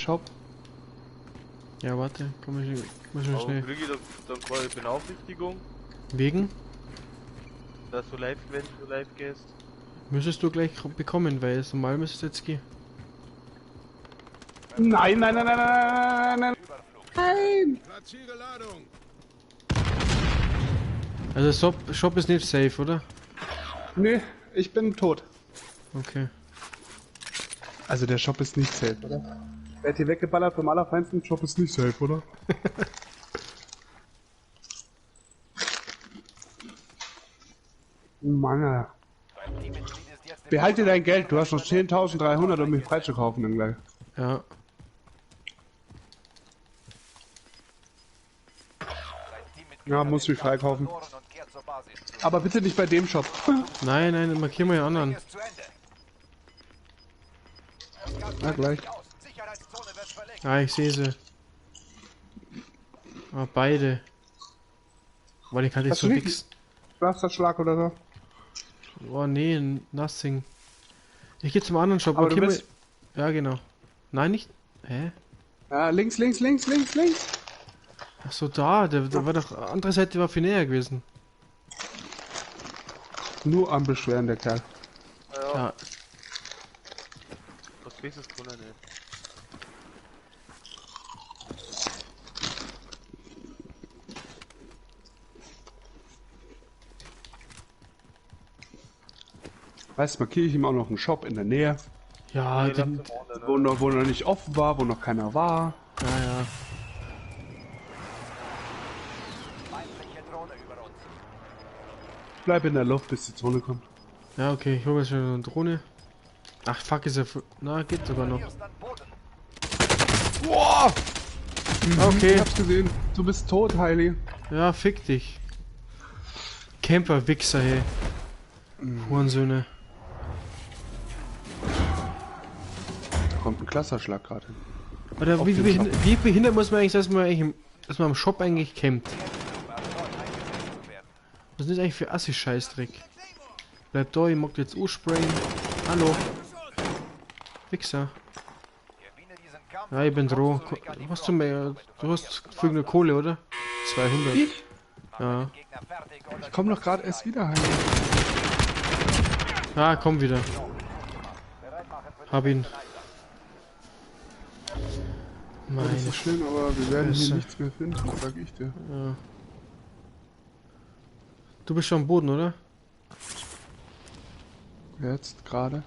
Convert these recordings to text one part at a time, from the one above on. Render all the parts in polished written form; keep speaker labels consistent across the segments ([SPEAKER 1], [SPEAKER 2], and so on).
[SPEAKER 1] Shop?
[SPEAKER 2] Ja, warte, komm schon schnell.
[SPEAKER 3] Krieg ich dann keine Benachrichtigung,
[SPEAKER 2] Wegen?
[SPEAKER 3] dass du live, wenn du live gehst?
[SPEAKER 2] Müsstest du gleich bekommen, weil es normal müsste jetzt gehen.
[SPEAKER 1] Nein, nein, nein, nein, nein, nein, nein!
[SPEAKER 4] Platziere Ladung.
[SPEAKER 2] Also Shop ist nicht safe, oder?
[SPEAKER 1] Nee, ich bin tot.
[SPEAKER 2] Okay.
[SPEAKER 1] Also der Shop ist nicht safe, oder? Wer hat hier weggeballert vom allerfeinsten Shop ist nicht safe, oder? Mann, Alter. Behalte dein Geld, du hast noch 10.300, um mich freizukaufen dann gleich.
[SPEAKER 2] Ja.
[SPEAKER 1] Ja, muss mich freikaufen. Aber bitte nicht bei dem Shop.
[SPEAKER 2] Nein, nein, markier mal den anderen.
[SPEAKER 1] Na gleich.
[SPEAKER 2] Ah, ich sehe sie. Ah, beide. Weil ich kann nicht
[SPEAKER 1] Hast
[SPEAKER 2] so
[SPEAKER 1] du nicht-
[SPEAKER 2] nix.
[SPEAKER 1] Pflasterschlag oder so.
[SPEAKER 2] Oh nee, nothing. Ich geh zum anderen Shop.
[SPEAKER 1] Aber du
[SPEAKER 2] Markier mal.
[SPEAKER 1] bist-
[SPEAKER 2] Ja, genau. Nein, nicht. Hä?
[SPEAKER 1] Ja, links, links, links, links, links.
[SPEAKER 2] Ach so, da. Der war doch. Andere Seite war viel näher gewesen.
[SPEAKER 1] Nur am Beschweren, der Kerl.
[SPEAKER 2] Ja.
[SPEAKER 3] Was Besseres kann er nicht.
[SPEAKER 1] Weißt du, markiere ich ihm auch noch einen Shop in der Nähe,
[SPEAKER 2] Ja,
[SPEAKER 3] Nee,
[SPEAKER 2] den.
[SPEAKER 3] lass den anderen,
[SPEAKER 1] wo noch nicht offen war, wo noch keiner war.
[SPEAKER 2] Ja, ja.
[SPEAKER 1] Bleib in der Luft, bis die Zone kommt.
[SPEAKER 2] Ja, okay, ich hole mir schon eine Drohne. Ach, fuck, ist ja. Na, geht sogar noch.
[SPEAKER 1] Boah!
[SPEAKER 2] Okay.
[SPEAKER 1] Ich hab's gesehen. Du bist tot, Heili.
[SPEAKER 2] Ja, fick dich. Camper, Wichser, hey. Hurensöhne.
[SPEAKER 1] Da kommt ein Klasserschlag gerade.
[SPEAKER 2] Oder
[SPEAKER 1] Auf
[SPEAKER 2] wie,
[SPEAKER 1] den
[SPEAKER 2] wie behindert muss man eigentlich, dass man am Shop eigentlich campt? Was ist das eigentlich für Assi-Scheißdreck? Bleib da, ich mag jetzt sprayen. Hallo. Wichser. Ja, ich bin droh. Was zum du hast folgende Kohle, oder? 200.
[SPEAKER 1] Ich?
[SPEAKER 2] Ja.
[SPEAKER 1] Ich komm doch gerade erst wieder, Heili.
[SPEAKER 2] Ah, komm wieder. Hab ihn.
[SPEAKER 1] Das
[SPEAKER 2] Meine
[SPEAKER 1] ist schlimm, aber wir werden hier
[SPEAKER 2] Scheiße.
[SPEAKER 1] nichts mehr finden, sag ich dir.
[SPEAKER 2] Ja. Du bist schon am Boden, oder?
[SPEAKER 1] Jetzt gerade.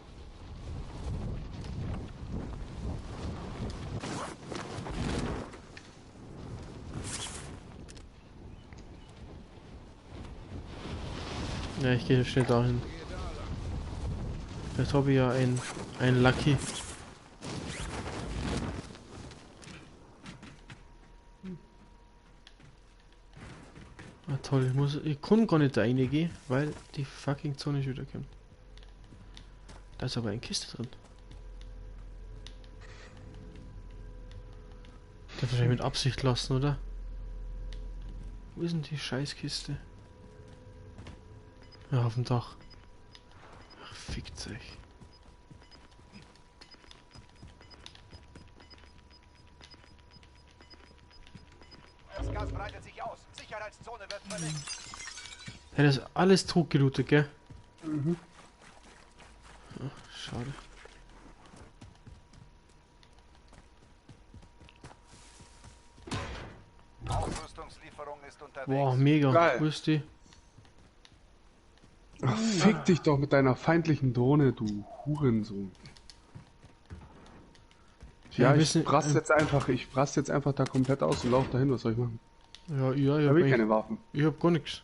[SPEAKER 2] Ja, ich gehe schnell dahin. Vielleicht habe ich ja ein Lucky. Ah toll, ich kann gar nicht da reingehen, weil die fucking Zone schon wieder kommt. Da ist aber eine Kiste drin. Der hat wahrscheinlich mit Absicht lassen, oder? Wo ist denn die Scheißkiste? Ja, auf dem Dach. Ach, fickt euch.
[SPEAKER 5] Das Gas breitet sich aus. Sicherheitszone wird verlegt.
[SPEAKER 2] Ja, das ist alles totgelootet, gell? Mhm. Ach, schade.
[SPEAKER 5] Ausrüstungslieferung ist unterwegs.
[SPEAKER 2] Boah, mega.
[SPEAKER 1] Geil.
[SPEAKER 2] Wo ist die?
[SPEAKER 1] Ach, fick dich doch mit deiner feindlichen Drohne, du Hurensohn. Ja,
[SPEAKER 2] wir
[SPEAKER 1] ich
[SPEAKER 2] wissen-
[SPEAKER 1] brass jetzt einfach da komplett aus und lauf dahin, was soll ich machen?
[SPEAKER 2] Ja,
[SPEAKER 1] Ich
[SPEAKER 2] ich
[SPEAKER 1] hab
[SPEAKER 2] hab,
[SPEAKER 1] keine Waffen.
[SPEAKER 2] ich hab gar nichts.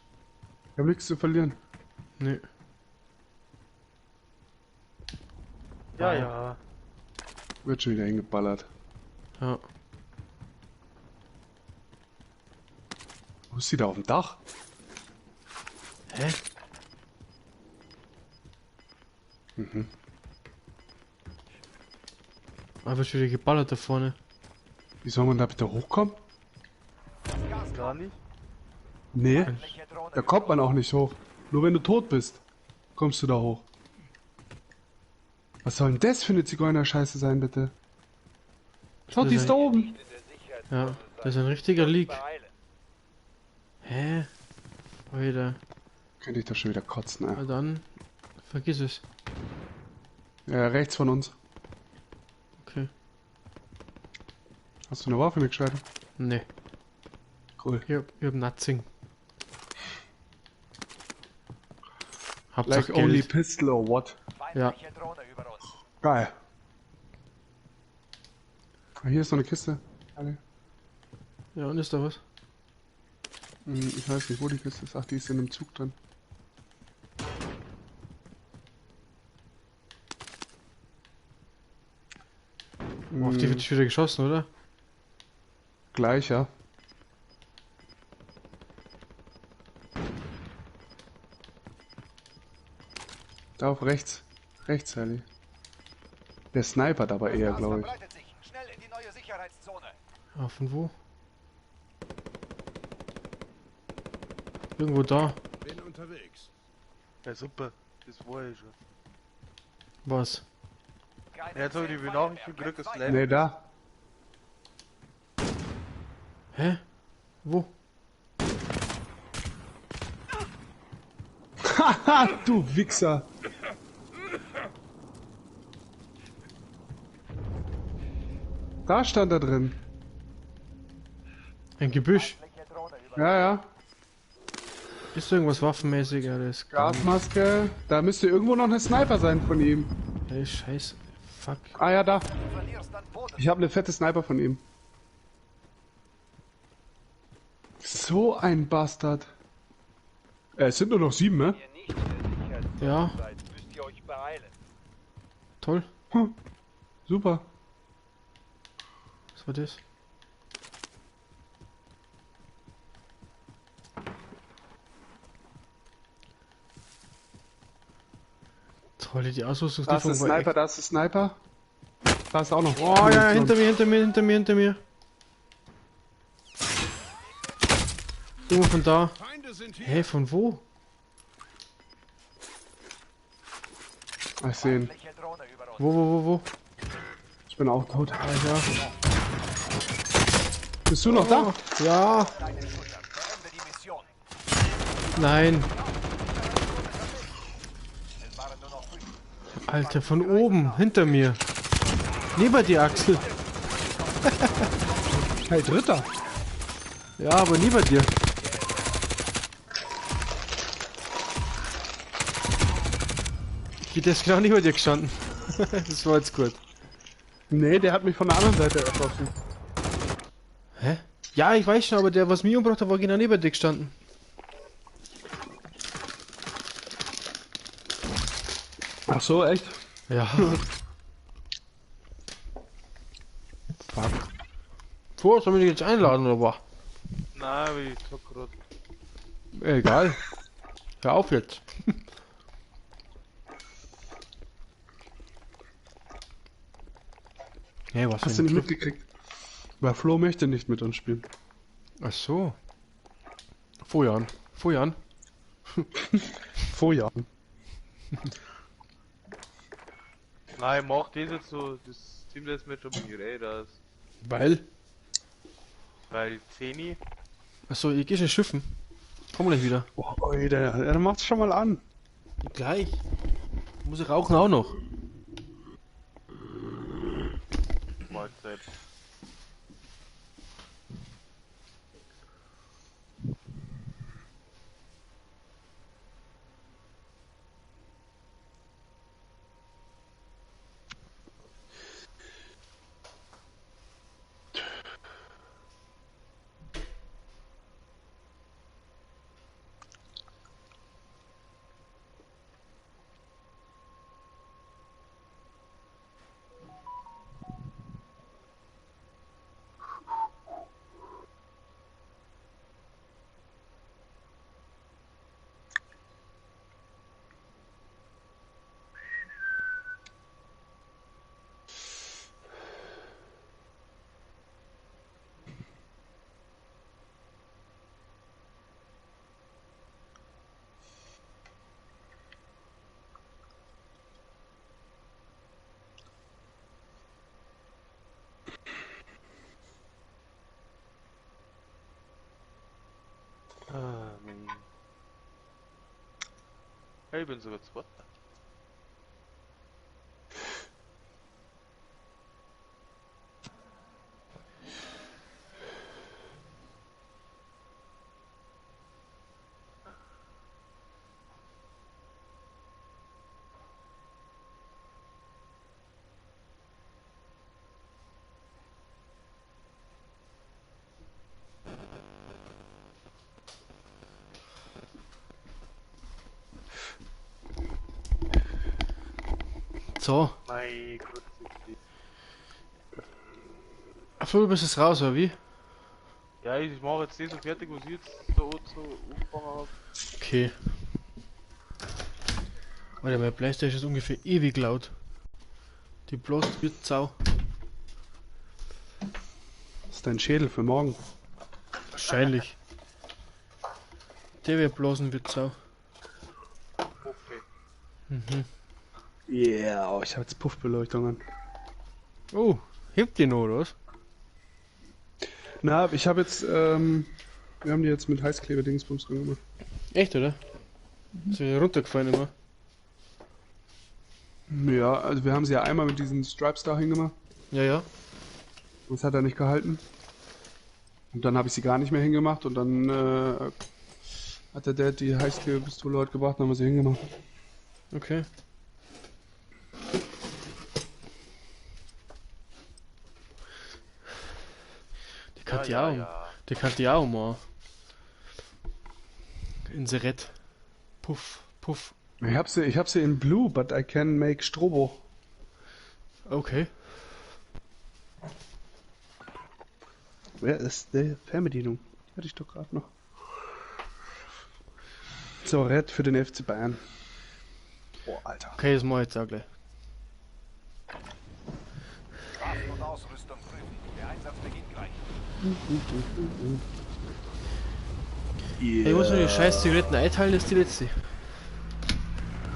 [SPEAKER 1] Ich hab nichts zu verlieren.
[SPEAKER 2] Nee.
[SPEAKER 3] Ja, ja.
[SPEAKER 1] Wird schon wieder hingeballert.
[SPEAKER 2] Ja.
[SPEAKER 1] Wo ist die da auf dem Dach?
[SPEAKER 2] Hä? Ah, wird schon wieder geballert da vorne.
[SPEAKER 1] Wie soll man da bitte hochkommen?
[SPEAKER 3] Gar nicht.
[SPEAKER 1] Nee, da kommt man auch nicht hoch. Nur wenn du tot bist, kommst du da hoch. Was soll denn das für eine Zigeuner-Scheiße sein, bitte? Schau, die ist da oben.
[SPEAKER 2] Ja, das ist ein richtiger Leak. Hä? Alter.
[SPEAKER 1] Könnte ich da schon wieder kotzen,
[SPEAKER 2] Na dann, vergiss es.
[SPEAKER 1] Ja, rechts von uns.
[SPEAKER 2] Okay.
[SPEAKER 1] Hast du eine Waffe mitgeschaltet?
[SPEAKER 2] Nee,
[SPEAKER 1] Cool.
[SPEAKER 2] ich hab nothing. Hauptsache
[SPEAKER 1] Like only
[SPEAKER 2] Geld.
[SPEAKER 1] pistol or what?
[SPEAKER 5] Feindliche Drohne über uns.
[SPEAKER 1] Geil. Ah, hier ist noch eine Kiste. Alle.
[SPEAKER 2] Ja, und ist da was?
[SPEAKER 1] Ich weiß nicht, wo die Kiste ist. Ach, die ist in einem Zug drin.
[SPEAKER 2] Auf die wird wieder geschossen, oder?
[SPEAKER 1] Gleich, ja. Da auf rechts. Rechts, Sally. Der snipert aber eher,
[SPEAKER 5] Gas
[SPEAKER 1] glaube ich.
[SPEAKER 5] verbreitet sich. Schnell in die neue Sicherheitszone.
[SPEAKER 2] Ah, von wo? Irgendwo da.
[SPEAKER 4] Bin unterwegs.
[SPEAKER 3] Ja, super. Das war ich schon.
[SPEAKER 2] Was?
[SPEAKER 5] Keine
[SPEAKER 3] Ja, jetzt habe ich die
[SPEAKER 5] 10 Feinde
[SPEAKER 3] Benachrichtigung
[SPEAKER 5] mehr.
[SPEAKER 3] gekriegt, dass
[SPEAKER 5] Kein
[SPEAKER 3] Leute-
[SPEAKER 1] Ne, da.
[SPEAKER 2] Hä? Wo?
[SPEAKER 1] Haha, du Wichser. Da stand er drin.
[SPEAKER 2] Ein Gebüsch.
[SPEAKER 5] feindliche Drohne über uns.
[SPEAKER 1] Ja, ja.
[SPEAKER 2] Ist irgendwas waffenmäßig? Alles
[SPEAKER 1] Gasmaske. Da müsste irgendwo noch eine Sniper sein von ihm.
[SPEAKER 2] Ey, scheiße. Fuck.
[SPEAKER 1] Ah ja, da.
[SPEAKER 5] Du verlierst an Boden.
[SPEAKER 1] Ich habe eine fette Sniper von ihm. So ein Bastard. Es sind nur noch 7, ne?
[SPEAKER 5] Ihr nicht in der Sicherheitszone
[SPEAKER 2] Ja,
[SPEAKER 5] seid, müsst ihr euch beeilen.
[SPEAKER 2] toll.
[SPEAKER 1] Super.
[SPEAKER 2] Was war das? Toll, die
[SPEAKER 1] Da ist
[SPEAKER 2] Ausrüstungslieferung
[SPEAKER 1] ein
[SPEAKER 2] war
[SPEAKER 1] Sniper, da ist ein Sniper. Da ist auch noch.
[SPEAKER 2] Oh ja, hinter mir, hinter mir, hinter mir, hinter mir. Irgendwo von da.
[SPEAKER 4] Feinde sind hier.
[SPEAKER 2] Hä, von wo?
[SPEAKER 1] Ich sehe ihn.
[SPEAKER 5] Feindliche Drohne über uns.
[SPEAKER 2] Wo?
[SPEAKER 1] Ich bin auch tot.
[SPEAKER 2] Alter.
[SPEAKER 1] Bist du noch da?
[SPEAKER 2] Ja.
[SPEAKER 5] Deine Schultern. Beende die Mission.
[SPEAKER 2] Nein.
[SPEAKER 5] Es waren nur noch 5.
[SPEAKER 2] Alter, von oben, hinter mir. Neben dir, Axel.
[SPEAKER 1] Hey, Dritter.
[SPEAKER 2] Ja, aber neben dir. Der ist genau neben dir gestanden. Das war jetzt gut.
[SPEAKER 1] Nee, der hat mich von der anderen Seite erschossen.
[SPEAKER 2] Hä? Ja, ich weiß schon, aber der, was mir umgebracht hat, war genau neben dir gestanden.
[SPEAKER 1] Ach so, echt?
[SPEAKER 2] Ja. Fuck. Vor, sollen wir dich jetzt einladen oder was?
[SPEAKER 3] Nein, aber ich sag grad.
[SPEAKER 2] Egal. Hör auf jetzt. Hey, was
[SPEAKER 1] Hast
[SPEAKER 2] für
[SPEAKER 1] du
[SPEAKER 2] ein
[SPEAKER 1] nicht
[SPEAKER 2] Griff?
[SPEAKER 1] mitgekriegt? Weil Flo möchte nicht mit uns spielen.
[SPEAKER 2] Ach so. Vorjahren. Vorjahren.
[SPEAKER 1] Vor Jahren.
[SPEAKER 3] Nein, ich mach das jetzt so, das Team Deathmatch aber nicht rein, das.
[SPEAKER 2] Weil?
[SPEAKER 3] Weil Zeni,
[SPEAKER 2] Achso, ich geh schon schiffen. Komm gleich wieder.
[SPEAKER 1] Oh, Alter, ja, dann macht's schon mal an.
[SPEAKER 2] Gleich. Muss ich rauchen auch noch.
[SPEAKER 3] Mahlzeit. Ja, ich bin sogar Zweiter.
[SPEAKER 2] So.
[SPEAKER 3] Mein Gott,
[SPEAKER 2] Achso, du bist jetzt raus, oder wie?
[SPEAKER 3] ja, ich mache jetzt das so fertig, was ich jetzt so angefangen habe.
[SPEAKER 2] Okay. Alter, meine Playstation ist ungefähr ewig laut. Die bloßt wird Sau.
[SPEAKER 1] Das ist dein Schädel für morgen.
[SPEAKER 2] Wahrscheinlich. Der wird bloßen wird Sau.
[SPEAKER 3] Okay.
[SPEAKER 1] Yeah, oh, ich habe jetzt Puffbeleuchtung an.
[SPEAKER 2] Oh, hebt die noch, oder was?
[SPEAKER 1] Na, ich habe jetzt, wir haben die jetzt mit Heißkleber-Dingsbums drin gemacht.
[SPEAKER 2] Echt, oder? Ist wieder runtergefallen immer.
[SPEAKER 1] Ja, also wir haben sie ja einmal mit diesen Stripes da hingemacht.
[SPEAKER 2] Ja, ja.
[SPEAKER 1] Das hat er nicht gehalten. Und dann habe ich sie gar nicht mehr hingemacht und dann hat der Dad die Heißklebepistole heute gebracht und haben wir sie hingemacht.
[SPEAKER 2] Okay. Die kann die auch. Die kann die auch mal. Inseret. Puff, puff.
[SPEAKER 1] Ich hab sie in Blue, but I can make Strobo.
[SPEAKER 2] Okay.
[SPEAKER 1] Wer ist die Fernbedienung? Die hatte ich doch gerade noch. So, Red für den FC Bayern. Boah, Alter.
[SPEAKER 2] Okay, das mach ich jetzt auch gleich.
[SPEAKER 5] Waffen und Ausrüstung prüfen. Der Einsatz beginnt gleich.
[SPEAKER 2] Hey, ich muss mir die scheiß Zigaretten einteilen, das ist die letzte.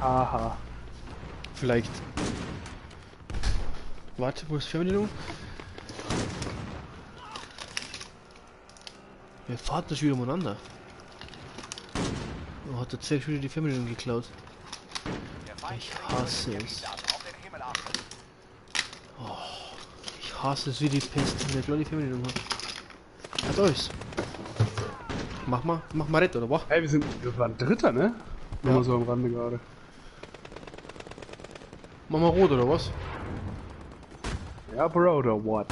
[SPEAKER 1] Aha.
[SPEAKER 2] Vielleicht. Warte, wo ist die Fernbedienung? Wir fahren das wieder umeinander. Oh, hat tatsächlich wieder die Fernbedienung geklaut.
[SPEAKER 5] Der Feind
[SPEAKER 2] Ich hasse es.
[SPEAKER 5] auf den Himmel achten.
[SPEAKER 2] Ich hasse es wie die Pest, wenn der kleine Fernbedienung hat. Hat alles. Mach mal Red, oder was?
[SPEAKER 1] Hey, wir waren Dritter, ne? Nur
[SPEAKER 2] Ja.
[SPEAKER 1] mal so am Rande gerade.
[SPEAKER 2] Mach mal Rot, oder was?
[SPEAKER 1] Ja, Bro, oder what?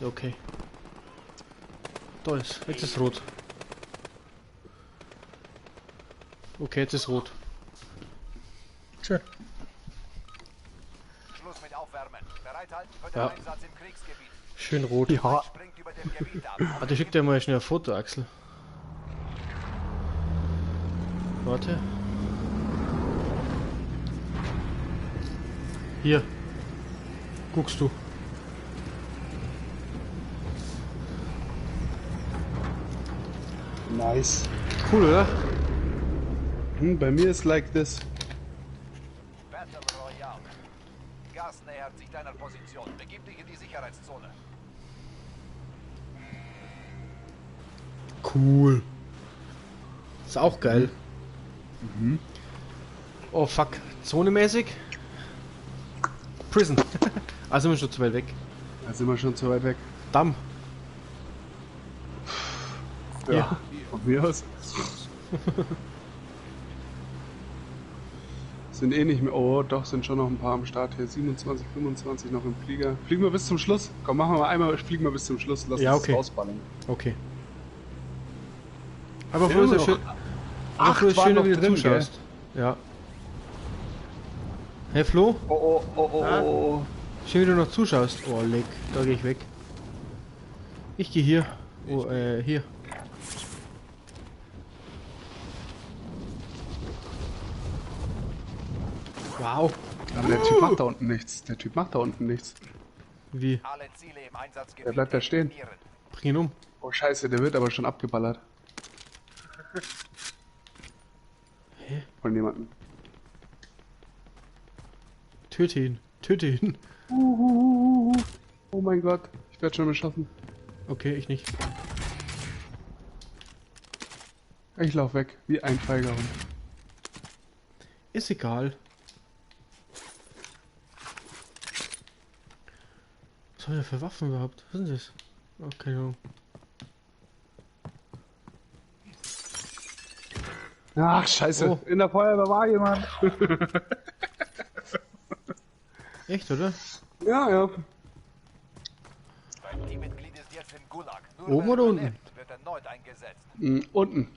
[SPEAKER 2] Ja, okay. Da ist, jetzt ist Rot. Okay, jetzt ist Rot.
[SPEAKER 1] Tja.
[SPEAKER 5] Schluss mit Aufwärmen. Bereithalten für den
[SPEAKER 2] Ja.
[SPEAKER 5] Einsatz im Kriegsgebiet.
[SPEAKER 2] Schön rot.
[SPEAKER 1] Ja.
[SPEAKER 5] Springt über dem Gebiet ab.
[SPEAKER 2] Warte, ich schick dir mal schnell ein Foto, Axel. Warte. Hier. Guckst du.
[SPEAKER 1] Nice.
[SPEAKER 2] Cool, oder?
[SPEAKER 1] Bei mir ist like this.
[SPEAKER 5] Battle Royale. Gas nähert sich deiner Position. Begib dich in die Sicherheitszone.
[SPEAKER 2] Cool. Ist auch geil. Oh fuck. Zonemäßig? Prison. Also sind wir schon zu weit weg.
[SPEAKER 1] Da sind wir schon zu weit weg.
[SPEAKER 2] Damm.
[SPEAKER 1] Ja. Von mir aus. Sind eh nicht mehr. Oh, doch, sind schon noch ein paar am Start hier. 27, 25 noch im Flieger. Fliegen wir bis zum Schluss? Komm, machen wir mal einmal, fliegen wir bis zum Schluss. Lass
[SPEAKER 2] Ja,
[SPEAKER 1] uns
[SPEAKER 2] okay.
[SPEAKER 1] rausballern.
[SPEAKER 2] Okay. Aber
[SPEAKER 1] Ja,
[SPEAKER 2] Flo ist ja
[SPEAKER 1] noch
[SPEAKER 2] schön. Aber
[SPEAKER 1] acht
[SPEAKER 2] Flo ist
[SPEAKER 1] waren
[SPEAKER 2] schön,
[SPEAKER 1] noch
[SPEAKER 2] wenn du
[SPEAKER 1] drin,
[SPEAKER 2] zuschaust. Ja. Hey Flo,
[SPEAKER 1] Oh,
[SPEAKER 2] Ah.
[SPEAKER 1] oh.
[SPEAKER 2] schön, wie du noch zuschaust. Oh, leck. Da gehe ich weg. Ich gehe hier. Oh, hier. Wow.
[SPEAKER 1] Aber der Typ macht da unten nichts. Der Typ macht da unten nichts.
[SPEAKER 2] Wie?
[SPEAKER 5] Alle Ziele im Einsatzgebiet.
[SPEAKER 1] Der bleibt da stehen.
[SPEAKER 5] eliminieren.
[SPEAKER 2] Bring ihn um.
[SPEAKER 1] Oh, scheiße, der wird aber schon abgeballert. Von jemandem.
[SPEAKER 2] Töte ihn. Töte ihn.
[SPEAKER 1] Oh mein Gott, ich werde schon beschossen.
[SPEAKER 2] Okay, ich nicht.
[SPEAKER 1] Ich lauf weg, wie ein feiger Hund.
[SPEAKER 2] Ist egal. Was haben wir für Waffen überhaupt? Was sind das? Oh, keine Ahnung.
[SPEAKER 1] Ach, scheiße.
[SPEAKER 2] Oh.
[SPEAKER 1] In der Feuerwehr war jemand.
[SPEAKER 2] Echt, oder?
[SPEAKER 1] Ja, ja.
[SPEAKER 5] Ein Teammitglied ist jetzt im Gulag. Nur
[SPEAKER 2] Oben
[SPEAKER 5] wer
[SPEAKER 2] oder unten?
[SPEAKER 5] überlebt, wird erneut eingesetzt.
[SPEAKER 1] Unten.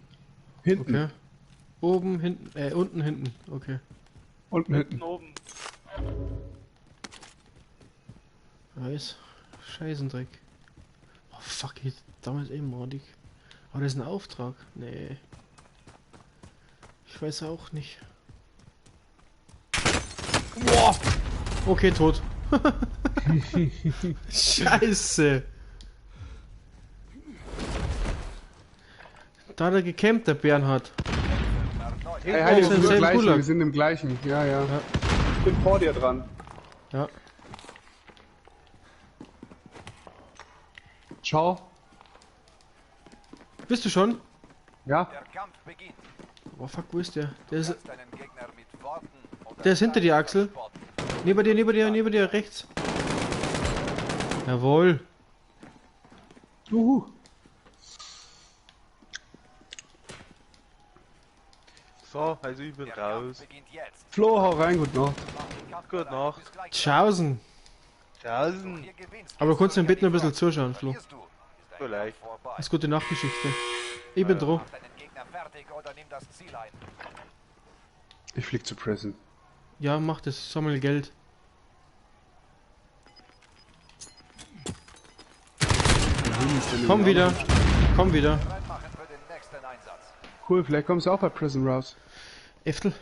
[SPEAKER 1] Hinten.
[SPEAKER 2] Okay. Oben, hinten, unten, hinten. Okay.
[SPEAKER 1] Unten, hinten.
[SPEAKER 3] Oben.
[SPEAKER 2] Weiß. Scheißendreck. Oh fuck, hier damals eben mordig. Aber das ist ein Auftrag. Nee. Ich weiß auch nicht. Boah. Okay, tot. Scheiße. Da hat er gecampt, der Bernhard.
[SPEAKER 5] Erneut
[SPEAKER 1] Hey, Heidi, wir
[SPEAKER 2] ist
[SPEAKER 1] sind im
[SPEAKER 2] selben
[SPEAKER 1] gleichen.
[SPEAKER 2] Gulag.
[SPEAKER 1] Wir sind im gleichen. Ja, ja.
[SPEAKER 2] Ja.
[SPEAKER 1] Ich bin vor dir dran.
[SPEAKER 2] Ja.
[SPEAKER 1] Ciao.
[SPEAKER 2] Bist du schon?
[SPEAKER 1] Ja.
[SPEAKER 5] Der Kampf beginnt.
[SPEAKER 2] Oh fuck, wo ist der? Der ist,
[SPEAKER 5] Kannst deinen Gegner mit Worten oder
[SPEAKER 2] der ist hinter dir, Axel.
[SPEAKER 5] Transporten.
[SPEAKER 2] Neben dir, rechts. Jawohl.
[SPEAKER 1] Juhu.
[SPEAKER 3] So, also ich bin
[SPEAKER 5] Der Kampf
[SPEAKER 3] raus.
[SPEAKER 5] beginnt jetzt.
[SPEAKER 1] Flo, hau rein, gut noch.
[SPEAKER 5] Mach den Kampf
[SPEAKER 3] Gut
[SPEAKER 5] bereit.
[SPEAKER 3] Nacht.
[SPEAKER 5] Bis gleich.
[SPEAKER 2] Tschaußen.
[SPEAKER 3] Tschaußen.
[SPEAKER 5] Hier gewinnst,
[SPEAKER 2] Aber
[SPEAKER 5] gehst
[SPEAKER 2] kannst du
[SPEAKER 5] du
[SPEAKER 2] ein bisschen ein bisschen
[SPEAKER 5] durch
[SPEAKER 2] zuschauen, Flo?
[SPEAKER 5] Verlierst du, ist dein
[SPEAKER 3] Vielleicht.
[SPEAKER 5] Kampf vorbei.
[SPEAKER 2] Das ist gute Nachtgeschichte. Ich bin dran.
[SPEAKER 5] Mach deinen Gegner fertig oder nimm das Ziel ein.
[SPEAKER 1] Ich flieg zu Prison.
[SPEAKER 2] Ja, mach das. Sammel Geld. Komm wieder. Komm wieder.
[SPEAKER 5] Reinmachen für den nächsten Einsatz.
[SPEAKER 1] Cool, vielleicht kommst du auch bei Prison raus.
[SPEAKER 2] Eftel.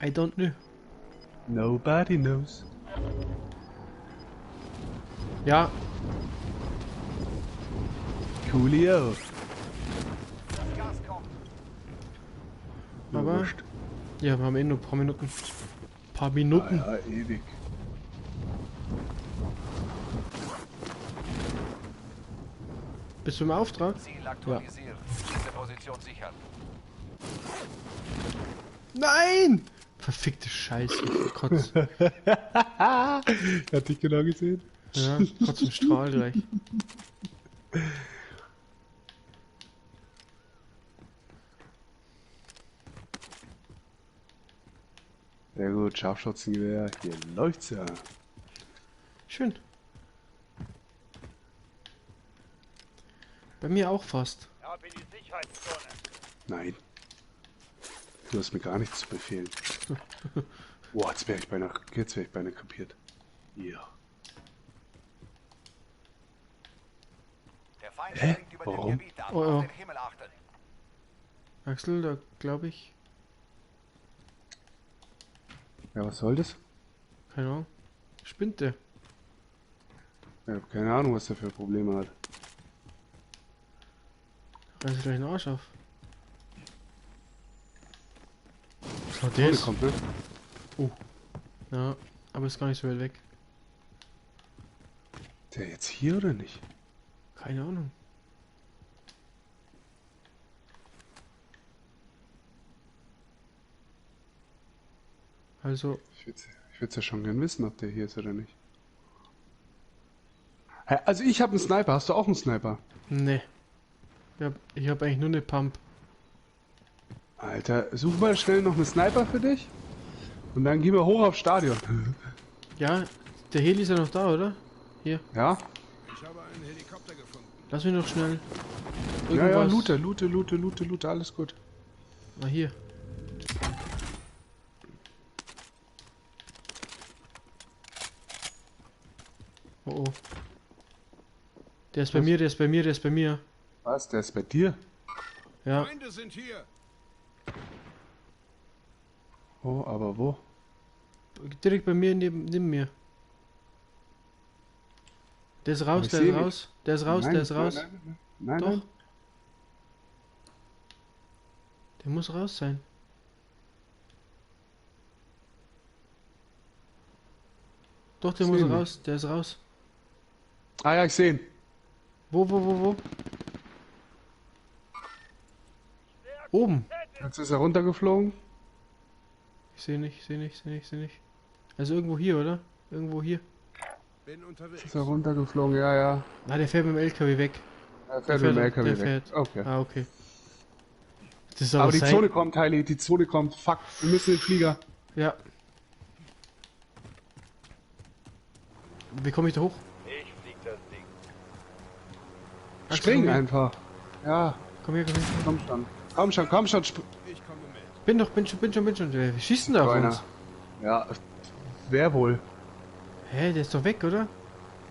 [SPEAKER 2] I don't know.
[SPEAKER 1] Nobody knows.
[SPEAKER 2] Ja,
[SPEAKER 1] Coolio.
[SPEAKER 5] Das Gas kommt.
[SPEAKER 2] aber...
[SPEAKER 1] Wurscht.
[SPEAKER 2] Ja, wir haben eh nur ein paar Minuten. Paar Minuten.
[SPEAKER 1] Ja, ewig.
[SPEAKER 2] Bist du im Auftrag?
[SPEAKER 5] Ziel aktualisiert. Diese Position sichern.
[SPEAKER 2] Nein! Verfickte Scheiße. Kotz.
[SPEAKER 1] Hat dich genau gesehen?
[SPEAKER 2] Ja, Kotz im Strahl gleich.
[SPEAKER 1] Sehr gut, Scharfschützengewehr. Hier läuft's ja.
[SPEAKER 2] Schön. Bei mir auch fast.
[SPEAKER 5] Ab in die Sicherheitszone.
[SPEAKER 1] Nein. Du hast mir gar nichts zu befehlen. Boah, jetzt wäre ich beinahe kapiert. Ja.
[SPEAKER 5] Der Feind
[SPEAKER 1] Hä?
[SPEAKER 5] springt über
[SPEAKER 1] Warum?
[SPEAKER 5] dem Gebiet ab.
[SPEAKER 2] Oh,
[SPEAKER 5] Auf
[SPEAKER 2] oh.
[SPEAKER 5] den Himmel achten.
[SPEAKER 2] Axel, da glaube ich.
[SPEAKER 1] Ja, was soll das?
[SPEAKER 2] Keine Ahnung. Spinnt der.
[SPEAKER 1] Ich habe keine Ahnung, was der für Probleme hat.
[SPEAKER 2] Reiß gleich den Arsch auf. So, der
[SPEAKER 1] Ohne
[SPEAKER 2] ist.
[SPEAKER 1] kommt, ne?
[SPEAKER 2] Ja, aber ist gar nicht so weit weg.
[SPEAKER 1] Der jetzt hier oder nicht?
[SPEAKER 2] Keine Ahnung. Also,
[SPEAKER 1] Ich würde ja schon gern wissen, ob der hier ist oder nicht. Hä, also ich habe einen Sniper. Hast du auch einen Sniper?
[SPEAKER 2] ne. Ich hab eigentlich nur eine Pump.
[SPEAKER 1] Alter, such mal schnell noch einen Sniper für dich. Und dann gehen wir hoch aufs Stadion.
[SPEAKER 2] Ja, der Heli ist ja noch da, oder? Hier,
[SPEAKER 1] Ja?
[SPEAKER 4] Ich habe einen Helikopter gefunden.
[SPEAKER 2] lass mich noch schnell.
[SPEAKER 1] Ja, ja,
[SPEAKER 2] Irgendwas-
[SPEAKER 1] loote, alles gut.
[SPEAKER 2] Ah, hier. Oh oh. Der ist bei
[SPEAKER 1] Was?
[SPEAKER 2] mir, der ist bei mir, der ist bei mir.
[SPEAKER 1] Was, der ist bei dir?
[SPEAKER 2] Ja,
[SPEAKER 4] Feinde sind hier.
[SPEAKER 1] Oh, aber wo?
[SPEAKER 2] direkt bei mir, neben mir. Der ist raus,
[SPEAKER 1] ich
[SPEAKER 2] der
[SPEAKER 1] seh
[SPEAKER 2] ist
[SPEAKER 1] nicht.
[SPEAKER 2] raus, der ist raus,
[SPEAKER 1] Nein,
[SPEAKER 2] der ist raus.
[SPEAKER 1] Nein,
[SPEAKER 2] Doch.
[SPEAKER 1] nein.
[SPEAKER 2] Der muss raus sein. Doch, der
[SPEAKER 1] Ich
[SPEAKER 2] muss
[SPEAKER 1] seh ihn
[SPEAKER 2] raus, der ist raus.
[SPEAKER 1] Ah ja, ich sehe ihn.
[SPEAKER 2] Wo? Oben.
[SPEAKER 1] Jetzt ist er runtergeflogen.
[SPEAKER 2] Sehe nicht. Also irgendwo hier, oder? Irgendwo hier.
[SPEAKER 4] Bin unterwegs.
[SPEAKER 1] Ist er runtergeflogen? Ja, ja.
[SPEAKER 2] Na, der fährt mit dem LKW weg.
[SPEAKER 1] Er fährt mit dem LKW
[SPEAKER 2] der
[SPEAKER 1] weg.
[SPEAKER 2] fährt.
[SPEAKER 1] Okay.
[SPEAKER 2] Ah, okay. Das ist
[SPEAKER 1] Aber die
[SPEAKER 2] sein...
[SPEAKER 1] Zone kommt, Heili. Die Zone kommt. Fuck. Wir müssen den Flieger.
[SPEAKER 2] Ja. Wie komme ich da hoch?
[SPEAKER 5] Ich flieg das Ding.
[SPEAKER 2] Axel,
[SPEAKER 1] Spring
[SPEAKER 2] komm her.
[SPEAKER 1] einfach. Ja.
[SPEAKER 2] Komm her.
[SPEAKER 1] Komm schon.
[SPEAKER 4] Ich komme mit.
[SPEAKER 2] Bin schon. Wer schießt denn da auf
[SPEAKER 1] Einer.
[SPEAKER 2] uns?
[SPEAKER 1] Ja. Wer wohl?
[SPEAKER 2] Hä, der ist doch weg, oder?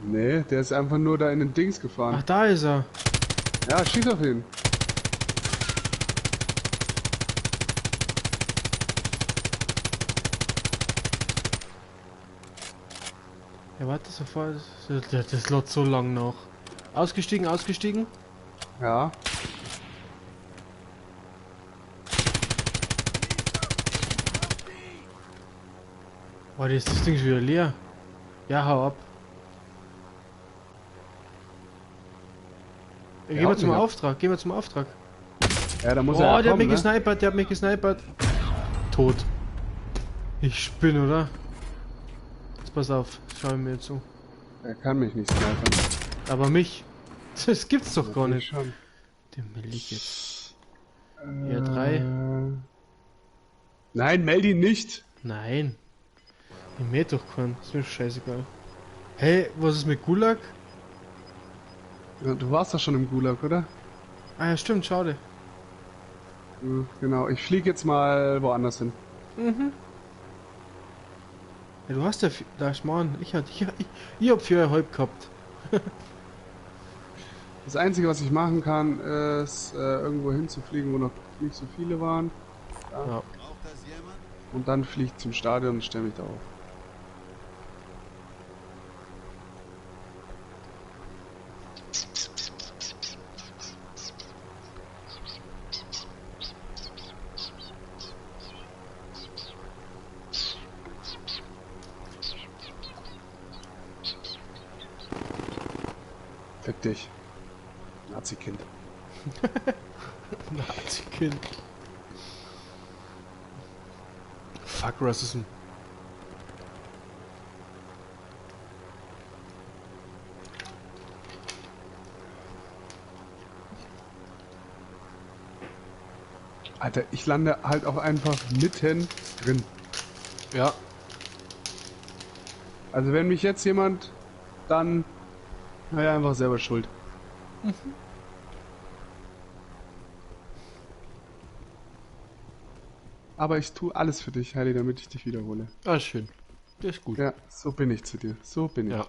[SPEAKER 1] Nee, der ist einfach nur da in den Dings gefahren.
[SPEAKER 2] Ach, da ist er.
[SPEAKER 1] Ja, schieß auf ihn.
[SPEAKER 2] Ja, warte, sofort. Das läuft so lang noch. Ausgestiegen.
[SPEAKER 1] Ja.
[SPEAKER 2] Oh, das Ding schon wieder leer. Ja, hau ab. Gehen wir
[SPEAKER 1] haut
[SPEAKER 2] zum
[SPEAKER 1] mich ab.
[SPEAKER 2] Auftrag.
[SPEAKER 1] Ja, da muss
[SPEAKER 2] Oh,
[SPEAKER 1] er ja
[SPEAKER 2] der hat
[SPEAKER 1] kommen,
[SPEAKER 2] mich
[SPEAKER 1] ne?
[SPEAKER 2] gesnipert. Tot. Ich spinne, oder? Jetzt pass auf, schau mir zu.
[SPEAKER 1] Er kann mich nicht snipern.
[SPEAKER 2] Aber mich. Das gibt's doch gar
[SPEAKER 1] Ich
[SPEAKER 2] nicht.
[SPEAKER 1] schon.
[SPEAKER 2] Den will ich jetzt. Hier 3.
[SPEAKER 1] Nein, meld ihn nicht.
[SPEAKER 2] Nein. Ich mäht doch keinen. Ist mir scheißegal. Hey, was ist mit Gulag?
[SPEAKER 1] Ja, du warst doch schon im Gulag, oder?
[SPEAKER 2] Ah ja, stimmt, schade.
[SPEAKER 1] Genau, ich fliege jetzt mal woanders hin.
[SPEAKER 2] Ja, du hast ja... Da Mann, ich hab 4,5 gehabt.
[SPEAKER 1] Das Einzige, was ich machen kann, ist irgendwo hinzufliegen, wo noch nicht so viele waren.
[SPEAKER 2] Ja.
[SPEAKER 4] Braucht das jemand?
[SPEAKER 1] Und dann fliege ich zum Stadion und stelle mich da auf. Fick dich. Nazi-Kind.
[SPEAKER 2] Nazi-Kind. Fuck Racism.
[SPEAKER 1] Alter, ich lande halt auch einfach mitten drin.
[SPEAKER 2] Ja.
[SPEAKER 1] Also wenn mich jetzt jemand, dann naja, einfach selber schuld. Aber ich tue alles für dich, Heidi, damit ich dich wiederhole.
[SPEAKER 2] Ah, schön. Der ist gut.
[SPEAKER 1] Ja, so bin ich zu dir. So bin ich.
[SPEAKER 2] Ja.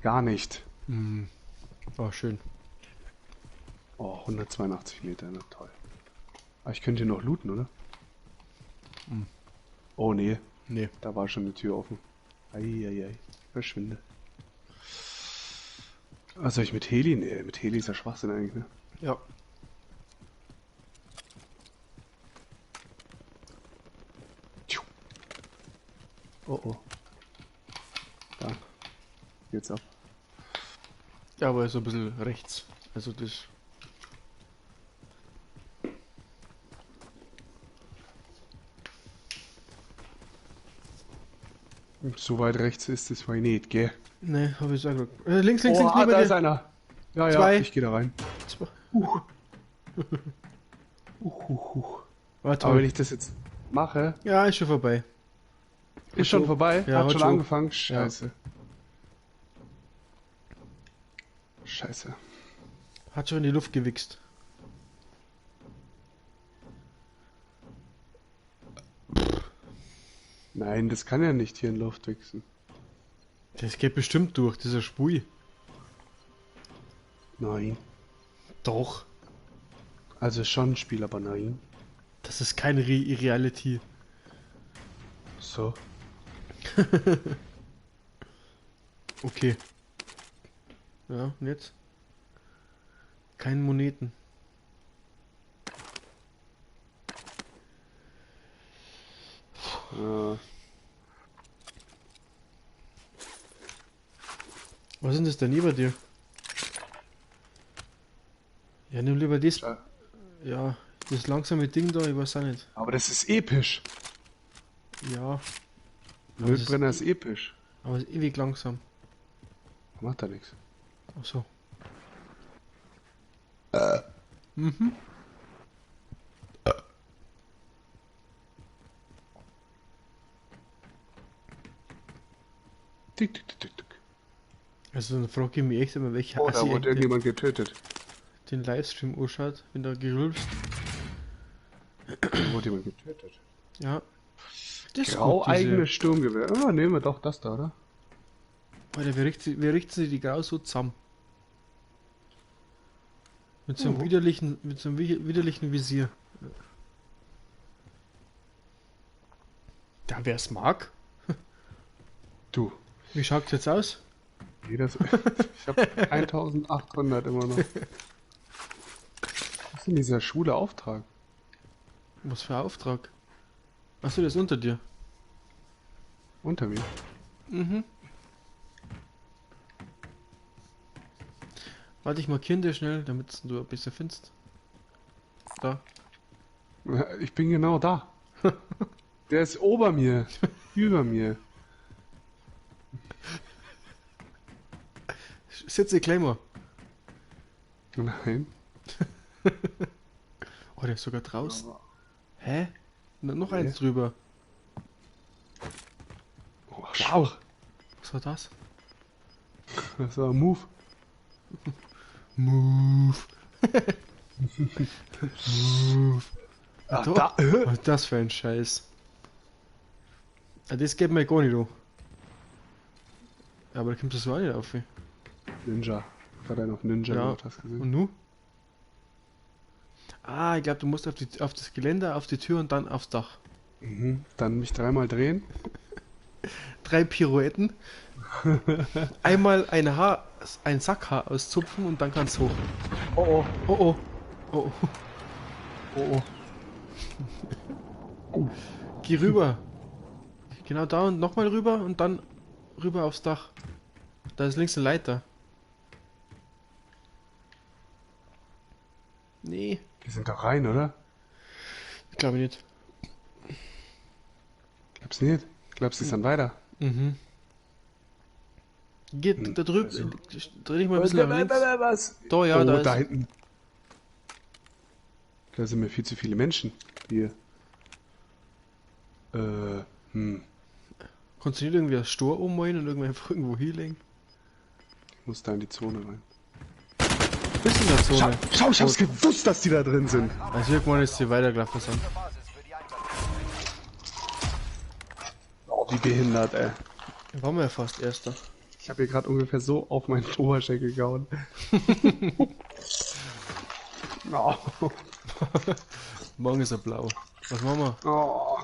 [SPEAKER 1] Gar nicht.
[SPEAKER 2] Oh, schön.
[SPEAKER 1] Oh, 182 Meter, na toll. Aber ich könnte hier noch looten, oder? Oh nee,
[SPEAKER 2] Nee.
[SPEAKER 1] da war schon eine Tür offen. Eieiei, verschwinde. Was soll ich mit Heli? Nee, mit Heli ist ja Schwachsinn eigentlich, ne?
[SPEAKER 2] Ja.
[SPEAKER 1] Tschu. Oh oh. Da. Geht's ab.
[SPEAKER 2] Ja, aber so ein bisschen rechts. Also das.
[SPEAKER 1] So weit rechts ist es wohl nicht, gell?
[SPEAKER 2] Ne, habe ich gesagt. Links,
[SPEAKER 1] Oh,
[SPEAKER 2] neben
[SPEAKER 1] da
[SPEAKER 2] dir.
[SPEAKER 1] ist einer. Ja,
[SPEAKER 2] Zwei.
[SPEAKER 1] ja, ich gehe da rein.
[SPEAKER 2] Zwei.
[SPEAKER 1] Aber wenn ich das jetzt mache,
[SPEAKER 2] Ja, ist schon vorbei.
[SPEAKER 1] ist schon vorbei.
[SPEAKER 2] Ja,
[SPEAKER 1] Hat
[SPEAKER 2] hat
[SPEAKER 1] schon
[SPEAKER 2] schon.
[SPEAKER 1] angefangen. Scheiße. Scheiße.
[SPEAKER 2] Hat schon in die Luft gewichst.
[SPEAKER 1] Nein, das kann ja nicht hier in Luft wechseln.
[SPEAKER 2] Das geht bestimmt durch, dieser Spui.
[SPEAKER 1] Nein.
[SPEAKER 2] Doch.
[SPEAKER 1] Also schon ein Spiel, aber nein.
[SPEAKER 2] Das ist keine Reality.
[SPEAKER 1] So.
[SPEAKER 2] Okay. Ja, und jetzt? Keine Moneten. Was sind das denn hier bei dir? Ja, nimm lieber das.
[SPEAKER 1] Ja.
[SPEAKER 2] Ja, das langsame Ding da, ich weiß auch nicht.
[SPEAKER 1] Aber das ist episch.
[SPEAKER 2] Ja,
[SPEAKER 1] Wildbrenner ist episch.
[SPEAKER 2] aber es ist ewig langsam.
[SPEAKER 1] Macht da nichts.
[SPEAKER 2] Achso.
[SPEAKER 1] Tick, tick, tick, tick, tick.
[SPEAKER 2] Also dann frage ich mich echt immer, welcher
[SPEAKER 1] Oh, da
[SPEAKER 2] Assi
[SPEAKER 1] wurde
[SPEAKER 2] eigentlich
[SPEAKER 1] irgendjemand getötet.
[SPEAKER 2] den Livestream anschaut, wenn da gerülpst.
[SPEAKER 1] Da wurde jemand getötet.
[SPEAKER 2] Ja. Das ist
[SPEAKER 1] Grau
[SPEAKER 2] gut, diese-
[SPEAKER 1] eigenes Sturmgewehr. Ah, nehmen wir doch das da, oder?
[SPEAKER 2] Alter, wie richten sie die Grau so zusammen? Mit so einem
[SPEAKER 1] Oh.
[SPEAKER 2] widerlichen Visier. Da wer's mag.
[SPEAKER 1] Du.
[SPEAKER 2] Wie schaut's jetzt aus?
[SPEAKER 1] Jeder ich habe 1800 immer noch. Was ist denn dieser schwule Auftrag?
[SPEAKER 2] Was für ein Auftrag? Achso, der ist unter dir.
[SPEAKER 1] Unter mir.
[SPEAKER 2] Mhm. Warte, ich markiere dir schnell, damit du ein bisschen findest. Da.
[SPEAKER 1] Ich bin genau da. Der ist ober mir. Über mir.
[SPEAKER 2] Sitze gleich mal.
[SPEAKER 1] Nein.
[SPEAKER 2] Oh, der ist sogar draußen. Hä? Noch
[SPEAKER 1] Nee.
[SPEAKER 2] eins drüber.
[SPEAKER 1] Oh, wow.
[SPEAKER 2] Was war das?
[SPEAKER 1] Das war ein Move.
[SPEAKER 2] Move. Move.
[SPEAKER 1] Ah,
[SPEAKER 2] Da.
[SPEAKER 1] da.
[SPEAKER 2] Was ist das für ein Scheiß? Ah, das geht mir gar nicht an. Aber da kommt das so auch nicht auf.
[SPEAKER 1] Ninja. Gerade einen auf Ninja
[SPEAKER 2] Ja.
[SPEAKER 1] gemacht, hast du gesehen?
[SPEAKER 2] Und nu? Ah, ich glaube, du musst auf das Geländer, auf die Tür und dann aufs Dach.
[SPEAKER 1] Mhm. Dann mich dreimal drehen.
[SPEAKER 2] 3 Pirouetten. Einmal ein Sackhaar auszupfen und dann kannst du hoch.
[SPEAKER 1] Oh oh.
[SPEAKER 2] Oh oh. Oh oh.
[SPEAKER 1] Oh oh.
[SPEAKER 2] Geh rüber. Genau da und nochmal rüber und dann rüber aufs Dach. Da ist links eine Leiter. Nee,
[SPEAKER 1] Die sind doch rein, oder?
[SPEAKER 2] glaube ich nicht.
[SPEAKER 1] Glaubst du nicht? Glaubst du, die sind weiter?
[SPEAKER 2] Mhm. Geh da drüben.
[SPEAKER 1] also-
[SPEAKER 2] Dreh dich mal ein bisschen nach links.
[SPEAKER 1] Was?
[SPEAKER 2] Da, ja,
[SPEAKER 1] oh,
[SPEAKER 2] da
[SPEAKER 1] da
[SPEAKER 2] ist.
[SPEAKER 1] hinten. Da sind mir viel zu viele Menschen. Hier.
[SPEAKER 2] Kannst du nicht irgendwie das Stor ummalen und irgendwie einfach irgendwo hinlegen?
[SPEAKER 1] Ich muss da in die Zone rein.
[SPEAKER 2] Bist in der Zone.
[SPEAKER 1] Schau, ich hab's gewusst, dass die da drin sind.
[SPEAKER 2] Also irgendwann ist sie weitergelaufen sind.
[SPEAKER 5] Basis für die Einsatzgruppe.
[SPEAKER 1] Oh, wie behindert, ey.
[SPEAKER 2] Waren wir ja fast Erster.
[SPEAKER 1] Ich habe hier gerade ungefähr so auf meinen Oberschenkel gehauen. Oh.
[SPEAKER 2] Morgen ist er blau. Was machen wir?
[SPEAKER 1] Oh.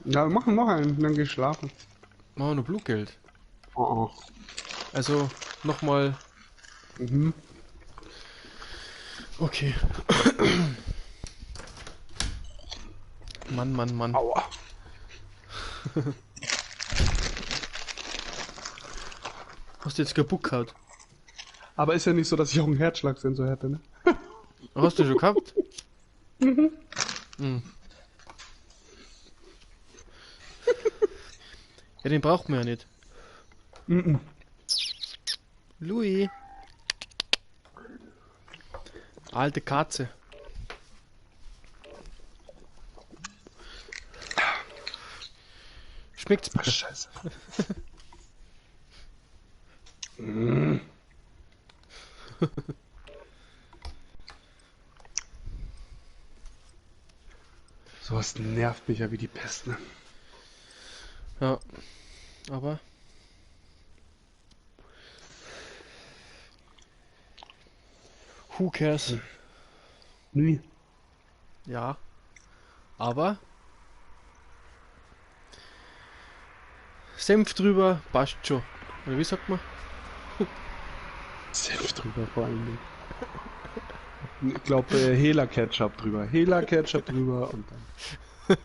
[SPEAKER 1] Ja, wir machen noch einen, dann geh ich schlafen.
[SPEAKER 2] Machen wir nur Blutgeld.
[SPEAKER 1] Oh.
[SPEAKER 2] Also nochmal.
[SPEAKER 1] Mhm.
[SPEAKER 2] Okay. Mann, Mann, Mann.
[SPEAKER 1] Aua.
[SPEAKER 2] Hast du jetzt kaputt gehauen?
[SPEAKER 1] Aber ist ja nicht so, dass ich auch einen Herzschlagsensor hätte, ne?
[SPEAKER 2] Hast du schon gehabt? Mhm. Ja, den braucht man ja nicht.
[SPEAKER 1] Mhm.
[SPEAKER 2] Louis. Alte Katze. Schmeckt's
[SPEAKER 1] Ach,
[SPEAKER 2] bitte?
[SPEAKER 1] scheiße. Mm. Sowas nervt mich ja wie die Pest, ne?
[SPEAKER 2] Ja. Aber. Who cares?
[SPEAKER 1] Nie.
[SPEAKER 2] Ja. Aber. Senf drüber, passt schon. Oder wie sagt man?
[SPEAKER 1] Senf drüber vor allen Dingen. Ich glaube, Hela Ketchup drüber. Hela Ketchup drüber und dann.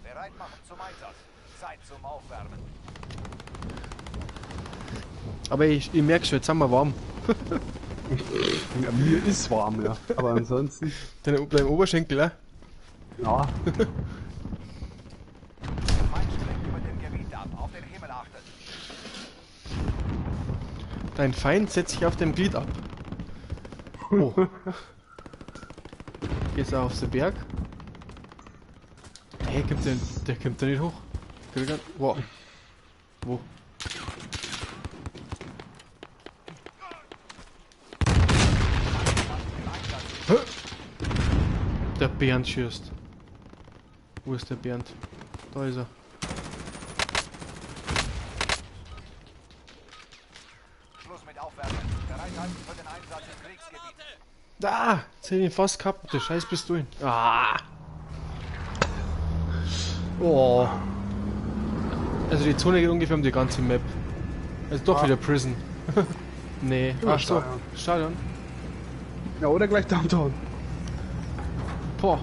[SPEAKER 5] Bereit machen zum Einsatz. Zeit zum Aufwärmen.
[SPEAKER 2] Aber ich merke schon, jetzt sind wir warm.
[SPEAKER 1] Ja, mir ist warm, ja. Aber ansonsten.
[SPEAKER 2] Dein Oberschenkel, ja?
[SPEAKER 1] Ja.
[SPEAKER 5] Feind springt über dem Gebiet ab. Auf den Himmel achten.
[SPEAKER 2] Dein Feind setzt sich auf dem Glied ab. Oh. Gehst du auf den Berg? Hey, der kommt da nicht hoch. Wow. Wo? Hä? Der Bernd schießt. Wo ist der Bernd? Da ist er.
[SPEAKER 5] Schluss mit Aufwärmen. Bereithalten für den Einsatz im Kriegsgebiet.
[SPEAKER 2] Da! Jetzt hätte ich ihn fast gehabt, der scheiß Pistolen. Ah! Oh. Also die Zone geht ungefähr um die ganze Map. Also doch wieder Prison. Nee.
[SPEAKER 1] Ja,
[SPEAKER 2] Ach so.
[SPEAKER 1] Stadion.
[SPEAKER 2] Stadion.
[SPEAKER 1] Ja, oder gleich Downtown.
[SPEAKER 2] Boah.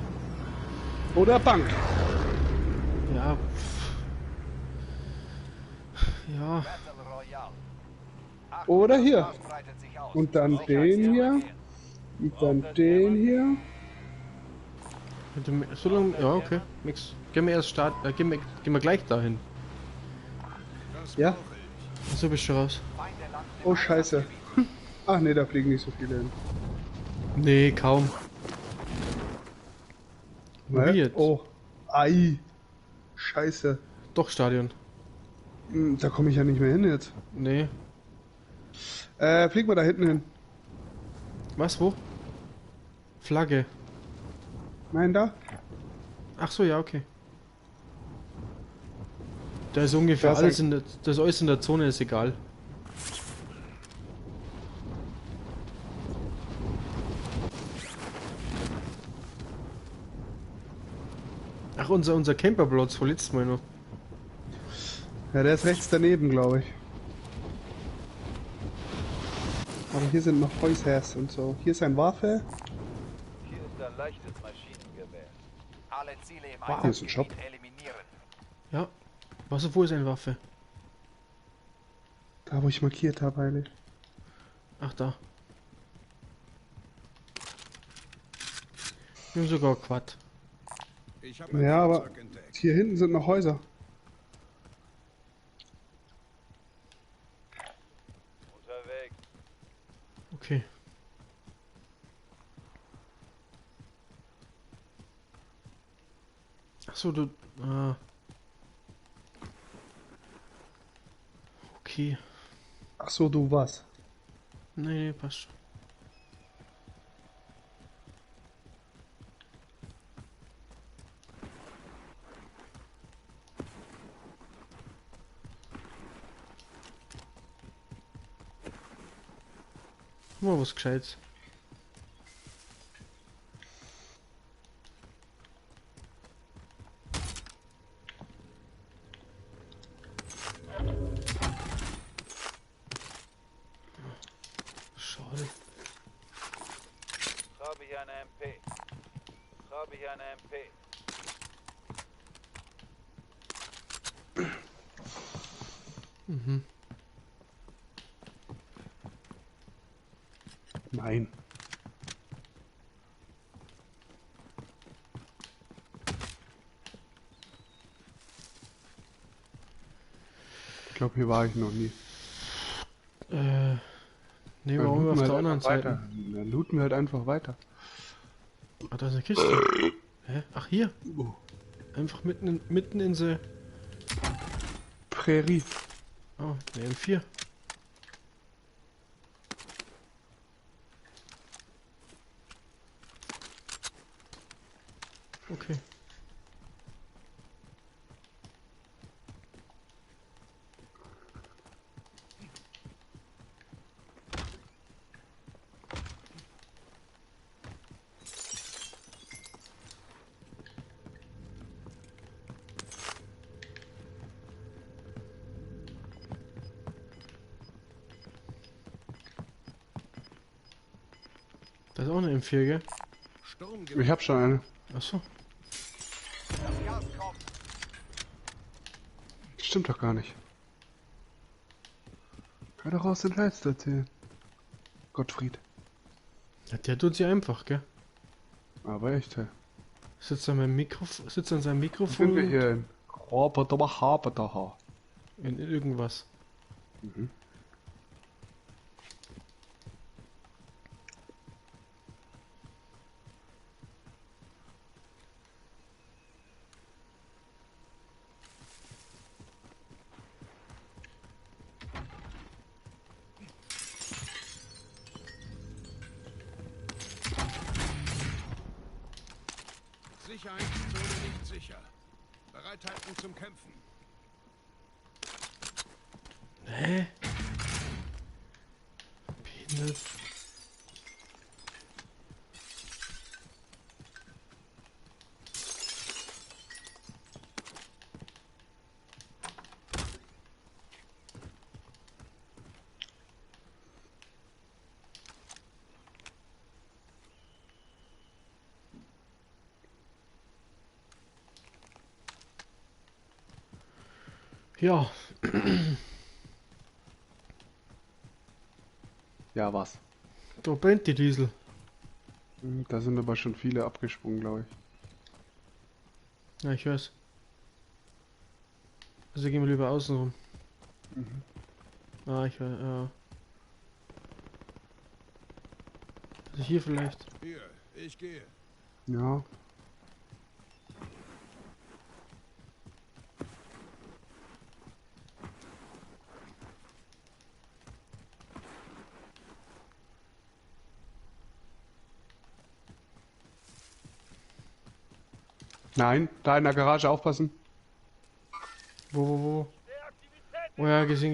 [SPEAKER 1] Oder Bank.
[SPEAKER 2] Ja. Ja.
[SPEAKER 5] Battle Royale.
[SPEAKER 1] Oder hier.
[SPEAKER 5] Gas breitet sich aus.
[SPEAKER 1] Und dann den hier. Und dann den hier.
[SPEAKER 2] So lange. Ja, okay. Nix. Gehen wir erst gehen wir gleich dahin.
[SPEAKER 1] Ja.
[SPEAKER 2] So bist du raus.
[SPEAKER 5] Feinde landen im
[SPEAKER 1] Oh, scheiße. Ach nee, da fliegen nicht so viele hin.
[SPEAKER 2] Nee, kaum.
[SPEAKER 1] Ne?
[SPEAKER 2] Wie jetzt?
[SPEAKER 1] Oh. Ei. Scheiße.
[SPEAKER 2] Doch, Stadion.
[SPEAKER 1] Da komme ich ja nicht mehr hin jetzt.
[SPEAKER 2] Nee.
[SPEAKER 1] Flieg mal da hinten hin.
[SPEAKER 2] Was, wo? Flagge.
[SPEAKER 1] Nein, da?
[SPEAKER 2] Ach so, ja, okay. Da ist ungefähr
[SPEAKER 1] Da ist
[SPEAKER 2] alles das alles in der Zone ist egal. Ach, unser Camperplatz von letztes Mal noch.
[SPEAKER 1] Ja, der ist rechts daneben, glaube ich. Aber hier sind noch Häushers und so. Hier ist ein Waffe.
[SPEAKER 5] Hier ist ein leichtes Maschinengewehr. Alle Ziele im
[SPEAKER 1] Wow, hier ist ein Shop.
[SPEAKER 5] Einsatzgebiet eliminieren.
[SPEAKER 2] Ja. Was, wo ist eine Waffe?
[SPEAKER 1] Da, wo ich markiert habe, eigentlich.
[SPEAKER 2] Ach, da. Wir haben sogar Quad.
[SPEAKER 4] Ich habe
[SPEAKER 1] Ja, aber
[SPEAKER 4] entdeckt.
[SPEAKER 1] hier hinten sind noch Häuser.
[SPEAKER 5] Unterwegs.
[SPEAKER 2] Okay. Ach so, du. Ah. Okay.
[SPEAKER 1] Ach so, du was?
[SPEAKER 2] Nee, passt schon. Mal was Gescheites. Schade.
[SPEAKER 5] Habe ich eine MP. Habe ich eine MP.
[SPEAKER 2] Mhm.
[SPEAKER 1] Nein. Ich glaube, hier war ich noch nie.
[SPEAKER 2] Nee, warum wir auf der anderen Seite?
[SPEAKER 1] Dann looten wir halt einfach weiter.
[SPEAKER 2] Ah, da ist eine Kiste. Hä? Ach, hier. Einfach mitten in sie.
[SPEAKER 1] Prärie.
[SPEAKER 2] Oh, eine M4. Okay. Da ist auch eine M4, gell?
[SPEAKER 4] Sturmgewehr.
[SPEAKER 1] Ich hab schon eine.
[SPEAKER 2] Achso.
[SPEAKER 5] Das Gas kommt.
[SPEAKER 1] Stimmt doch gar nicht. Hör doch aus den Scheiß zu erzählen. Gottfried.
[SPEAKER 2] Ja, der tut sie einfach, gell?
[SPEAKER 1] Aber echt, hey.
[SPEAKER 2] Sitzt an seinem Mikrofon, sitzt an seinem
[SPEAKER 1] Wo
[SPEAKER 2] Mikrofon
[SPEAKER 1] sind wir
[SPEAKER 2] und
[SPEAKER 1] hier hin? Roboter.
[SPEAKER 2] in irgendwas.
[SPEAKER 1] Mhm.
[SPEAKER 4] Sicherheitszone nicht sicher. Bereithalten zum Kämpfen.
[SPEAKER 2] Hä? Behindert. Ja,
[SPEAKER 1] Ja, was?
[SPEAKER 2] da brennt die Diesel.
[SPEAKER 1] Da sind aber schon viele abgesprungen, glaube ich.
[SPEAKER 2] Ja, ich weiß. Also gehen wir lieber außen rum. Ah, ich weiß, ja. Also hier vielleicht.
[SPEAKER 4] Hier, ich gehe.
[SPEAKER 1] Ja. Nein, da in der Garage aufpassen.
[SPEAKER 2] Wo? Oh ja, gesehen.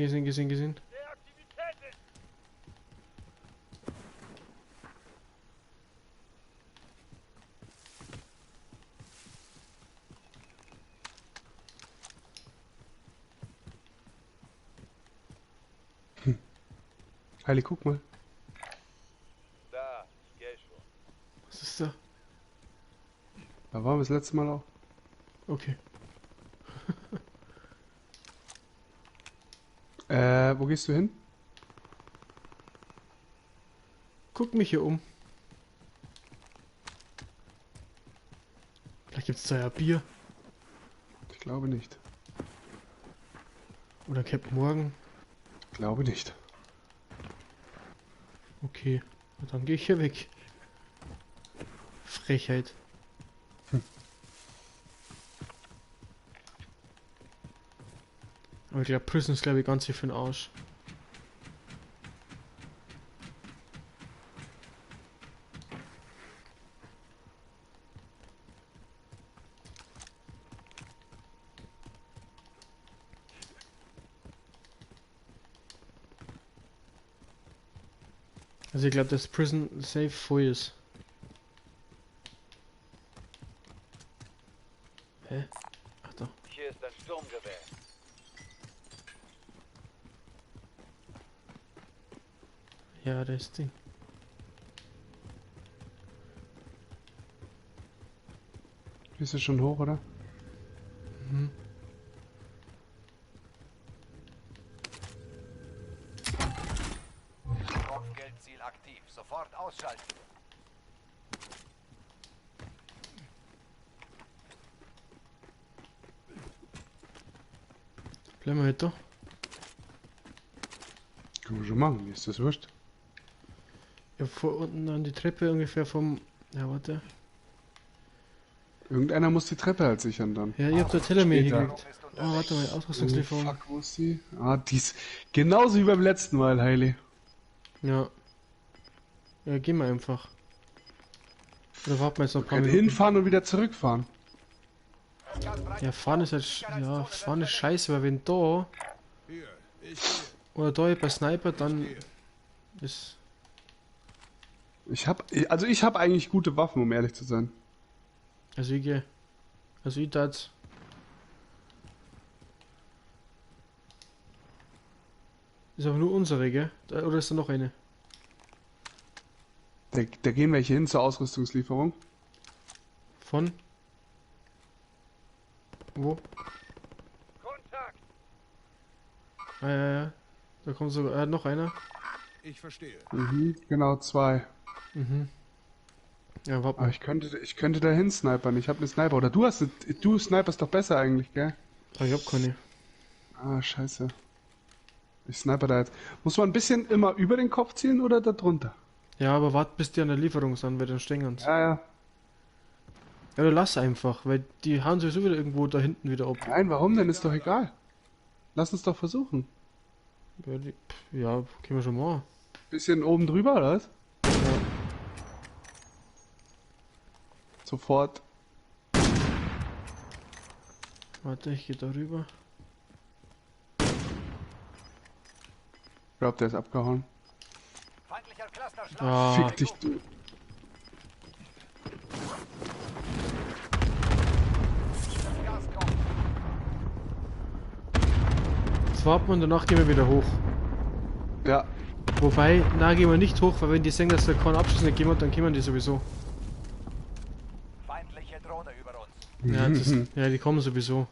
[SPEAKER 1] Heili, guck mal.
[SPEAKER 5] Da, ich gehe schon.
[SPEAKER 2] Was ist da?
[SPEAKER 1] Da waren wir das letzte Mal auch.
[SPEAKER 2] Okay.
[SPEAKER 1] Wo gehst du hin?
[SPEAKER 2] Guck mich hier um. Vielleicht gibt's da ja Bier.
[SPEAKER 1] Ich glaube nicht.
[SPEAKER 2] Oder Captain Morgan.
[SPEAKER 1] Ich glaube nicht.
[SPEAKER 2] Okay. Na, dann gehe ich hier weg. Frechheit. Aber ich glaube, Prison ist glaube ich ganz hier für den Arsch. Also ich glaube, dass Prison safe voll ist. Hä? Ach da.
[SPEAKER 5] Hier ist ein Sturmgewehr.
[SPEAKER 2] Ja, das Ding.
[SPEAKER 1] Bist du schon hoch, oder?
[SPEAKER 2] Mhm.
[SPEAKER 5] Kopfgeldziel aktiv. Sofort ausschalten.
[SPEAKER 2] Bleiben wir halt da.
[SPEAKER 1] Können wir schon machen, mir ist das wurscht.
[SPEAKER 2] Ja, vor unten an die Treppe ungefähr vom... Ja, warte.
[SPEAKER 1] Irgendeiner muss die Treppe halt sichern dann.
[SPEAKER 2] Ja, ihr habt der Teller mehr
[SPEAKER 1] Später.
[SPEAKER 2] gekriegt. Oh, warte mal, Ausrüstungslieferung.
[SPEAKER 1] Fuck, wo ist die? Ah, die ist genauso wie beim letzten Mal, Heili.
[SPEAKER 2] Ja. Ja, gehen wir einfach. Oder warten wir jetzt noch ein paar
[SPEAKER 1] Kann
[SPEAKER 2] Minuten.
[SPEAKER 1] hinfahren und wieder zurückfahren.
[SPEAKER 2] Ja, fahren ist halt... Ja, fahren ist scheiße, weil wenn da...
[SPEAKER 4] Hier, ich gehe.
[SPEAKER 2] Oder da bei Sniper, dann... Ist...
[SPEAKER 1] Ich hab eigentlich gute Waffen, um ehrlich zu sein.
[SPEAKER 2] Also ich gehe... Also ich tat... Ist aber nur unsere, gell? Oder ist da noch eine?
[SPEAKER 1] Da gehen welche hin zur Ausrüstungslieferung.
[SPEAKER 2] Von? Wo?
[SPEAKER 5] Kontakt!
[SPEAKER 2] Ah, ja. Da kommt sogar noch einer.
[SPEAKER 4] Ich verstehe.
[SPEAKER 1] Mhm, genau, 2.
[SPEAKER 2] Ja, warte
[SPEAKER 1] Aber
[SPEAKER 2] mal.
[SPEAKER 1] ich könnte dahin snipern. Ich habe eine Sniper. Oder du sniperst doch besser eigentlich, gell?
[SPEAKER 2] Ah, ich hab keine.
[SPEAKER 1] Ah, scheiße. Ich sniper da jetzt. Muss man ein bisschen immer über den Kopf zielen oder da drunter?
[SPEAKER 2] Ja, aber wart bis die an der Lieferung sind, weil dann stehen uns.
[SPEAKER 1] Ja, ja.
[SPEAKER 2] Ja, oder lass einfach, weil die hauen sowieso wieder irgendwo da hinten wieder ab.
[SPEAKER 1] Nein, warum denn? Ist doch egal. Lass uns doch versuchen.
[SPEAKER 2] Ja, ja, können wir schon mal.
[SPEAKER 1] Bisschen oben drüber, oder was? Sofort.
[SPEAKER 2] Warte, ich geh da rüber.
[SPEAKER 1] Ich glaube, der ist abgehauen.
[SPEAKER 5] Feindlicher Clusterschlag.
[SPEAKER 2] Ah,
[SPEAKER 1] Fick dich, du.
[SPEAKER 5] Gas kommt.
[SPEAKER 2] jetzt warten wir und danach gehen wir wieder hoch.
[SPEAKER 1] Ja.
[SPEAKER 2] Wobei, na, gehen wir nicht hoch, weil wenn die sehen, dass der keinen Abschluss nicht jemand, dann kommen die sowieso.
[SPEAKER 5] Feindliche Drohne über uns.
[SPEAKER 2] Ja, ja, die kommen sowieso.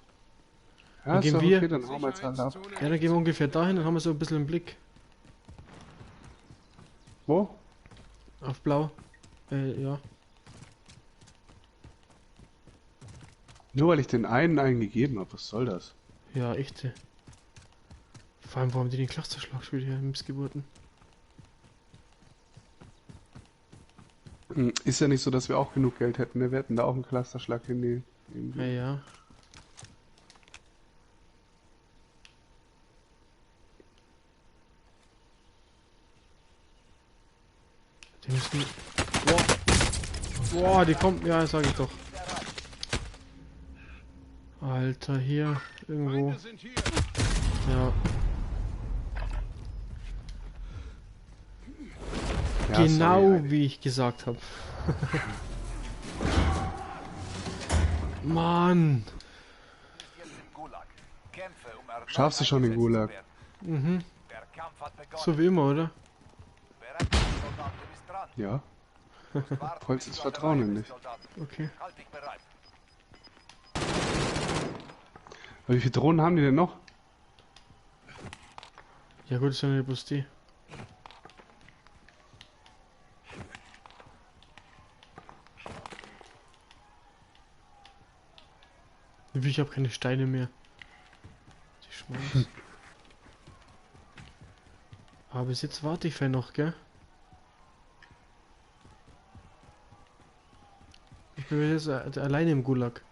[SPEAKER 1] Ja,
[SPEAKER 2] Dann
[SPEAKER 1] ist
[SPEAKER 2] gehen
[SPEAKER 1] doch
[SPEAKER 2] wir-
[SPEAKER 1] okay, dann hauen wir jetzt halt ab.
[SPEAKER 4] Sicherheitszone
[SPEAKER 2] Ja, dann gehen wir ungefähr dahin, dann haben wir so ein bisschen im Blick.
[SPEAKER 1] Wo?
[SPEAKER 2] Auf blau. Ja.
[SPEAKER 1] Nur weil ich den einen gegeben habe, was soll das?
[SPEAKER 2] Ja, echte. Vor allem, warum haben die den Clusterschlag schon wieder in Missgeburten?
[SPEAKER 1] Ist ja nicht so, dass wir auch genug Geld hätten. Wir hätten da auch einen Clusterschlag hinnehmen.
[SPEAKER 2] Ja, ja. Die müssen... Boah. Boah, die kommen... Ja, sag ich doch. Alter, hier. Irgendwo.
[SPEAKER 4] Feinde sind hier.
[SPEAKER 2] Ja.
[SPEAKER 1] Ja,
[SPEAKER 2] Genau
[SPEAKER 1] sorry.
[SPEAKER 2] wie ich gesagt habe. Mann.
[SPEAKER 5] Jetzt im Gulag. Kämpfe, um erneut
[SPEAKER 1] Schaffst du schon den
[SPEAKER 5] eingesetzt zu
[SPEAKER 1] Gulag?
[SPEAKER 5] werden. Der Kampf hat begonnen.
[SPEAKER 2] So wie immer, oder?
[SPEAKER 5] Bereit, Soldat, du bist dran.
[SPEAKER 1] Ja.
[SPEAKER 5] Warten,
[SPEAKER 1] Vollstes
[SPEAKER 5] bis du an der
[SPEAKER 1] Vertrauen
[SPEAKER 5] Reihe
[SPEAKER 1] in
[SPEAKER 5] bist,
[SPEAKER 1] dich.
[SPEAKER 5] Soldat.
[SPEAKER 2] Okay.
[SPEAKER 5] Halt dich bereit.
[SPEAKER 1] Aber wie viele Drohnen haben die denn noch?
[SPEAKER 2] Ja gut, ist ja nicht bloß die. Ich habe keine Steine mehr. Die Schmeiß. Aber bis jetzt warte ich vielleicht noch, gell? Ich bin jetzt alleine im Gulag.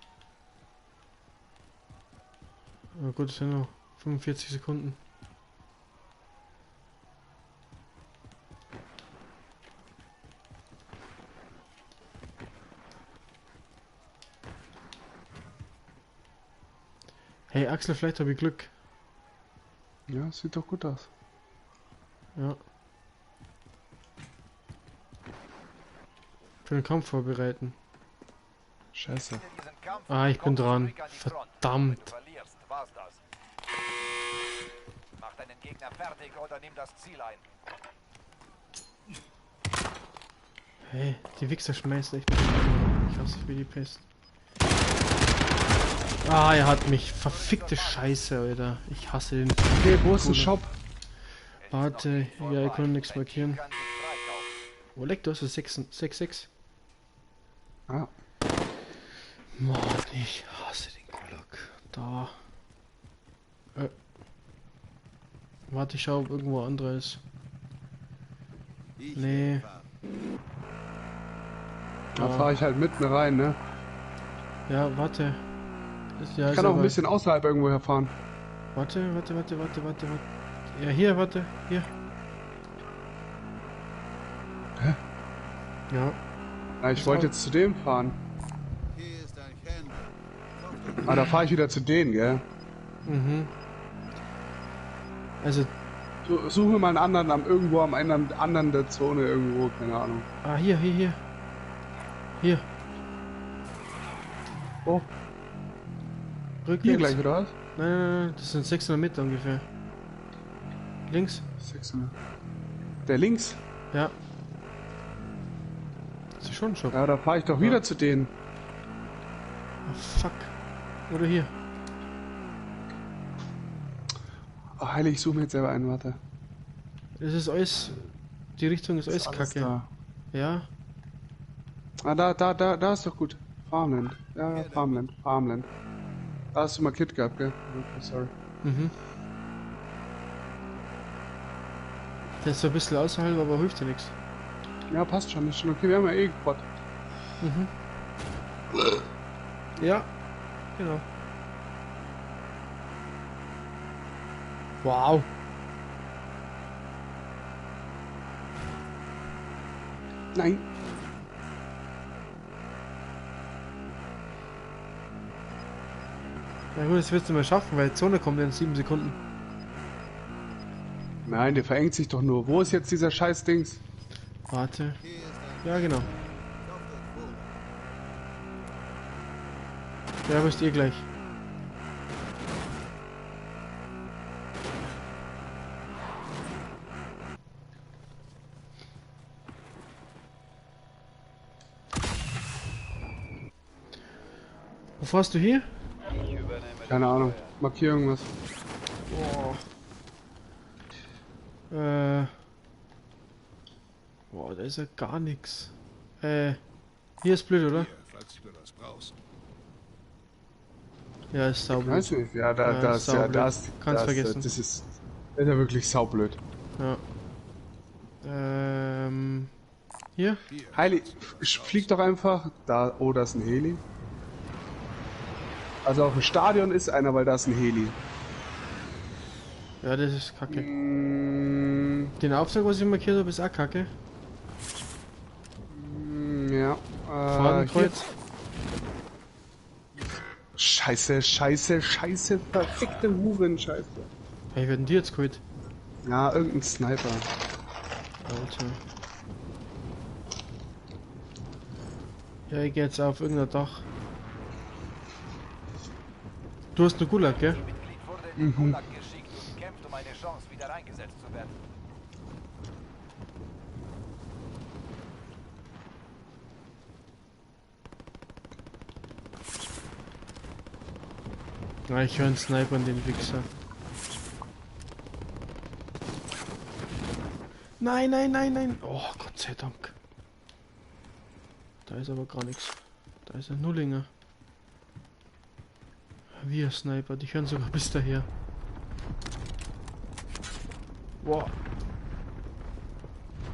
[SPEAKER 2] Aber gut, es sind noch 45 Sekunden. Hey Axel, vielleicht habe ich Glück.
[SPEAKER 1] Ja, sieht doch gut aus.
[SPEAKER 2] Ja. Für den Kampf vorbereiten.
[SPEAKER 1] Scheiße.
[SPEAKER 5] Gewinne diesen Kampf
[SPEAKER 2] Ah, ich
[SPEAKER 5] und
[SPEAKER 2] bin
[SPEAKER 5] kommst
[SPEAKER 2] dran.
[SPEAKER 5] zurück an die Front.
[SPEAKER 2] Verdammt.
[SPEAKER 5] Wenn du verlierst, war's das. Mach deinen Gegner fertig oder nimm das Ziel ein.
[SPEAKER 2] Hey, die Wichser schmeißen echt. Ich hasse wie die Pest. Ah, er hat mich. Verfickte Scheiße, Alter. Ich hasse den.
[SPEAKER 1] Okay, wo ist ein Shop?
[SPEAKER 2] Warte, ja, ich kann nichts
[SPEAKER 5] Dein
[SPEAKER 2] markieren.
[SPEAKER 5] Team kann dich freikaufen.
[SPEAKER 2] Wo leckt das? 6-6.
[SPEAKER 1] Ah,
[SPEAKER 2] Mann, ich hasse den Gulag. Da. Warte, ich schau, ob irgendwo anderer ist. Nee.
[SPEAKER 1] da fahre ich halt mitten rein, ne?
[SPEAKER 2] Ja, warte. Ja,
[SPEAKER 1] Ich kann auch ein bisschen außerhalb irgendwo herfahren.
[SPEAKER 2] Warte. Ja, hier, warte. Hier.
[SPEAKER 1] Hä?
[SPEAKER 2] Ja.
[SPEAKER 1] Ja, ich wollte jetzt zu dem fahren.
[SPEAKER 4] Hier ist ein Händler.
[SPEAKER 1] Ah, da fahre ich wieder zu denen, gell?
[SPEAKER 2] Mhm. Also,
[SPEAKER 1] Suche mir mal einen anderen irgendwo am anderen der Zone irgendwo, keine Ahnung.
[SPEAKER 2] hier. Hier.
[SPEAKER 1] Oh,
[SPEAKER 2] Rückwärts.
[SPEAKER 1] hier gleich, oder was?
[SPEAKER 2] Nein, das sind 600 Meter ungefähr. Links?
[SPEAKER 1] 600. Der links?
[SPEAKER 2] Ja. Das ist schon ein Shop.
[SPEAKER 1] Ja, da fahre ich doch wieder zu denen.
[SPEAKER 2] Oh, fuck. Oder hier.
[SPEAKER 1] Oh, heilig, ich suche mir jetzt selber einen, warte.
[SPEAKER 2] Das ist alles. Die Richtung ist alles
[SPEAKER 1] Alles
[SPEAKER 2] kacke.
[SPEAKER 1] da.
[SPEAKER 2] Ja.
[SPEAKER 1] Ah, da ist doch gut. Farmland. Ja, Farmland. Da hast du markiert gehabt, gell? Okay, sorry.
[SPEAKER 2] Mhm. Der ist so ein bisschen außerhalb, aber hilft ja nichts.
[SPEAKER 1] Ja, passt schon, ist schon okay. Wir haben ja eh Bot.
[SPEAKER 2] Mhm. Ja, genau. Wow.
[SPEAKER 1] Nein.
[SPEAKER 2] Na gut, das wirst du mal schaffen, weil die Zone kommt in 7 Sekunden.
[SPEAKER 1] Nein, der verengt sich doch nur. Wo ist jetzt dieser scheiß Dings?
[SPEAKER 2] Warte.
[SPEAKER 4] Hier ist ein
[SPEAKER 2] Ja, genau.
[SPEAKER 4] kauft euch wohl.
[SPEAKER 2] Ja, wisst ihr gleich. Wo fährst du hier?
[SPEAKER 1] Keine Ahnung. Markier irgendwas.
[SPEAKER 2] Boah, da ist ja gar nichts. Hier ist blöd, oder?
[SPEAKER 4] Falls du das brauchst.
[SPEAKER 2] Ja, ist saublöd.
[SPEAKER 1] Weiß nicht. Ja, da ist ja,
[SPEAKER 2] saublöd.
[SPEAKER 1] da ist.
[SPEAKER 2] Kannst
[SPEAKER 1] da
[SPEAKER 2] vergessen.
[SPEAKER 1] Das ist ja wirklich saublöd.
[SPEAKER 2] Ja. Hier?
[SPEAKER 1] Heili, flieg doch einfach da. Oh, da ist ein Heli. Also auf dem Stadion ist einer, weil da ist ein Heli.
[SPEAKER 2] Ja, das ist kacke.
[SPEAKER 1] Mm,
[SPEAKER 2] Den Auftrag, was ich markiert habe, ist auch kacke.
[SPEAKER 1] ja.
[SPEAKER 2] Fadenkreuz.
[SPEAKER 1] Scheiße, verfickte Huren-Scheiße.
[SPEAKER 2] Hey, werden die jetzt geholt?
[SPEAKER 1] Ja, irgendein Sniper.
[SPEAKER 2] Alter. Ja, ich geh jetzt auf irgendein Dach. Du hast eine Gulag, gell?
[SPEAKER 5] Mitglied wurde in den Gulag geschickt und kämpft um eine Chance, wieder reingesetzt zu werden.
[SPEAKER 2] Ja, ich höre einen Sniper an den Wichser. Nein, nein, nein, nein. Oh, Gott sei Dank. Da ist aber gar nichts. Da ist ein Nullinger. Wie ein Sniper, die hören sogar bis daher. Boah.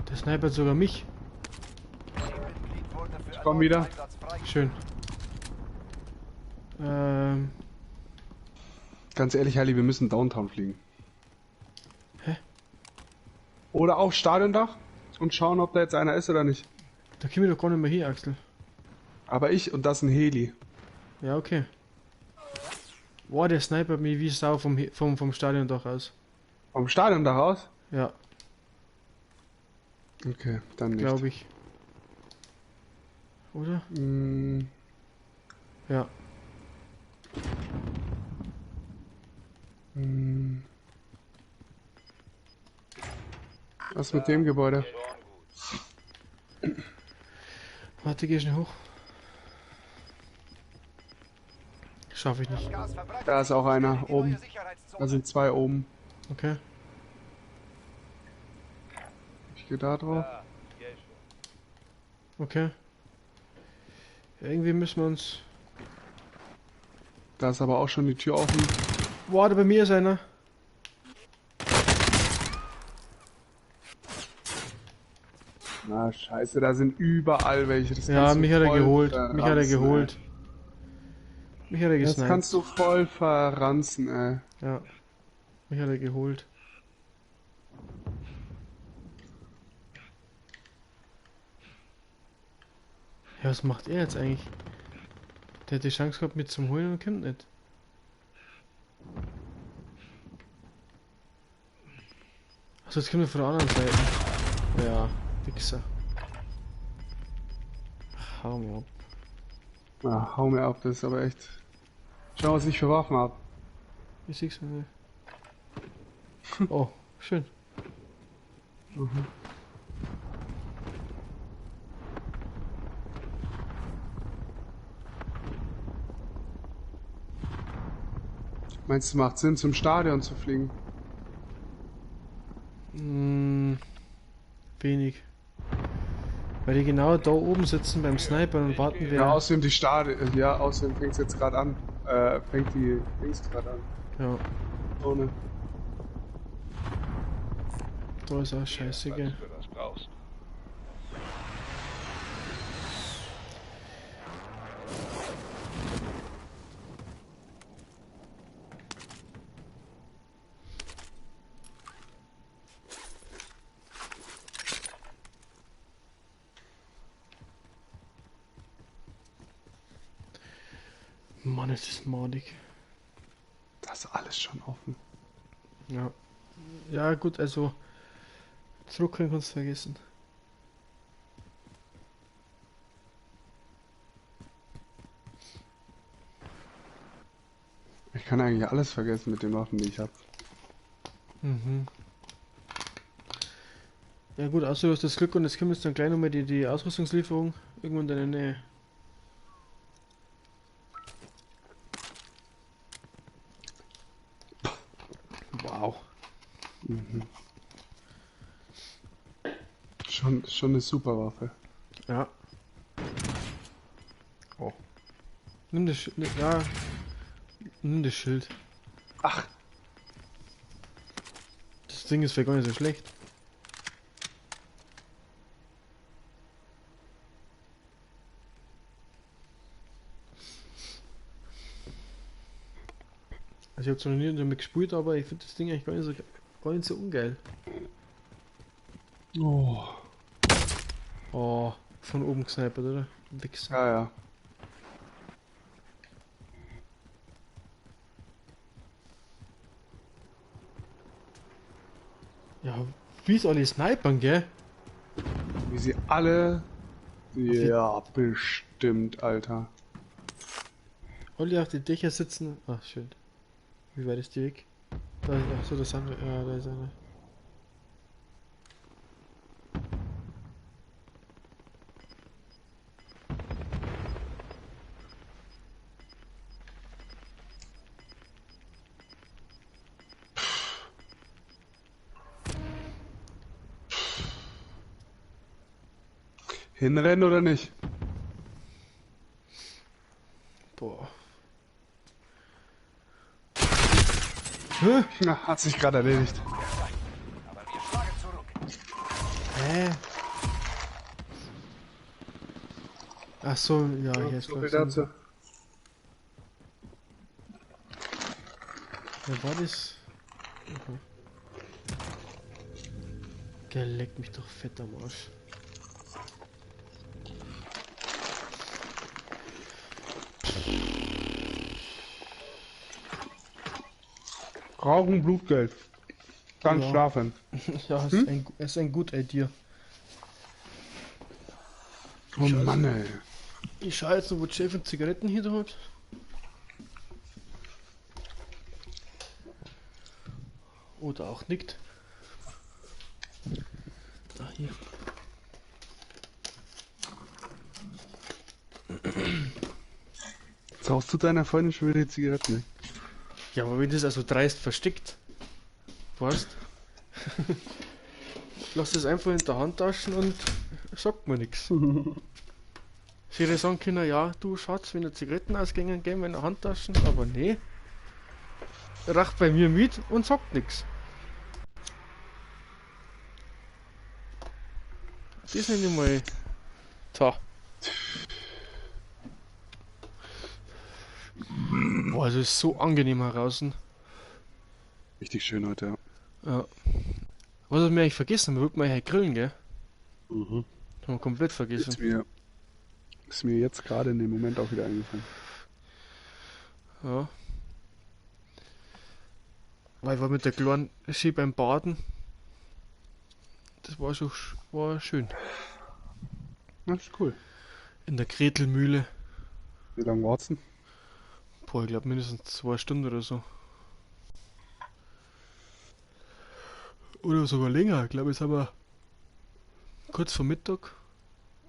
[SPEAKER 2] Der snipert sogar mich.
[SPEAKER 5] Teammitglied wurde für
[SPEAKER 1] komm wieder.
[SPEAKER 5] erneuten Einsatz freigestellt.
[SPEAKER 2] Schön.
[SPEAKER 1] Ganz ehrlich, Heili, wir müssen Downtown fliegen.
[SPEAKER 2] Hä?
[SPEAKER 1] Oder auf Stadiondach und schauen, ob da jetzt einer ist oder nicht.
[SPEAKER 2] Da kommen wir doch gar nicht mehr hier, Axel.
[SPEAKER 1] Aber ich und das ein Heli.
[SPEAKER 2] Ja, okay. Boah, der snipert mich wie Sau vom Stadion doch aus.
[SPEAKER 1] Vom Stadiondach aus?
[SPEAKER 2] Ja,
[SPEAKER 1] Okay, dann nicht.
[SPEAKER 2] glaube ich. Oder?
[SPEAKER 1] Mm,
[SPEAKER 2] Ja.
[SPEAKER 1] was mit dem Gebäude?
[SPEAKER 2] Warte, geh schnell hoch. Schaffe ich nicht.
[SPEAKER 5] Gas verbreitet
[SPEAKER 1] Da ist auch einer
[SPEAKER 5] die
[SPEAKER 1] oben.
[SPEAKER 5] neue Sicherheitszone.
[SPEAKER 1] Da sind zwei oben.
[SPEAKER 2] Okay.
[SPEAKER 1] Ich gehe da drauf.
[SPEAKER 2] Okay. Ja, irgendwie müssen wir uns...
[SPEAKER 1] Da ist aber auch schon die Tür offen.
[SPEAKER 2] Boah, da bei mir ist einer.
[SPEAKER 1] Na scheiße, da sind überall welche. Das
[SPEAKER 2] Ja,
[SPEAKER 1] kannst du
[SPEAKER 2] mich hat er
[SPEAKER 1] voll
[SPEAKER 2] geholt. Mich hat er
[SPEAKER 1] verranzen,
[SPEAKER 2] geholt. Mich hat er
[SPEAKER 1] Ey. Das
[SPEAKER 2] gesniped.
[SPEAKER 1] kannst du voll verranzen, ey.
[SPEAKER 2] Ja. Mich hat er geholt. Ja, was macht er jetzt eigentlich? Der hat die Chance gehabt, mit zum Holen und kommt nicht. Achso, jetzt kommt er von der anderen Seite. Ja, Wichser. Ach, hau mir ab.
[SPEAKER 1] Na, hau mir ab, das ist aber echt. Schau, was ich für Waffen hab.
[SPEAKER 2] Ich sieh's mir. Oh, schön.
[SPEAKER 1] Meinst du, macht Sinn, zum Stadion zu fliegen?
[SPEAKER 2] Mm, Wenig. Weil die genau da oben sitzen beim Sniper und warten,
[SPEAKER 1] Ja,
[SPEAKER 2] wer...
[SPEAKER 1] außerdem die ja, außerdem fängt es jetzt gerade an. Fängt die Dings gerade an.
[SPEAKER 2] Ja,
[SPEAKER 1] Ohne.
[SPEAKER 2] da ist auch scheiße, gell.
[SPEAKER 5] du das brauchst.
[SPEAKER 2] Mann, ist das madig.
[SPEAKER 1] Das ist alles schon offen.
[SPEAKER 2] Ja. Ja, gut, also... Zurückkommen kannst du vergessen.
[SPEAKER 1] Ich kann eigentlich alles vergessen mit den Waffen, die ich habe.
[SPEAKER 2] Mhm. Ja gut, außer du hast das Glück und jetzt kommt jetzt dann gleich nochmal die Ausrüstungslieferung irgendwo in deiner Nähe.
[SPEAKER 1] Wow. Mhm. Schon eine super Waffe.
[SPEAKER 2] Ja. Oh. Nimm das Schild. Ja. Nimm das Schild.
[SPEAKER 1] Ach,
[SPEAKER 2] Das Ding ist vielleicht gar nicht so schlecht. Also ich habe zwar noch nie damit gespielt, aber ich finde das Ding eigentlich gar nicht so ungeil.
[SPEAKER 1] oh.
[SPEAKER 2] Oh, von oben gesnipert, oder? Wichser.
[SPEAKER 1] Ja, ja.
[SPEAKER 2] Ja, wie es alle snipern, gell?
[SPEAKER 1] Wie sie alle... Ja, bestimmt, Alter.
[SPEAKER 2] Alle auf die Dächer sitzen. Ach, schön. Wie weit ist die weg? Da ist, ach so, das andere. Ja, da ist einer.
[SPEAKER 1] Hinrennen oder nicht?
[SPEAKER 2] Boah.
[SPEAKER 1] Na, hat sich gerade erledigt.
[SPEAKER 5] Aber wir schlagen zurück.
[SPEAKER 2] Hä? Ach so, ja, hier ist
[SPEAKER 1] So viel
[SPEAKER 2] glaub ich,
[SPEAKER 1] dazu.
[SPEAKER 2] Wer war das? Okay. Der leckt mich doch fett am Arsch.
[SPEAKER 1] Rauchen, Blutgeld. Dann
[SPEAKER 2] Ja.
[SPEAKER 1] schlafen.
[SPEAKER 2] Ja, es ist ein gut Idee.
[SPEAKER 1] Oh Mann, ey.
[SPEAKER 2] Ich schaue jetzt noch, wo die Chefin Zigaretten hier hat. Oder auch nicht. Ah, hier.
[SPEAKER 1] Jetzt rauchst du deiner Freundin schon wieder die Zigaretten weg.
[SPEAKER 2] Ja, aber wenn das also dreist versteckt, weißt, ich lass das einfach in der Handtasche und sagt mir nichts. Sie hätte sagen können, ja, du Schatz, wenn du Zigaretten ausgängen, gehen wir in der Handtaschen, aber nee. Racht bei mir mit und sagt nichts. Das nenne ich mal. Tja. Boah, es ist so angenehm heraus.
[SPEAKER 1] Richtig schön heute, ja.
[SPEAKER 2] Ja. Was haben wir eigentlich vergessen? Wir wollten mal hier grillen, gell?
[SPEAKER 1] Mhm.
[SPEAKER 2] Haben wir komplett vergessen.
[SPEAKER 1] Ist mir jetzt gerade in dem Moment auch wieder eingefallen.
[SPEAKER 2] Ja. Weil wir mit der kleinen Ski beim Baden. Das war schon war schön.
[SPEAKER 1] Das ist cool.
[SPEAKER 2] In der Gretelmühle.
[SPEAKER 1] Wie lange war's denn?
[SPEAKER 2] Boah, ich glaube mindestens 2 Stunden oder so. Oder sogar länger. Ich glaube, jetzt haben wir kurz vor Mittag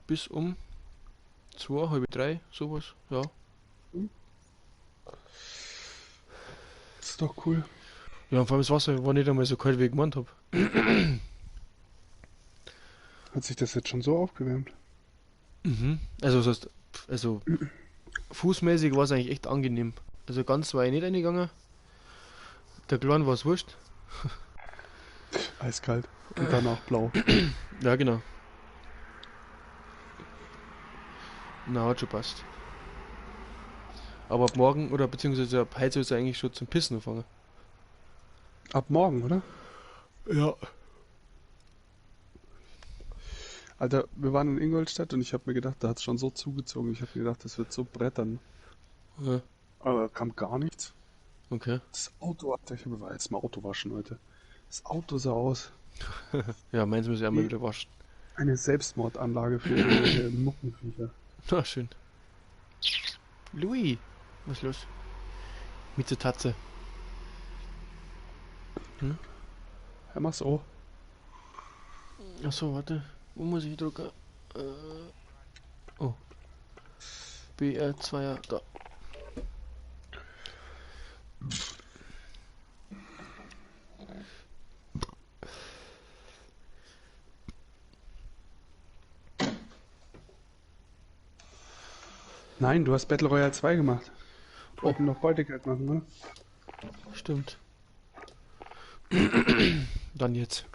[SPEAKER 2] bis um 2, halb 3, sowas. Ja.
[SPEAKER 1] Das ist doch cool.
[SPEAKER 2] Ja, und vor allem das Wasser war nicht einmal so kalt, wie ich gemeint habe.
[SPEAKER 1] Hat sich das jetzt schon so aufgewärmt?
[SPEAKER 2] Mhm. Also, das heißt, also fußmäßig war es eigentlich echt angenehm. Also ganz war ich nicht reingegangen. Der Kleinen war es wurscht.
[SPEAKER 1] Eiskalt. Und dann auch blau.
[SPEAKER 2] Ja, genau. Na, hat schon passt. Aber ab morgen, oder beziehungsweise ab heute soll es eigentlich schon zum Pissen anfangen.
[SPEAKER 1] Ab morgen, oder?
[SPEAKER 2] Ja.
[SPEAKER 1] Alter, wir waren in Ingolstadt und ich habe mir gedacht, da hat es schon so zugezogen. Ich habe mir gedacht, das wird so brettern.
[SPEAKER 2] Ja,
[SPEAKER 1] Aber kam gar nichts.
[SPEAKER 2] okay.
[SPEAKER 1] Das Auto, Alter, ich war jetzt mal Auto waschen heute. Das Auto sah aus.
[SPEAKER 2] Ja, meins muss ich einmal
[SPEAKER 1] Wie-
[SPEAKER 2] wieder waschen.
[SPEAKER 1] Eine Selbstmordanlage für irgendwelche Muckenviecher.
[SPEAKER 2] Na, schön. Louis, was ist los? Mit der Tatze.
[SPEAKER 1] Hör mal so.
[SPEAKER 2] Achso, warte. Wo muss ich drücken? Oh. BR2, da.
[SPEAKER 1] Nein, du hast Battle Royale 2 gemacht. Wollten noch Beutegeld machen, ne?
[SPEAKER 2] Stimmt. Dann jetzt.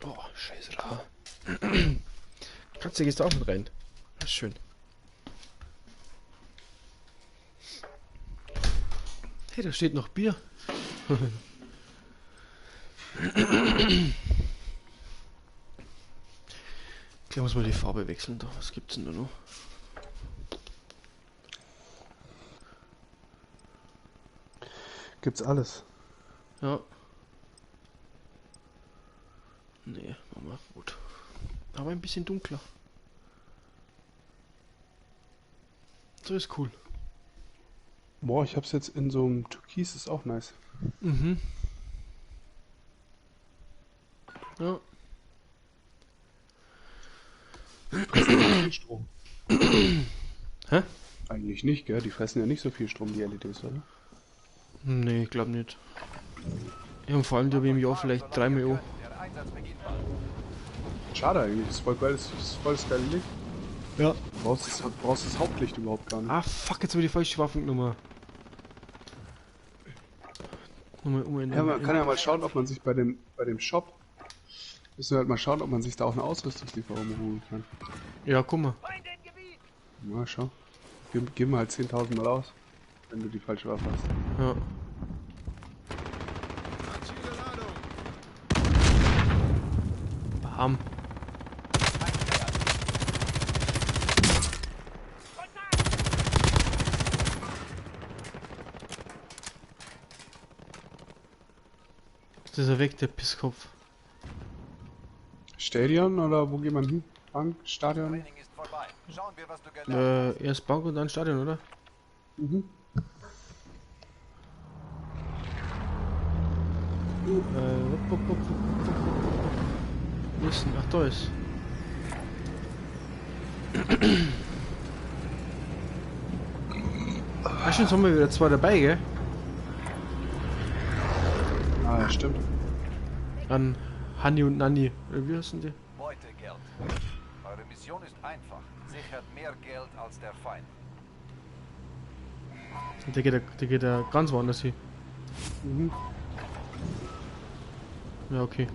[SPEAKER 2] Oh, scheiße. Katze, gehst du auch mit rein? Das ist schön. Hey, da steht noch Bier. Gleich muss man die Farbe wechseln. Da. Was gibt's denn da noch?
[SPEAKER 1] Gibt's alles.
[SPEAKER 2] Ja. Nee, machen wir rot. Aber ein bisschen dunkler. So ist cool.
[SPEAKER 1] Boah, ich hab's jetzt in so einem Türkis, ist auch nice.
[SPEAKER 2] Mhm. Ja.
[SPEAKER 1] Viel Strom.
[SPEAKER 2] Hä?
[SPEAKER 1] Eigentlich nicht, gell? Die fressen ja nicht so viel Strom, die LEDs, oder?
[SPEAKER 2] Nee, ich glaube nicht. Ja, und vor allem, die habe ich im Jahr vielleicht 3 Millionen.
[SPEAKER 5] Der Einsatz beginnt bald.
[SPEAKER 1] Schade eigentlich, das ist voll geil, das ist voll das geile Licht.
[SPEAKER 2] Ja.
[SPEAKER 1] Du brauchst das Hauptlicht überhaupt gar nicht.
[SPEAKER 2] Ah, fuck, jetzt habe ich die falsche Waffennummer.
[SPEAKER 1] Ja, man kann ja mal schauen, ob man sich bei dem Shop, müssen wir halt mal schauen, ob man sich da auch eine Ausrüstungslieferung holen kann.
[SPEAKER 2] Ja, guck mal.
[SPEAKER 1] Mal schau. Gib mal halt 10.000 Mal aus, wenn du die falsche Waffe hast.
[SPEAKER 2] Ja.
[SPEAKER 4] Anziehende Ladung.
[SPEAKER 2] Bam. Jetzt ist er weg, der Pisskopf.
[SPEAKER 1] Stadion oder wo geht man hin? Bank, Stadion?
[SPEAKER 5] Training ist vorbei. Schauen wir, was du gelernt hast.
[SPEAKER 2] Erst Bank und dann Stadion, oder?
[SPEAKER 1] Mhm.
[SPEAKER 2] Wo ist denn? Ach, da ist. Ach, schon sind wir wieder zwei dabei, gell?
[SPEAKER 1] Ah, ja, stimmt.
[SPEAKER 2] An Hanni und Nanni. Oder wie heißen die?
[SPEAKER 5] Beutegeld. Eure Mission ist einfach. Sichert mehr Geld als der Feind.
[SPEAKER 2] Der geht ja ganz woanders hin.
[SPEAKER 1] Mhm.
[SPEAKER 2] Ja, okay.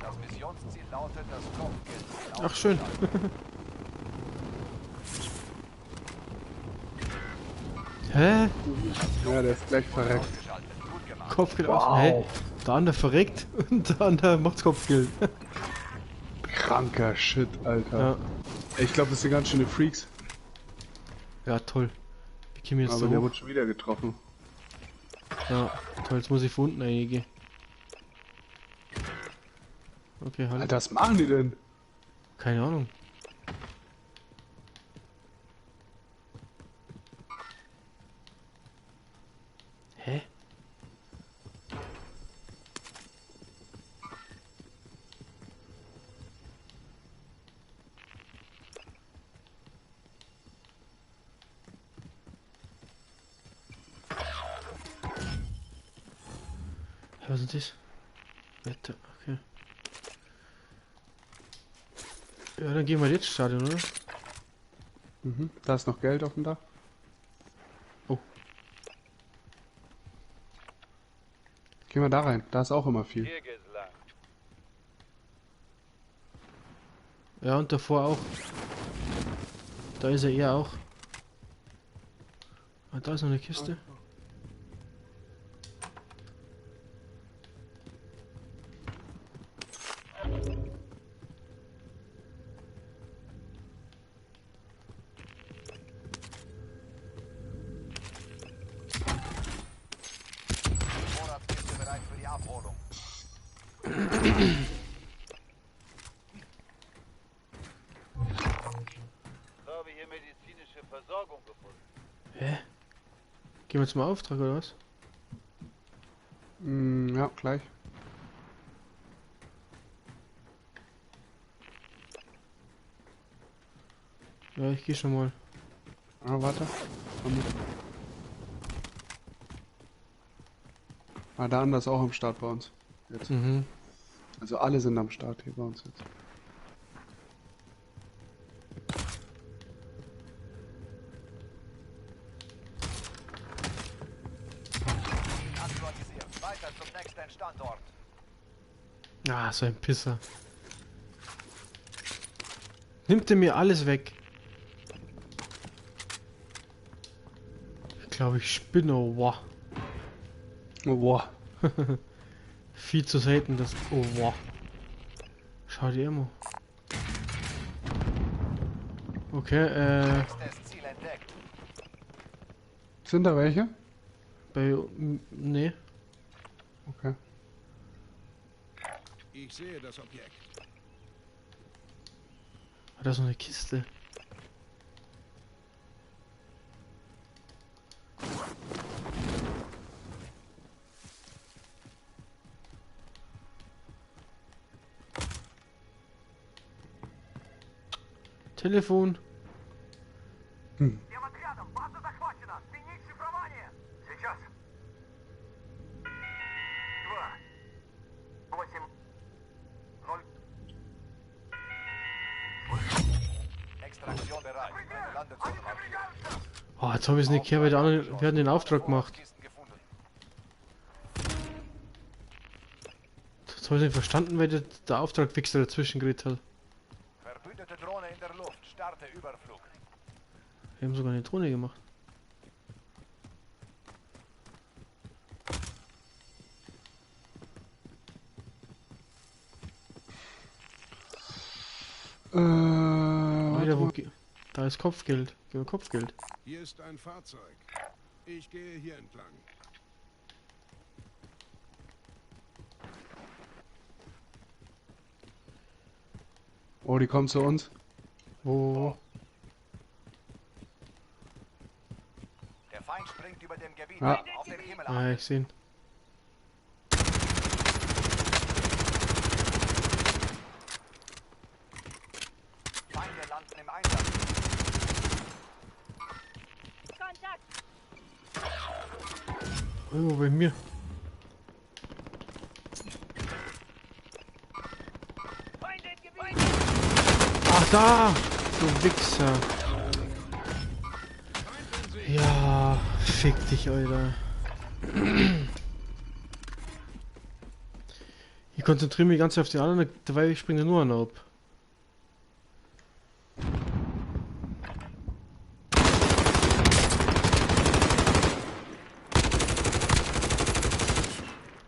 [SPEAKER 5] Das Missionsziel lautet das Kopfgeld.
[SPEAKER 2] Ach, schön. Hä?
[SPEAKER 1] Ja, der ist gleich verreckt.
[SPEAKER 5] Ausgeschaltet. Gut gemacht.
[SPEAKER 2] Kopfgeld aus. Hä? Der andere verreckt und der andere macht's Kopfgeld.
[SPEAKER 1] Kranker Shit, Alter.
[SPEAKER 2] Ja.
[SPEAKER 1] Ich glaube, das sind ganz schöne Freaks.
[SPEAKER 2] Ja, toll. Wie käme ich jetzt
[SPEAKER 1] Aber
[SPEAKER 2] da
[SPEAKER 1] der
[SPEAKER 2] hoch?
[SPEAKER 1] wurde schon wieder getroffen.
[SPEAKER 2] Ja, toll, jetzt muss ich von unten eingehen. Okay, hallo.
[SPEAKER 1] Alter, was machen die denn?
[SPEAKER 2] Keine Ahnung. Was ist das? Wetter, okay. Ja, dann gehen wir jetzt Stadion, oder?
[SPEAKER 1] Mhm. Da ist noch Geld auf dem Dach.
[SPEAKER 2] Oh.
[SPEAKER 1] Gehen wir da rein. Da ist auch immer viel.
[SPEAKER 5] Hier geht's lang.
[SPEAKER 2] Ja, und davor auch. Da ist er eher auch. Ah, da ist noch eine Kiste.
[SPEAKER 5] Vorratskiste bereit für die Abholung.
[SPEAKER 6] So habe ich hier medizinische Versorgung gefunden.
[SPEAKER 2] Hä? Gehen wir zum Auftrag oder was?
[SPEAKER 1] Ja, gleich.
[SPEAKER 2] Ja, ich gehe schon mal.
[SPEAKER 1] Ah, warte. Komm mit. Ah, der andere ist auch am Start bei uns. Jetzt.
[SPEAKER 2] Mhm.
[SPEAKER 1] Also alle sind am Start hier bei uns jetzt.
[SPEAKER 5] Aktualisiert. Weiter zum nächsten Standort.
[SPEAKER 2] Ah, so ein Pisser. Nimmt er mir alles weg? Ich glaube, ich spinne. Oh, wow.
[SPEAKER 1] Oh, boah.
[SPEAKER 2] Viel zu selten, das. Oh, wow. Schau dir immer. Okay,
[SPEAKER 5] Nächstes Ziel entdeckt.
[SPEAKER 1] Sind da welche?
[SPEAKER 2] nee.
[SPEAKER 1] Okay.
[SPEAKER 4] Ich sehe das Objekt.
[SPEAKER 2] Da ist noch eine Kiste. Telefon.
[SPEAKER 5] Отрядом, база захвачена. Сменить шифрование. Сейчас. 2, 8, 0. Extraktion bereit. Eine Landezone markiert.
[SPEAKER 2] Oh, jetzt habe ich es nicht gehört, wir hatten den Auftrag gemacht.
[SPEAKER 5] Kisten gefunden.
[SPEAKER 2] Jetzt habe ich nicht verstanden, weil der Auftragfixer dazwischen geredet hat.
[SPEAKER 5] Verbündete Drohne in der Luft. Starte Überflug.
[SPEAKER 2] Wir haben sogar eine Drohne gemacht. Weiter, wo da ist Kopfgeld. Gib mir Kopfgeld.
[SPEAKER 4] Hier ist ein Fahrzeug. Ich gehe hier entlang.
[SPEAKER 1] Oh, die kommen zu uns.
[SPEAKER 2] Wo?
[SPEAKER 5] Der Feind springt über dem Gebiet
[SPEAKER 1] Ja.
[SPEAKER 5] auf den Himmel
[SPEAKER 2] Ah,
[SPEAKER 5] ab.
[SPEAKER 2] ich sehe ihn.
[SPEAKER 5] Feinde landen im Einsatz.
[SPEAKER 2] Irgendwo bei mir. Ach, da! Du Wichser. Ja, fick dich, Alter. Ich konzentriere mich ganz auf die anderen, dabei ich springe nur an ab.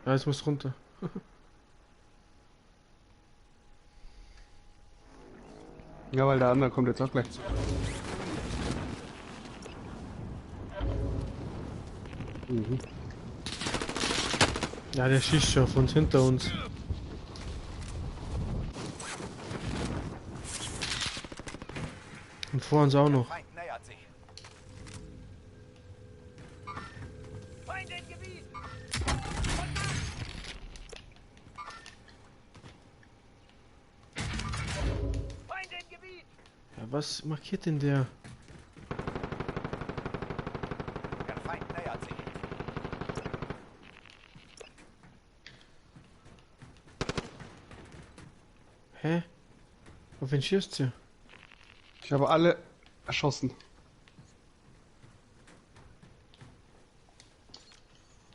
[SPEAKER 2] Ja, jetzt muss runter.
[SPEAKER 1] Ja, weil der andere kommt jetzt auch gleich. Mhm.
[SPEAKER 2] Ja, der schießt schon auf uns, hinter uns. Und vor uns auch noch.
[SPEAKER 5] Feind nähert sich. Feind im Gebiet. Feind im Gebiet.
[SPEAKER 2] Ja, was markiert denn der?
[SPEAKER 5] Der Feind nähert sich.
[SPEAKER 2] Hä? Auf wen schießt sie?
[SPEAKER 1] Ich habe alle erschossen.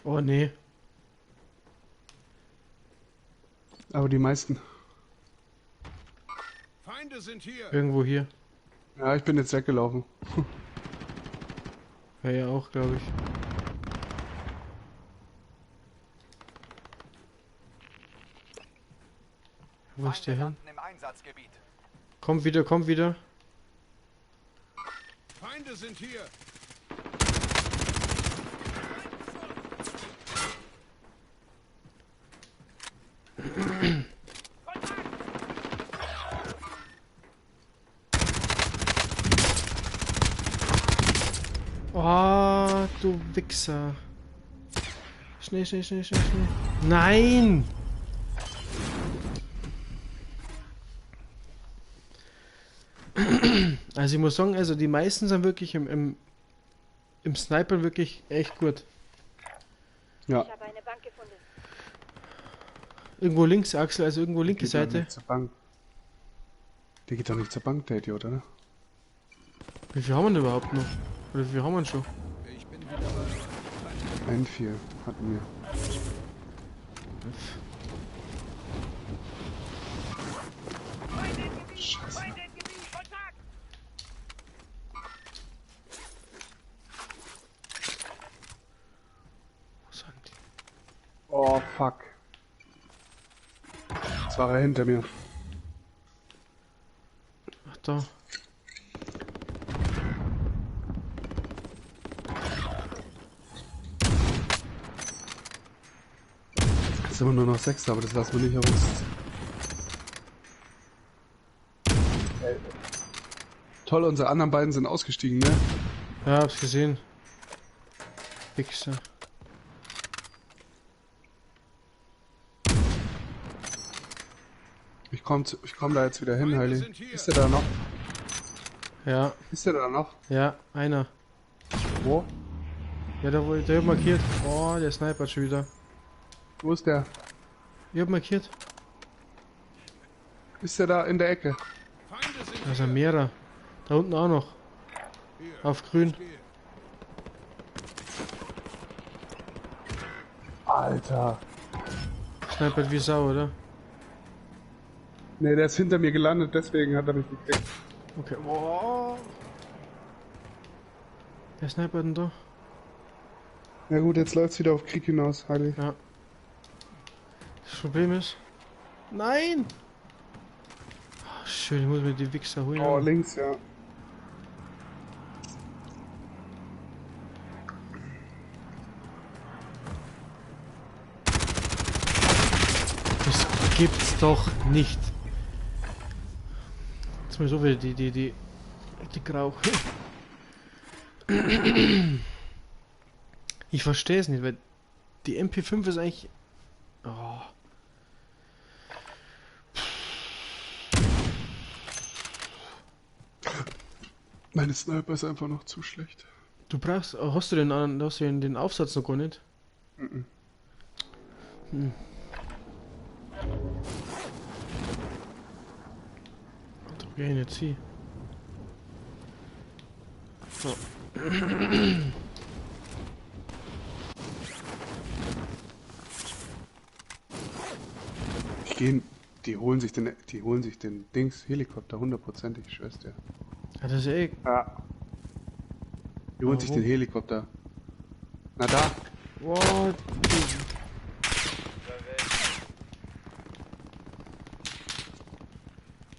[SPEAKER 2] Oh nee.
[SPEAKER 1] Aber die meisten.
[SPEAKER 4] Feinde sind hier.
[SPEAKER 2] Irgendwo hier.
[SPEAKER 1] Ja, ich bin jetzt weggelaufen.
[SPEAKER 2] Ja, auch, glaube ich. Wo ist der hin?
[SPEAKER 5] landen im Einsatzgebiet.
[SPEAKER 2] Kommt wieder, kommt wieder.
[SPEAKER 4] Feinde sind hier.
[SPEAKER 2] Oh, du Wichser. Schnell, schnell, schnell, schnell, schnell. Nein! Also ich muss sagen, also die meisten sind wirklich im Sniper wirklich echt gut.
[SPEAKER 1] Ja.
[SPEAKER 7] Ich habe eine Bank gefunden.
[SPEAKER 2] Irgendwo links, Axel, also irgendwo linke
[SPEAKER 1] Geht doch
[SPEAKER 2] Seite.
[SPEAKER 1] nicht zur Bank. Der geht doch nicht zur Bank, der Idiot, oder?
[SPEAKER 2] Wie viel haben wir denn überhaupt noch? Oder wie viel haben wir denn schon?
[SPEAKER 4] Ich bin wieder bereit.
[SPEAKER 1] Ein 4 hatten wir. Scheiße.
[SPEAKER 2] Wo sind die?
[SPEAKER 1] Oh, fuck. Jetzt war er hinter mir.
[SPEAKER 2] Ach da.
[SPEAKER 1] Jetzt sind wir nur noch 6, aber das lassen wir nicht auf uns. Toll, unsere anderen beiden sind ausgestiegen, ne?
[SPEAKER 2] Ja, hab's gesehen. Wichser.
[SPEAKER 1] Ich komm da jetzt wieder hin,
[SPEAKER 4] Feinde
[SPEAKER 1] Heili.
[SPEAKER 4] sind hier.
[SPEAKER 1] Ist der da noch?
[SPEAKER 2] Ja,
[SPEAKER 1] Ist der da noch?
[SPEAKER 2] ja, einer.
[SPEAKER 1] Wo?
[SPEAKER 2] Ja, der wird markiert. Oh, der Sniper schon wieder.
[SPEAKER 1] Wo ist der?
[SPEAKER 2] Ich hab markiert.
[SPEAKER 1] Ist der da in der Ecke?
[SPEAKER 4] Feinde sind
[SPEAKER 2] Da sind mehrere. Da unten auch noch.
[SPEAKER 4] hier.
[SPEAKER 2] Auf grün.
[SPEAKER 4] Gehe.
[SPEAKER 1] Alter.
[SPEAKER 2] Snipert wie Sau, oder?
[SPEAKER 1] Ne, der ist hinter mir gelandet, deswegen hat er mich gekriegt.
[SPEAKER 2] Okay. Boah. Wer snipert denn da?
[SPEAKER 1] Ja gut, jetzt läuft's wieder auf Krieg hinaus, Heili.
[SPEAKER 2] Ja. Das Problem ist. Nein! Oh, schön, ich muss mir die Wichser holen.
[SPEAKER 1] Oh, links, ja.
[SPEAKER 2] Das gibt's doch nicht. Jetzt mal so wieder die Grau. Ich verstehe es nicht, weil die MP5 ist eigentlich. Oh.
[SPEAKER 1] Meine Sniper ist einfach noch zu schlecht.
[SPEAKER 2] Du brauchst. Hast du den Aufsatz noch gar nicht?
[SPEAKER 1] Mhm.
[SPEAKER 2] Hm. Da geh ich nicht ziehen. So.
[SPEAKER 1] Die holen sich den Dings Helikopter hundertprozentig, ich schwör's dir.
[SPEAKER 2] Ja, das ist eh.
[SPEAKER 1] Ja. Die holen sich
[SPEAKER 2] Warum?
[SPEAKER 1] den Helikopter. Na da.
[SPEAKER 2] What?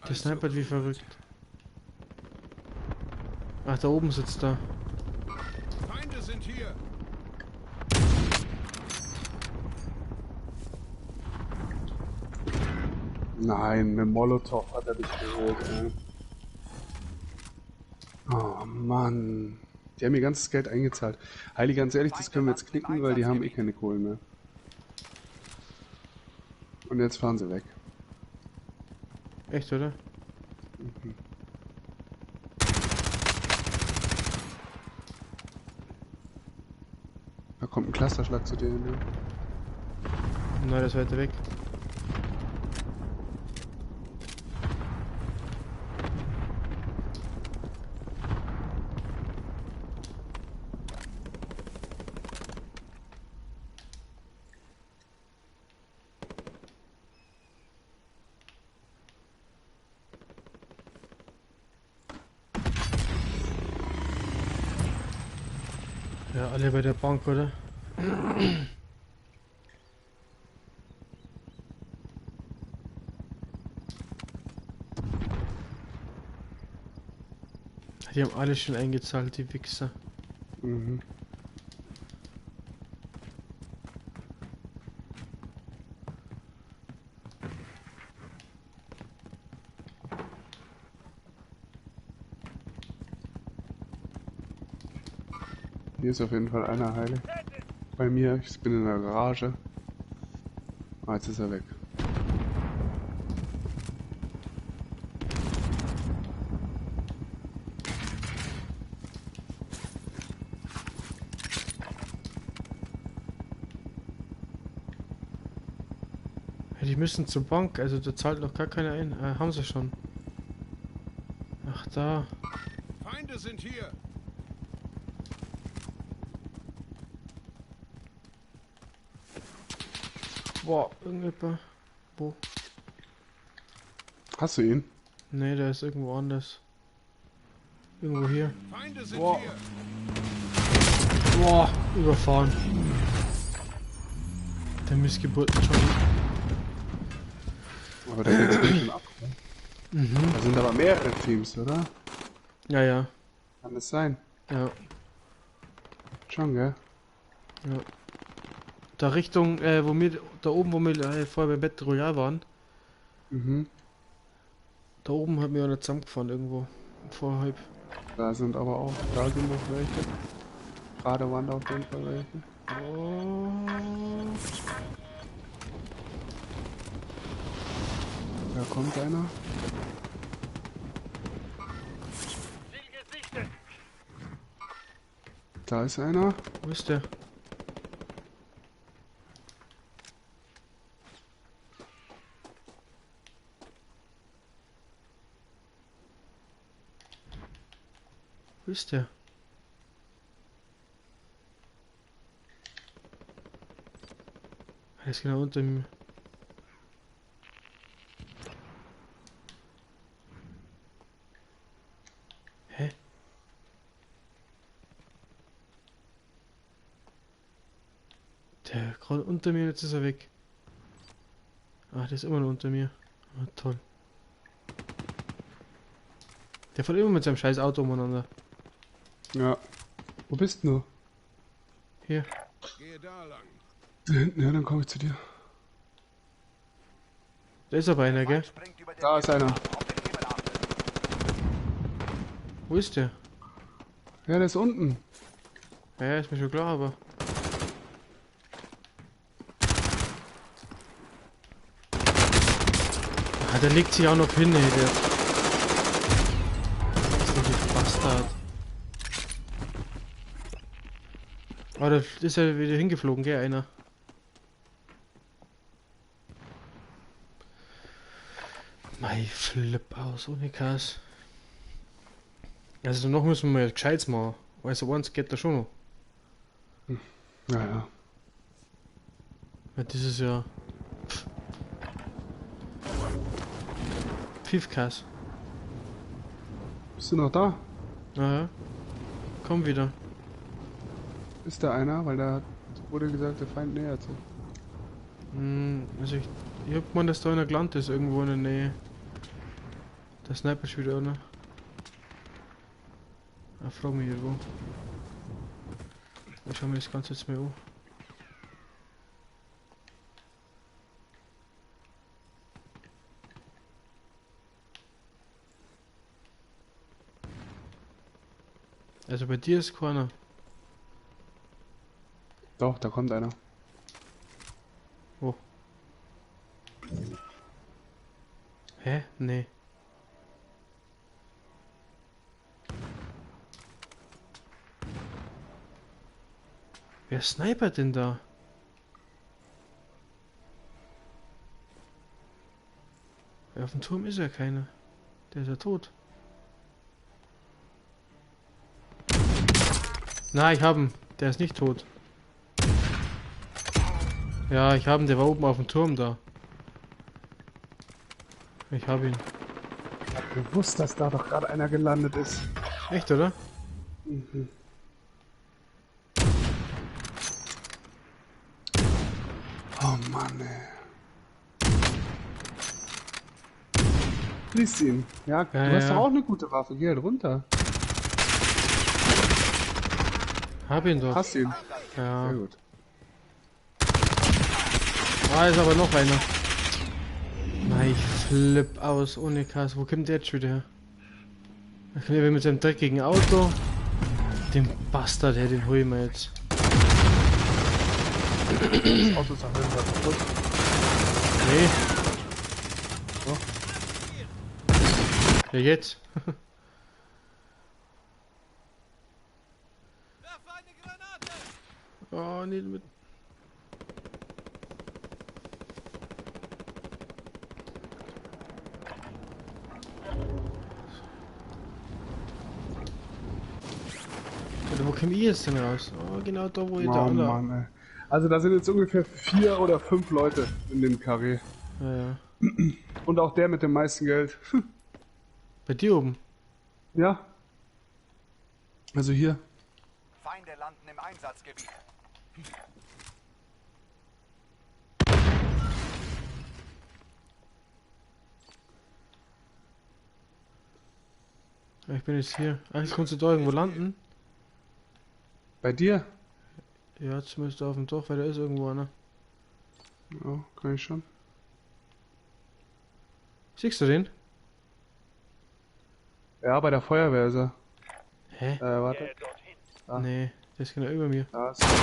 [SPEAKER 2] Der snipert wie verrückt. Ach, da oben sitzt er.
[SPEAKER 4] Feinde sind hier.
[SPEAKER 1] Nein, mit Molotow hat er dich geholt, ey. Oh Mann. Die haben ihr ganzes Geld eingezahlt. Heili, ganz ehrlich, das können wir jetzt knicken, weil die haben eh keine Kohlen mehr. Und jetzt fahren sie weg.
[SPEAKER 2] Echt, oder?
[SPEAKER 1] Da kommt ein Clusterschlag zu dir hin. Ne?
[SPEAKER 2] Nein, das ist weiter weg. Ja, alle bei der Bank, oder? Die haben alle schon eingezahlt, die Wichser.
[SPEAKER 1] Mhm. Hier ist auf jeden Fall einer heilig. Bei mir, ich bin in der Garage. Ah, jetzt ist er weg.
[SPEAKER 2] Ja, die müssen zur Bank, also da zahlt noch gar keiner ein. Haben sie schon. Ach, da.
[SPEAKER 4] Feinde sind hier.
[SPEAKER 2] Boah, irgendjemand. Wo?
[SPEAKER 1] Hast du ihn?
[SPEAKER 2] Ne, der ist irgendwo anders. Irgendwo hier.
[SPEAKER 4] Feinde sind
[SPEAKER 2] Boah.
[SPEAKER 4] hier.
[SPEAKER 2] Boah, überfahren. Der Missgeburten schon.
[SPEAKER 1] Aber der geht schon ab. Ne?
[SPEAKER 2] Mhm.
[SPEAKER 1] Da sind aber mehrere Teams, oder?
[SPEAKER 2] Ja, ja.
[SPEAKER 1] Kann das sein?
[SPEAKER 2] Ja,
[SPEAKER 1] Schon, gell?
[SPEAKER 2] ja. Da Richtung, wo wir, da oben, wo wir vorher beim Battle Royale waren,
[SPEAKER 1] Mhm.
[SPEAKER 2] da oben haben wir einer zusammengefahren irgendwo. Vorhalb.
[SPEAKER 1] Da sind aber auch, da sind noch welche. Gerade waren da auf jeden Fall welche.
[SPEAKER 2] Oh.
[SPEAKER 1] Da kommt einer.
[SPEAKER 6] Ziel gesichtet.
[SPEAKER 1] Da ist einer.
[SPEAKER 2] Wo ist der? Wo ist der? Er ist genau unter mir. Hä? Der gerade unter mir, jetzt ist er weg. Ah, der ist immer noch unter mir. Ah, toll. Der fährt immer mit seinem scheiß Auto umeinander.
[SPEAKER 1] Ja. Wo bist du?
[SPEAKER 2] Hier.
[SPEAKER 4] Gehe da lang.
[SPEAKER 1] Da hinten, ja, dann komme ich zu dir.
[SPEAKER 2] Da ist aber einer, gell?
[SPEAKER 5] Springt über den
[SPEAKER 1] Da ist einer.
[SPEAKER 5] Auf den Himmel achten.
[SPEAKER 2] Wo ist der?
[SPEAKER 1] Ja, der ist unten.
[SPEAKER 2] Ja, ist mir schon klar, aber. Ah, der legt sich auch noch hin, ey, der. Das ist ein Bastard. Oh, da ist er wieder hingeflogen, gell, einer. Mei, Flip aus, ohne Kass. Also noch müssen wir gescheit machen. Weißt du, eins geht da schon noch.
[SPEAKER 1] Ja, ja.
[SPEAKER 2] Ja, das ist ja. Pfiffkass.
[SPEAKER 1] Bist du noch da?
[SPEAKER 2] Naja. Komm wieder.
[SPEAKER 1] Ist da einer? Weil da wurde gesagt, der Feind nähert sich.
[SPEAKER 2] Also ich hab gemeint, dass da einer gelandet ist, irgendwo in der Nähe. Der Sniper ist wieder einer. Ah, frag mich hier wo. Ich schau mir das Ganze jetzt mal an. Also bei dir ist keiner.
[SPEAKER 1] Doch, da kommt einer.
[SPEAKER 2] Wo? Hä? Nee. Wer snipert denn da? Ja, auf dem Turm ist ja keiner. Der ist ja tot. Na, ich hab ihn. Der ist nicht tot. Ja, ich hab ihn. Der war oben auf dem Turm da. Ich hab ihn.
[SPEAKER 1] Ich hab gewusst, dass da doch gerade einer gelandet ist.
[SPEAKER 2] Echt, oder?
[SPEAKER 1] Mhm. Mann, ey. Lies ihn. Ja, du hast doch auch eine gute Waffe. Geh halt runter.
[SPEAKER 2] Hab ihn doch.
[SPEAKER 1] Hast ihn.
[SPEAKER 2] Ja.
[SPEAKER 1] Sehr gut.
[SPEAKER 2] Ah, ist aber noch einer. Nein, ich flipp aus ohne Kasse. Wo kommt der jetzt wieder her? Da kommt er mit seinem dreckigen Auto. Den Bastard, hey, den hol ich mir jetzt.
[SPEAKER 1] Das Auto ist auf jeden Fall kaputt.
[SPEAKER 2] Nee.
[SPEAKER 1] So.
[SPEAKER 2] Ja, jetzt. Oh, nicht mit. Alter, wo komm ich jetzt denn raus? Oh, genau da, wo ich da
[SPEAKER 1] Oh
[SPEAKER 2] andere.
[SPEAKER 1] Mann, ey. Also da sind jetzt ungefähr 4 oder 5 Leute in dem Karree.
[SPEAKER 2] Ja, ja.
[SPEAKER 1] Und auch der mit dem meisten Geld.
[SPEAKER 2] Bei dir oben.
[SPEAKER 1] Ja. Also hier.
[SPEAKER 5] Feinde landen im Einsatzgebiet.
[SPEAKER 2] Ja, ich bin jetzt hier. Eigentlich kannst du da irgendwo landen.
[SPEAKER 1] Bei dir?
[SPEAKER 2] Ja, zumindest auf dem Dorf, weil da ist irgendwo einer.
[SPEAKER 1] Ja, kann ich schon.
[SPEAKER 2] Siehst du den?
[SPEAKER 1] Ja, bei der Feuerwehr ist er.
[SPEAKER 2] Hä?
[SPEAKER 1] Warte. Ah.
[SPEAKER 2] Nee, der ist genau über mir.
[SPEAKER 1] Da ist hinter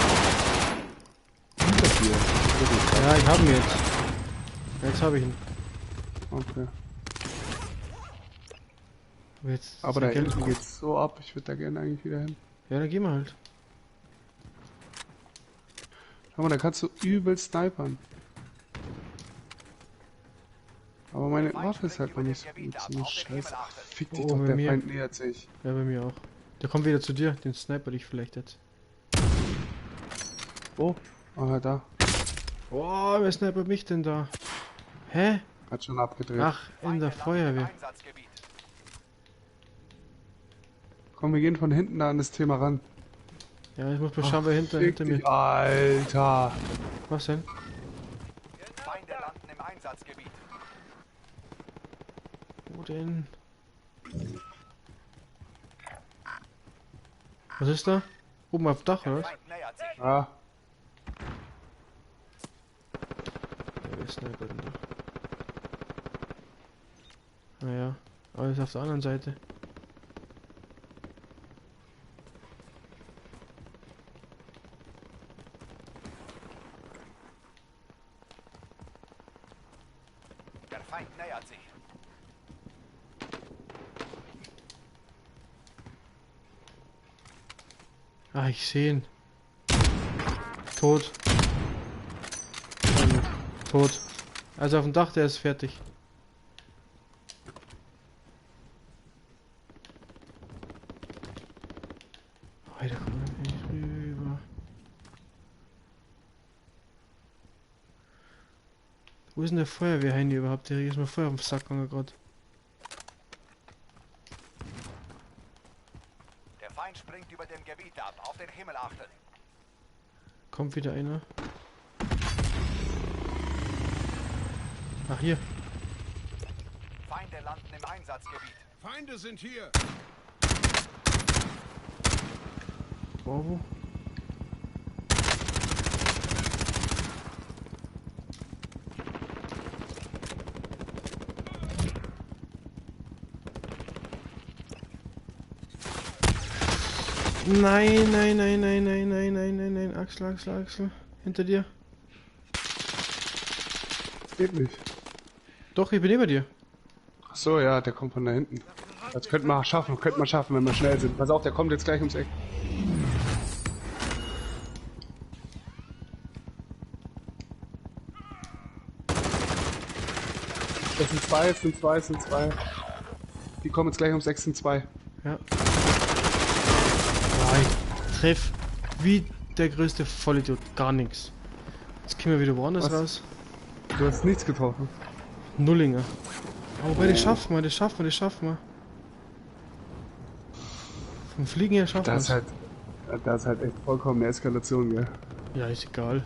[SPEAKER 1] dir.
[SPEAKER 2] Ja, ich hab ihn jetzt. Jetzt habe ich ihn.
[SPEAKER 1] Okay.
[SPEAKER 2] Jetzt
[SPEAKER 1] Aber da
[SPEAKER 2] ist der
[SPEAKER 1] hinten
[SPEAKER 2] Geld-
[SPEAKER 1] geht's so ab. Ich würde da gerne eigentlich wieder hin.
[SPEAKER 2] Ja, dann gehen wir halt.
[SPEAKER 1] Schau mal, da kannst du übel snipern. Aber meine Waffe ist halt noch nicht so gut. So eine Scheiße. Ach, fick dich
[SPEAKER 2] Oh,
[SPEAKER 1] doch,
[SPEAKER 2] bei
[SPEAKER 1] der
[SPEAKER 2] mir.
[SPEAKER 1] Feind nähert sich.
[SPEAKER 2] Ja, bei mir auch. Der kommt wieder zu dir. Den sniper dich vielleicht jetzt.
[SPEAKER 1] Oh, ah, da.
[SPEAKER 2] Oh, wer snipert mich denn da? Hä?
[SPEAKER 1] Hat schon abgedreht.
[SPEAKER 2] Ach, in der Feuerwehr.
[SPEAKER 5] Einsatzgebiet.
[SPEAKER 1] Komm, wir gehen von hinten da an das Thema ran.
[SPEAKER 2] Ja, ich muss mal schauen, wer hinter
[SPEAKER 1] Fick
[SPEAKER 2] mir.
[SPEAKER 1] dich, Alter.
[SPEAKER 2] Was denn?
[SPEAKER 5] Feinde landen im Einsatzgebiet.
[SPEAKER 2] Wo denn? Was ist da? Oben auf dem Dach, oder was?
[SPEAKER 5] Feind nähert sich.
[SPEAKER 1] Ah,
[SPEAKER 2] Ja, wer snipert denn da? Naja, alles auf der anderen Seite.
[SPEAKER 5] Der Feind nähert sich.
[SPEAKER 2] Ah, ich sehe ihn. Tot. Tot. Also auf dem Dach, der ist fertig. Alter, komm nicht rüber. Wo ist denn der Feuerwehrheini überhaupt? Der ist mir Feuer auf den Sack gegangen gerade.
[SPEAKER 5] Der Feind springt über dem Gebiet ab. Auf den Himmel achten.
[SPEAKER 2] Kommt wieder einer. Ach, hier.
[SPEAKER 5] Feinde landen im Einsatzgebiet.
[SPEAKER 4] Feinde sind hier.
[SPEAKER 2] Bravo. Nein, nein, nein, nein, nein, nein, nein, nein, nein. Axel, Axel, Axel. Hinter dir.
[SPEAKER 1] geht nicht.
[SPEAKER 2] Doch, ich bin neben dir.
[SPEAKER 1] Ach so, ja, der kommt von da hinten. Das könnte man schaffen, wenn wir schnell sind. Pass auf, der kommt jetzt gleich ums Eck. Es sind zwei, es sind zwei, es sind zwei. Die kommen jetzt gleich ums Eck, es sind zwei.
[SPEAKER 2] Ja. Boah, ich treff wie der größte Vollidiot. Gar nichts. Jetzt können wir wieder woanders
[SPEAKER 1] Was?
[SPEAKER 2] raus.
[SPEAKER 1] Du hast nichts getroffen.
[SPEAKER 2] Nullinger. Aber das schaffen wir, das schaffen wir, das schaffen wir. Vom Fliegen her schaffen wir
[SPEAKER 1] Das ist halt echt vollkommen eine Eskalation, gell?
[SPEAKER 2] Ja, ist egal.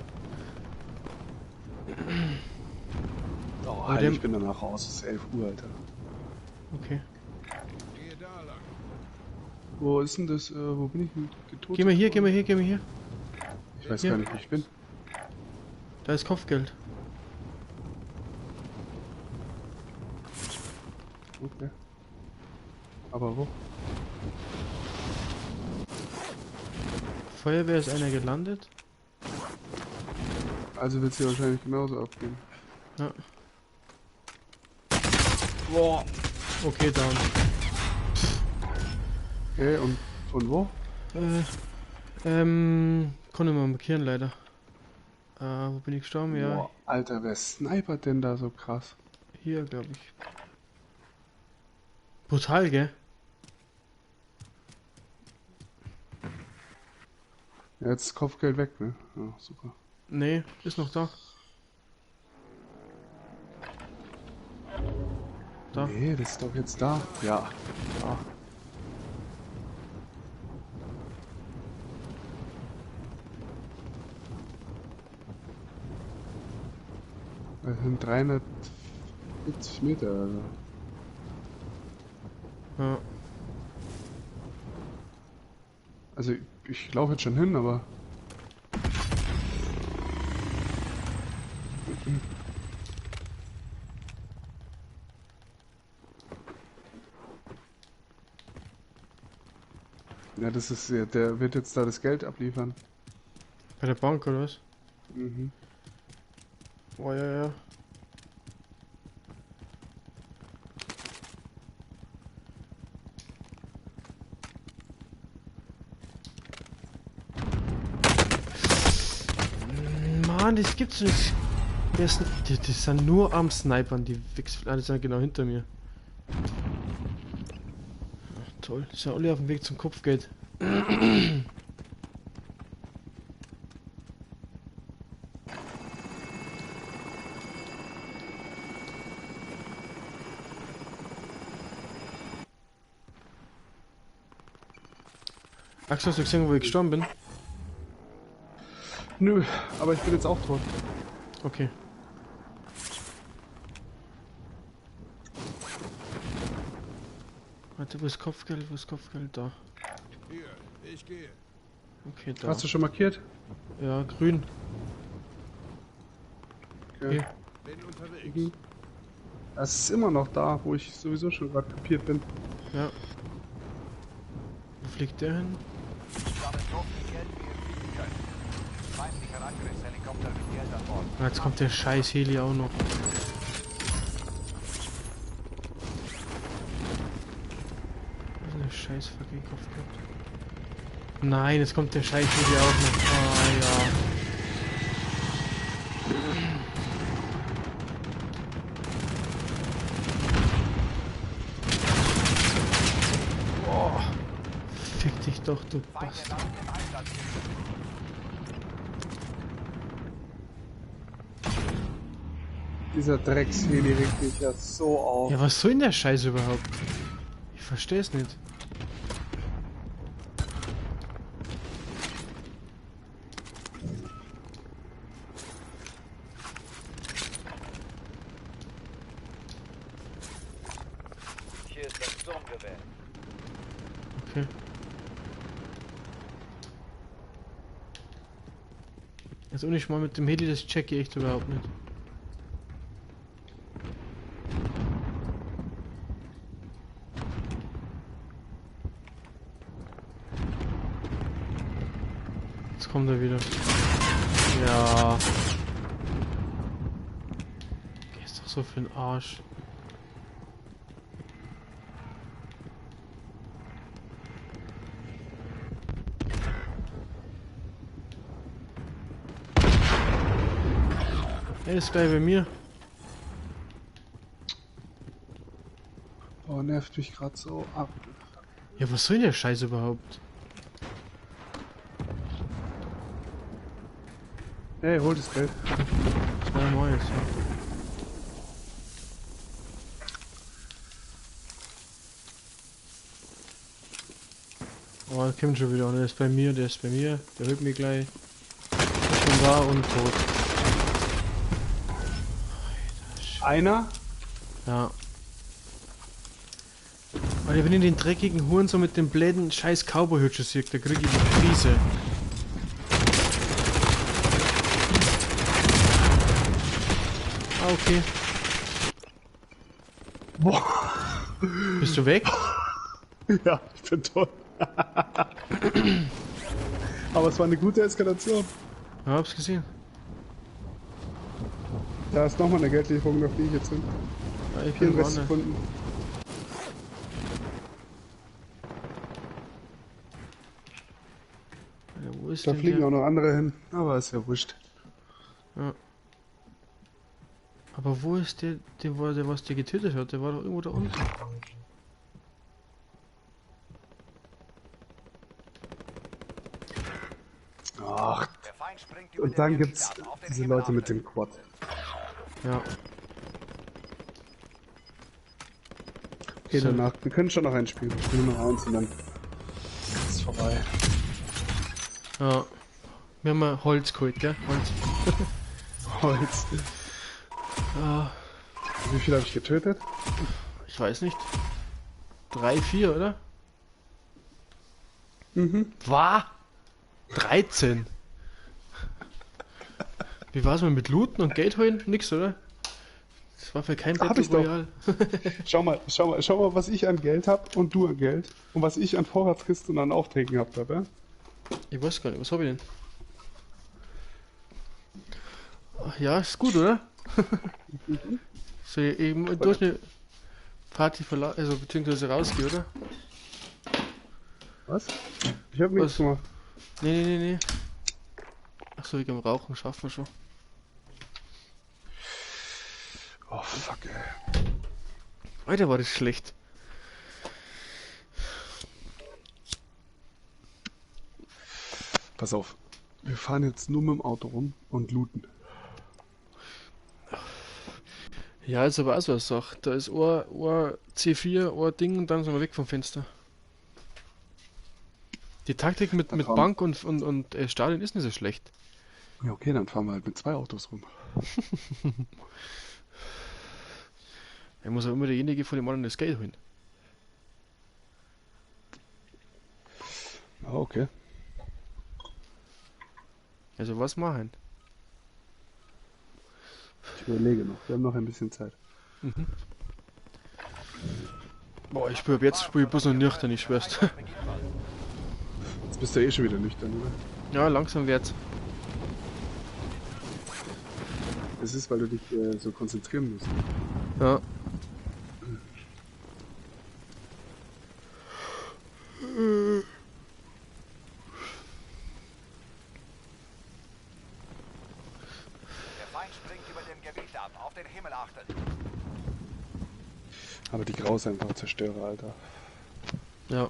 [SPEAKER 1] Alter, ich bin danach raus, es ist 11 Uhr, Alter.
[SPEAKER 2] Okay.
[SPEAKER 4] Gehe da lang.
[SPEAKER 1] Wo ist denn das, wo bin ich denn getötet?
[SPEAKER 2] Geh mal hier, geh mal hier, geh mal hier.
[SPEAKER 1] Ich weiß
[SPEAKER 2] hier.
[SPEAKER 1] gar nicht, wo ich bin.
[SPEAKER 2] Da ist Kopfgeld.
[SPEAKER 1] Okay. Aber wo?
[SPEAKER 2] Feuerwehr ist einer gelandet.
[SPEAKER 1] Also wird es hier wahrscheinlich genauso abgehen.
[SPEAKER 2] Ja. Boah. Okay, down.
[SPEAKER 1] Okay, und von wo?
[SPEAKER 2] Konnte man markieren leider. Wo bin ich gestorben? Ja,
[SPEAKER 1] Boah, Alter, wer snipert denn da so krass?
[SPEAKER 2] hier glaube ich. Brutal, gell?
[SPEAKER 1] Ja, jetzt ist Kopfgeld weg, ne? Ja, super.
[SPEAKER 2] Nee, ist noch da. Da.
[SPEAKER 1] Nee, das ist doch jetzt da. Ja. Da. Das sind 340 Meter, also.
[SPEAKER 2] Ja.
[SPEAKER 1] Also ich laufe jetzt schon hin, aber. Ja, das ist ja, der wird jetzt da das Geld abliefern.
[SPEAKER 2] Bei der Bank oder was?
[SPEAKER 1] Mhm.
[SPEAKER 2] Oh ja, ja. Mann, das gibt's nicht. Die sind nur am Snipern, die Wichs. Die sind genau hinter mir. Ach, toll, die sind alle auf dem Weg zum Kopfgeld. Axel, hast du gesehen, wo ich gestorben bin?
[SPEAKER 1] Nö, aber ich bin jetzt auch tot.
[SPEAKER 2] Okay. Warte, wo ist Kopfgeld? Wo ist Kopfgeld? Da.
[SPEAKER 4] Hier, ich gehe.
[SPEAKER 2] Okay, da.
[SPEAKER 1] Hast du schon markiert?
[SPEAKER 2] Ja, grün.
[SPEAKER 1] Okay.
[SPEAKER 2] Hier.
[SPEAKER 4] Bin unterwegs.
[SPEAKER 1] Mhm. Es ist immer noch da, wo ich sowieso schon gerade kapiert bin.
[SPEAKER 2] Ja. Wo fliegt der hin?
[SPEAKER 5] Sammelt so viel Geld, wie ihr finden könnt. Feindlicher Angriffshelikopter mit Geld an Bord.
[SPEAKER 2] Ah, jetzt kommt der scheiß Heli auch noch. Was ist der scheiß fucking Kopfgeld? Nein, jetzt kommt der scheiß Heli auch noch. Ah ja. Fick dich doch, du Bastard.
[SPEAKER 1] Dieser Drecksheli regt mich ja so auf.
[SPEAKER 2] Ja, was soll denn der Scheiß überhaupt? Ich verstehe es nicht.
[SPEAKER 6] Hier ist das Sturmgewehr.
[SPEAKER 2] Okay. Jetzt und ich mal mit dem Heli, das checke ich echt überhaupt nicht. Jetzt kommt er wieder. Ja. Gehst doch so für den Arsch. Er ist gleich bei mir.
[SPEAKER 1] Oh, nervt mich gerade so ab.
[SPEAKER 2] Ja, was soll denn der Scheiß überhaupt?
[SPEAKER 1] Hey, hol das Geld.
[SPEAKER 2] Das war ein neues, ja. Oh, der kommt schon wieder. Der ist bei mir, der ist bei mir. Der holt mich gleich. Ich bin da und tot. Alter, Scheiße.
[SPEAKER 1] Einer?
[SPEAKER 2] Ja. Alter, wenn ich den dreckigen Huren so mit dem bläden scheiß Cowboy-Hütsche sehe, da krieg ich die Krise. Ah, okay.
[SPEAKER 1] Boah.
[SPEAKER 2] Bist du weg?
[SPEAKER 1] Ja, ich bin toll. Aber es war eine gute Eskalation.
[SPEAKER 2] Ja, hab's gesehen.
[SPEAKER 1] Da ist nochmal eine Geldlieferung, auf die ich jetzt bin.
[SPEAKER 2] Ja, ich bin
[SPEAKER 1] 34
[SPEAKER 2] woanders.
[SPEAKER 1] Sekunden.
[SPEAKER 2] Ja, wo ist
[SPEAKER 1] Da
[SPEAKER 2] denn
[SPEAKER 1] fliegen
[SPEAKER 2] der?
[SPEAKER 1] auch noch andere hin. Aber ist ja wurscht.
[SPEAKER 2] Ja. Aber wo ist der was der getötet hat? Der war doch irgendwo da unten.
[SPEAKER 1] Ach,
[SPEAKER 5] Der Feind springt über
[SPEAKER 1] und
[SPEAKER 5] den
[SPEAKER 1] dann
[SPEAKER 5] Gebiet
[SPEAKER 1] gibt's
[SPEAKER 5] ab. Auf den
[SPEAKER 1] diese
[SPEAKER 5] Himmel
[SPEAKER 1] Leute mit
[SPEAKER 5] achten.
[SPEAKER 1] dem Quad.
[SPEAKER 2] Ja.
[SPEAKER 1] Okay,
[SPEAKER 2] So.
[SPEAKER 1] danach. Wir können schon noch ein Spiel. Ich spiele nur noch eins und dann ist es vorbei.
[SPEAKER 2] Ja. Wir haben mal Holz geholt, gell? Holz.
[SPEAKER 1] Holz.
[SPEAKER 2] Ah,
[SPEAKER 1] Wie viel habe ich getötet?
[SPEAKER 2] ich weiß nicht. 3, 4, oder?
[SPEAKER 1] Mhm.
[SPEAKER 2] War? 13. Wie war's mit Looten und Geld holen? Nix, oder? Das war für kein
[SPEAKER 1] Hab
[SPEAKER 2] Battle
[SPEAKER 1] ich doch.
[SPEAKER 2] Royale.
[SPEAKER 1] Schau mal, was ich an Geld hab und du an Geld. Und was ich an Vorratskisten und an Aufträgen gehabt habe, ja?
[SPEAKER 2] Ich weiß gar nicht, was habe ich denn? Ach ja, ist gut, oder? So, eben durch eine Party verlassen, also beziehungsweise rausgehe, oder?
[SPEAKER 1] Was? Ich hab nichts
[SPEAKER 2] Was?
[SPEAKER 1] gemacht.
[SPEAKER 2] Nee. Achso, wegen dem Rauchen schaffen wir schon.
[SPEAKER 1] Oh, fuck, ey.
[SPEAKER 2] Alter, war das schlecht.
[SPEAKER 1] Pass auf. Wir fahren jetzt nur mit dem Auto rum und looten.
[SPEAKER 2] Ja, ist aber auch so eine Sache. Da ist ein C4, ein Ding und dann sind wir weg vom Fenster. Die Taktik mit
[SPEAKER 1] Vertrauen.
[SPEAKER 2] Bank und Stadion ist nicht so schlecht.
[SPEAKER 1] Ja, okay, dann fahren wir halt mit 2 Autos rum.
[SPEAKER 2] Er muss auch immer derjenige von dem anderen das Geld holen.
[SPEAKER 1] Ah, okay.
[SPEAKER 2] Also was machen?
[SPEAKER 1] Ich überlege noch. Wir haben noch ein bisschen Zeit.
[SPEAKER 2] Boah, ich spüre jetzt bloß noch nüchtern, ich schwör's.
[SPEAKER 1] Jetzt bist du eh schon wieder nüchtern, oder?
[SPEAKER 2] Ja, langsam wird's.
[SPEAKER 1] Es ist, weil du dich so konzentrieren musst.
[SPEAKER 2] Ja.
[SPEAKER 5] Der Feind springt über dem Gebiet ab. Auf den Himmel achten.
[SPEAKER 1] Aber die Graus einfach zerstöre, Alter.
[SPEAKER 2] Ja.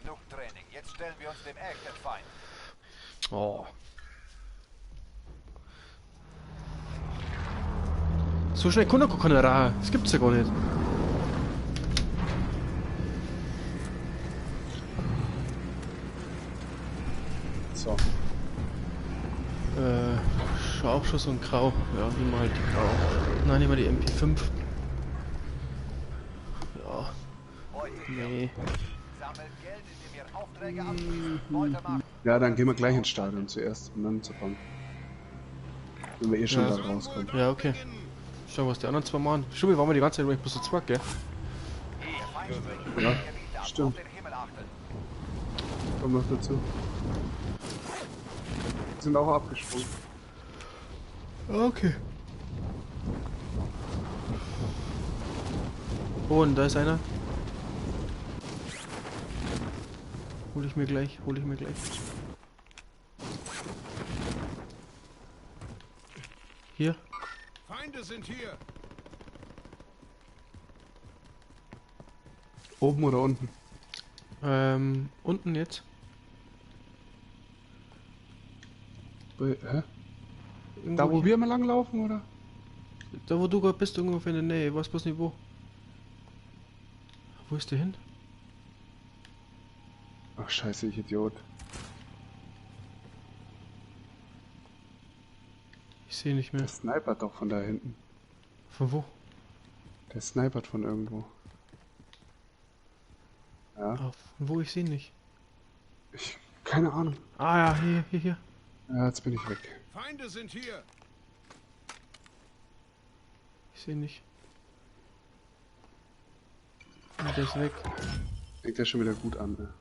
[SPEAKER 5] Genug Training. Jetzt stellen wir uns dem echten Feind.
[SPEAKER 2] Oh. So schnell kann er gar keiner rahen. Das gibt's ja gar nicht.
[SPEAKER 1] So.
[SPEAKER 2] Scharfschuss und Grau. Ja, nehmen wir halt die Grau. Nein, nehmen wir die MP5. Ja, nee.
[SPEAKER 5] Sammelt Geld, indem ihr Aufträge abschließt. Beute machen.
[SPEAKER 1] Ja, dann gehen wir gleich ins Stadion zuerst und dann zur Bank. Wenn wir eh schon
[SPEAKER 2] Ja.
[SPEAKER 1] da rauskommen.
[SPEAKER 2] Ja, okay. Schau, was die anderen zwei machen. Schubi, waren wir die ganze Zeit bloß zu zweit, gell?
[SPEAKER 5] Der Feind springt über
[SPEAKER 1] Ja,
[SPEAKER 5] dem Gebiet ab.
[SPEAKER 1] stimmt.
[SPEAKER 5] Auf den Himmel achten.
[SPEAKER 1] Komm noch dazu. Sind auch abgesprungen.
[SPEAKER 2] Okay. Oh, und da ist einer. Hol ich mir gleich. Hier.
[SPEAKER 4] Feinde sind hier.
[SPEAKER 1] Oben oder unten?
[SPEAKER 2] Unten jetzt.
[SPEAKER 1] Hä?
[SPEAKER 2] Irgendwo
[SPEAKER 1] Da wo
[SPEAKER 2] hier.
[SPEAKER 1] wir mal langlaufen, oder?
[SPEAKER 2] Da wo du gerade bist, ungefähr in der Nähe. Ich weiß bloß nicht wo. Wo ist der hin?
[SPEAKER 1] Ach scheiße, ich Idiot.
[SPEAKER 2] Ich Ich sehe nicht mehr.
[SPEAKER 1] Der snipert doch von da hinten.
[SPEAKER 2] Von wo?
[SPEAKER 1] Der snipert von irgendwo. Ja,
[SPEAKER 2] Ah, von wo? Ich sehe nicht.
[SPEAKER 1] keine Ahnung.
[SPEAKER 2] Ah ja, hier.
[SPEAKER 1] Ja, jetzt bin ich weg.
[SPEAKER 4] Feinde sind hier.
[SPEAKER 2] Ich sehe nicht. Ah, der ist weg.
[SPEAKER 1] Fängt ja schon wieder gut an, ne?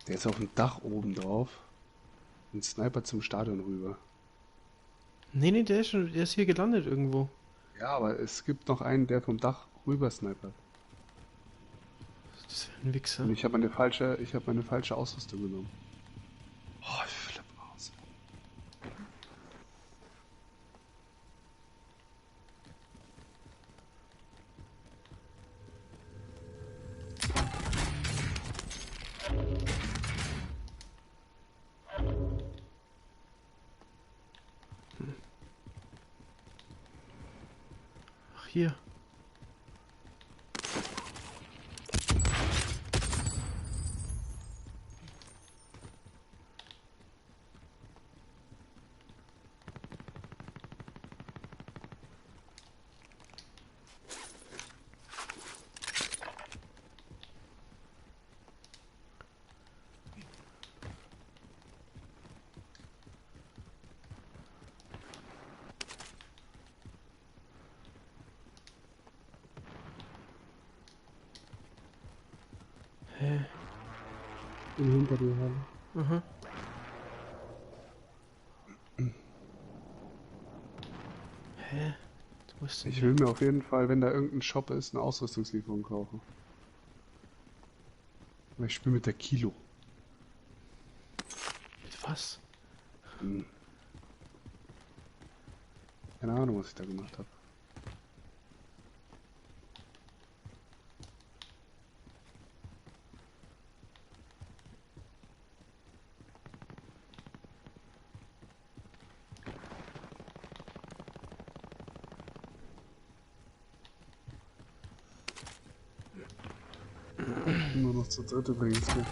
[SPEAKER 1] Der ist auf dem Dach oben drauf und snipert zum Stadion rüber.
[SPEAKER 2] Nee, der ist hier gelandet irgendwo.
[SPEAKER 1] Ja, aber es gibt noch einen, der vom Dach rüber snipert.
[SPEAKER 2] Das ist ein Wichser.
[SPEAKER 1] Und ich habe meine falsche Ausrüstung genommen. Oh, ich flippe aus.
[SPEAKER 2] Ach, hier. Hä?
[SPEAKER 1] Bin hinter dir, Halle.
[SPEAKER 2] Aha. Hä? Du musst
[SPEAKER 1] Ich will mir auf jeden Fall, wenn da irgendein Shop ist, eine Ausrüstungslieferung kaufen. Aber ich spiele mit der Kilo.
[SPEAKER 2] Mit was?
[SPEAKER 1] Keine Ahnung, was ich da gemacht habe. Nur noch zu dritt übrigens. Ne?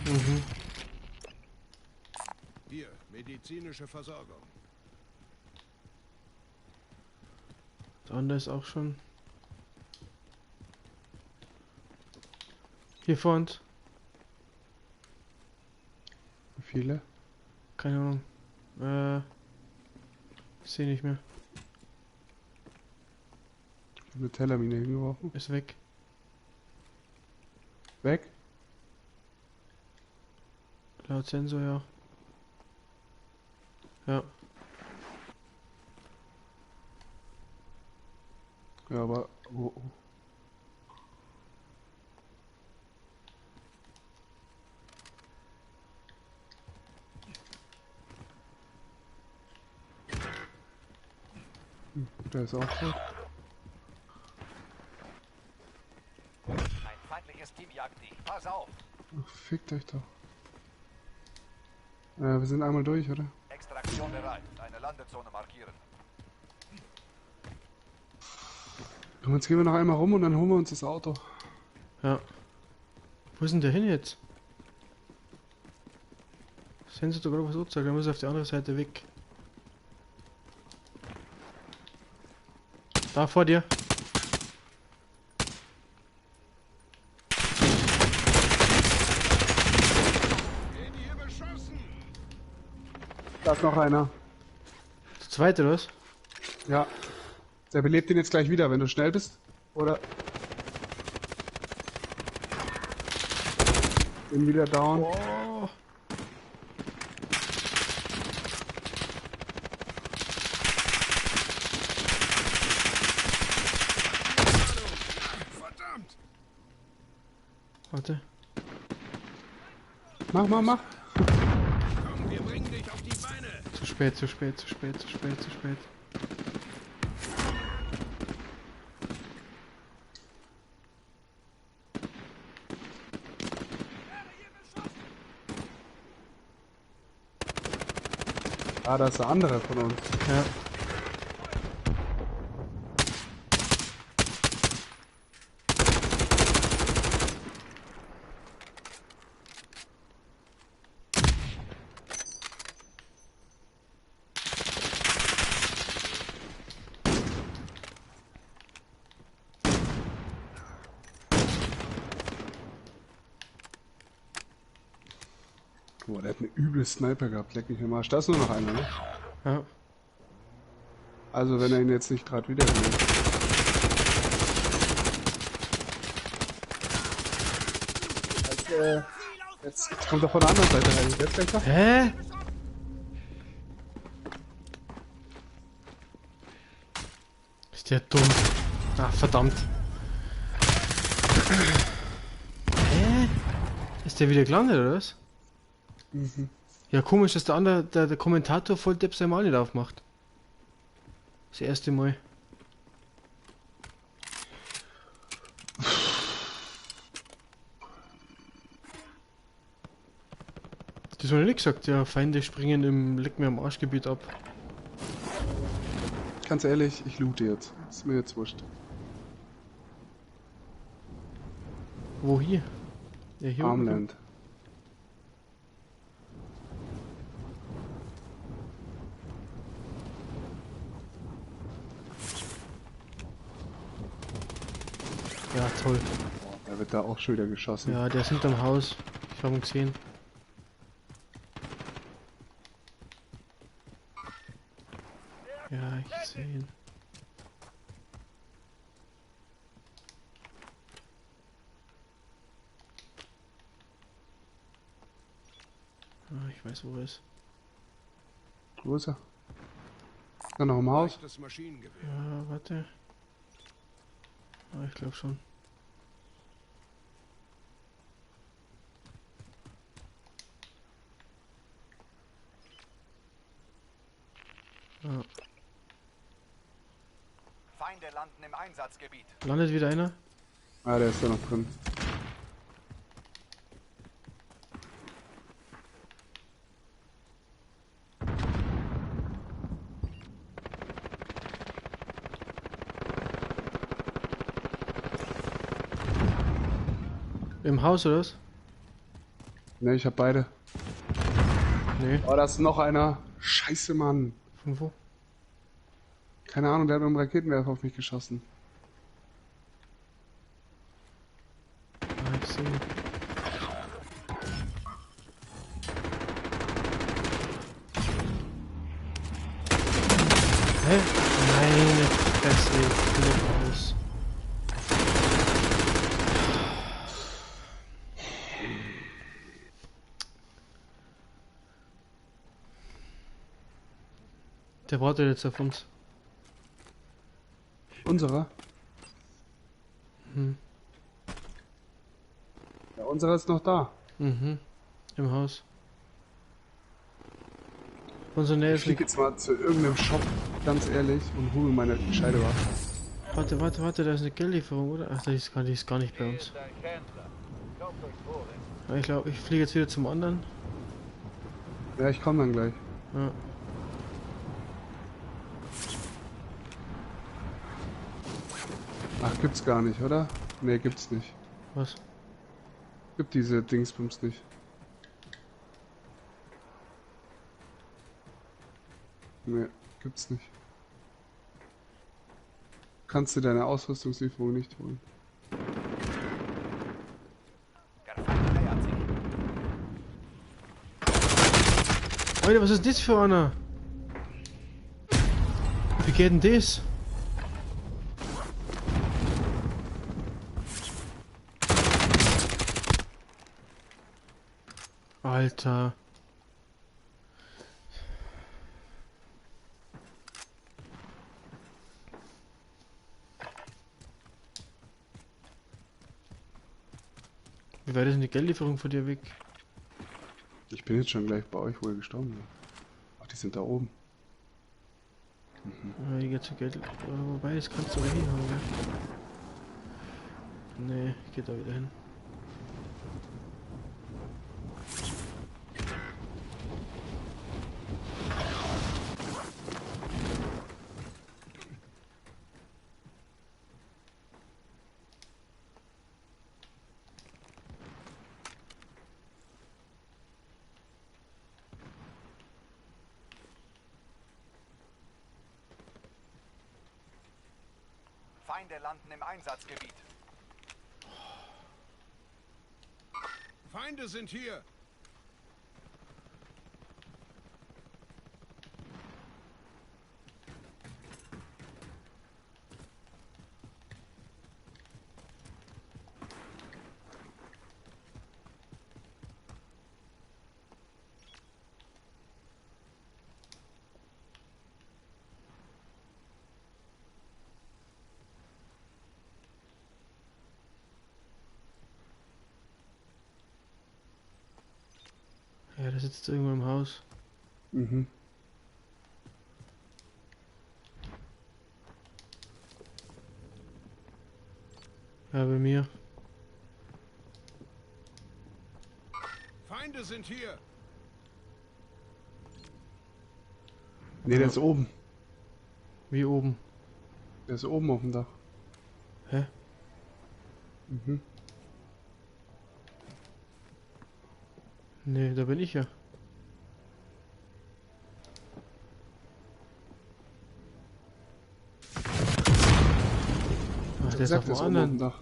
[SPEAKER 2] Mhm.
[SPEAKER 4] Hier, medizinische Versorgung.
[SPEAKER 2] Der andere ist auch schon. Hier vor uns.
[SPEAKER 1] Wie viele?
[SPEAKER 2] Keine Ahnung. Ich sehe nicht mehr.
[SPEAKER 1] Ich habe eine Tellermine hingeworfen.
[SPEAKER 2] Ist weg.
[SPEAKER 1] Weg?
[SPEAKER 2] Laut Sensor, ja. Ja.
[SPEAKER 1] Ja, aber... Oh, oh. Der ist auch tot.
[SPEAKER 5] Ein feindliches Team jagt dich. Pass auf.
[SPEAKER 1] Ach, fickt euch doch. Wir sind einmal durch, oder?
[SPEAKER 5] Extraktion bereit. Eine Landezone markieren.
[SPEAKER 1] Und jetzt gehen wir noch einmal rum und dann holen wir uns das Auto.
[SPEAKER 2] Ja. Wo ist denn der hin jetzt? Sensor doch gerade was angezeigt, dann muss er auf die andere Seite weg. Da vor dir.
[SPEAKER 4] Werden hier beschossen.
[SPEAKER 1] Da ist noch einer.
[SPEAKER 2] Der zweite, oder was?
[SPEAKER 1] Ja. Der belebt ihn jetzt gleich wieder, wenn du schnell bist. Oder... Bin wieder down.
[SPEAKER 2] Oh.
[SPEAKER 4] Verdammt.
[SPEAKER 2] Warte.
[SPEAKER 1] Mach.
[SPEAKER 4] Komm, wir bringen dich auf die Beine.
[SPEAKER 2] Zu spät.
[SPEAKER 1] Ah, da ist der andere von uns.
[SPEAKER 2] Ja.
[SPEAKER 1] Boah, der hat eine üble Sniper gehabt, leck mich am Arsch. Da ist nur noch einer, ne?
[SPEAKER 2] Ja.
[SPEAKER 1] Also wenn er ihn jetzt nicht gerade wieder will. Jetzt kommt er von der anderen Seite rein. Jetzt gleich noch.
[SPEAKER 2] Hä? Ist der dumm? Ach, verdammt. Hä? Ist der wieder gelandet, oder was?
[SPEAKER 1] Mhm.
[SPEAKER 2] Ja, komisch, dass der andere, der Kommentator voll Depp sein Mal nicht aufmacht. Das erste Mal. Das hat er nicht gesagt, ja, Feinde springen im Leck mir am Arschgebiet ab.
[SPEAKER 1] Ganz ehrlich, ich loote jetzt. Ist mir jetzt wurscht.
[SPEAKER 2] Wo hier? Ja, hier unten.
[SPEAKER 1] Armland.
[SPEAKER 2] Ja, toll.
[SPEAKER 1] Da wird da auch schon wieder geschossen.
[SPEAKER 2] Ja, der ist hinterm Haus. Ich habe ihn gesehen. Ja, ich sehe ihn. Ah, ich weiß, wo er ist.
[SPEAKER 1] Wo ist er? Ist er noch im Haus?
[SPEAKER 4] Das Maschinengewehr.
[SPEAKER 2] Ja, warte. Ah, ich glaube schon. Ah,
[SPEAKER 5] Feinde landen im Einsatzgebiet.
[SPEAKER 2] landet wieder einer?
[SPEAKER 1] Ah, der ist da noch drin.
[SPEAKER 2] Im Haus oder was?
[SPEAKER 1] Ne, ich hab beide.
[SPEAKER 2] Nee.
[SPEAKER 1] Oh, da ist noch einer. Scheiße, Mann.
[SPEAKER 2] Von wo?
[SPEAKER 1] Keine Ahnung, der hat mit dem Raketenwerfer auf mich geschossen.
[SPEAKER 2] Ah, ich sehe ihn. Hä? Meine Fresse, ich bin raus. Der wartet jetzt auf uns.
[SPEAKER 1] Unserer?
[SPEAKER 2] Hm.
[SPEAKER 1] Ja, unserer ist noch da.
[SPEAKER 2] Mhm. Im Haus. Unser Nähe
[SPEAKER 1] Ich
[SPEAKER 2] ist
[SPEAKER 1] fliege jetzt mal zu irgendeinem Shop, ganz ehrlich, und hole meine Scheide ab.
[SPEAKER 2] Warte, da ist eine Geldlieferung, oder? Ach, die ist gar nicht bei
[SPEAKER 6] Hier
[SPEAKER 2] uns.
[SPEAKER 6] ist ein Händler. Kauft euch Vorräte.
[SPEAKER 2] Ja, ich glaube, ich fliege jetzt wieder zum anderen.
[SPEAKER 1] Ja, ich komme dann gleich.
[SPEAKER 2] Ja.
[SPEAKER 1] Ach, gibt's gar nicht, oder? Ne, gibt's nicht.
[SPEAKER 2] Was?
[SPEAKER 1] Gibt diese Dingsbums nicht. Ne, gibt's nicht. Kannst du deine Ausrüstungslieferung nicht holen.
[SPEAKER 5] Der Feind nähert sich.
[SPEAKER 2] Alter, was ist das für einer? Wie geht denn das? Alter. Wie weit ist denn die Geldlieferung von dir weg?
[SPEAKER 1] Ich bin jetzt schon gleich bei euch, wo ihr gestorben seid. Ach, die sind da oben.
[SPEAKER 2] Ja, hier geht's zu Geld. Wobei, das kannst du aber hinhauen, gell? Nee, ich geh da wieder hin.
[SPEAKER 5] Feinde landen im Einsatzgebiet.
[SPEAKER 4] Feinde sind hier.
[SPEAKER 2] der sitzt irgendwo im Haus.
[SPEAKER 1] Mhm.
[SPEAKER 2] Ja, bei mir.
[SPEAKER 4] Feinde sind hier.
[SPEAKER 1] Ne, der ist oben.
[SPEAKER 2] Wie oben.
[SPEAKER 1] Der ist oben auf dem Dach.
[SPEAKER 2] Hä?
[SPEAKER 1] Mhm.
[SPEAKER 2] Nee, da bin ich ja. Ach, der ist auf
[SPEAKER 1] Der
[SPEAKER 2] dem
[SPEAKER 1] ist oben auf dem
[SPEAKER 2] anderen.
[SPEAKER 1] Dach.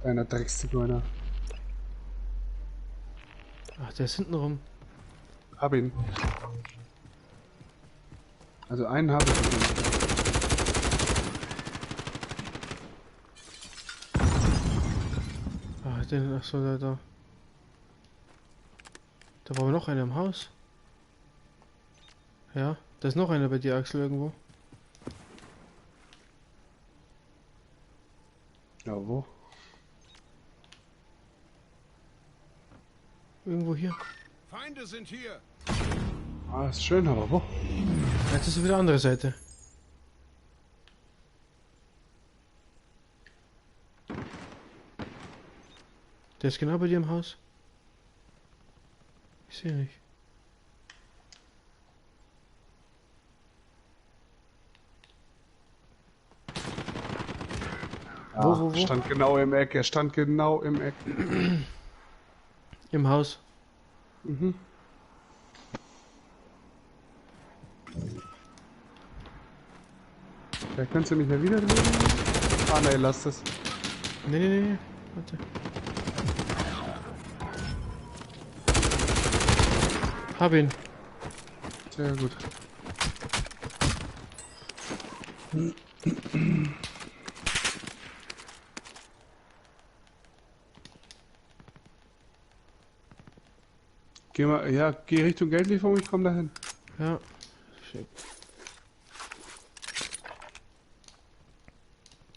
[SPEAKER 1] Einer Dreckszigeuner.
[SPEAKER 2] Ach, der ist hinten rum.
[SPEAKER 1] Hab ihn. Also einen habe ich.
[SPEAKER 2] Ach, ach so, da. Da war aber noch einer im Haus. Ja, da ist noch einer bei dir, Axel, irgendwo.
[SPEAKER 1] Ja, wo?
[SPEAKER 2] Irgendwo hier.
[SPEAKER 4] Feinde sind hier.
[SPEAKER 1] Ah, ist schön, aber wo?
[SPEAKER 2] Jetzt ist wieder andere Seite. Der ist genau bei dir im Haus. Ich sehe nicht.
[SPEAKER 1] Ja,
[SPEAKER 2] Wo?
[SPEAKER 1] Stand genau im Eck, er stand genau im Eck.
[SPEAKER 2] Im Haus.
[SPEAKER 1] Mhm. Da kannst du mich ja wieder drehen. Ah ne, lass das.
[SPEAKER 2] Nee. Warte. Hab ihn.
[SPEAKER 1] Sehr gut. Geh mal, ja, geh Richtung Geldlieferung, ich komm dahin.
[SPEAKER 2] Ja. Shit.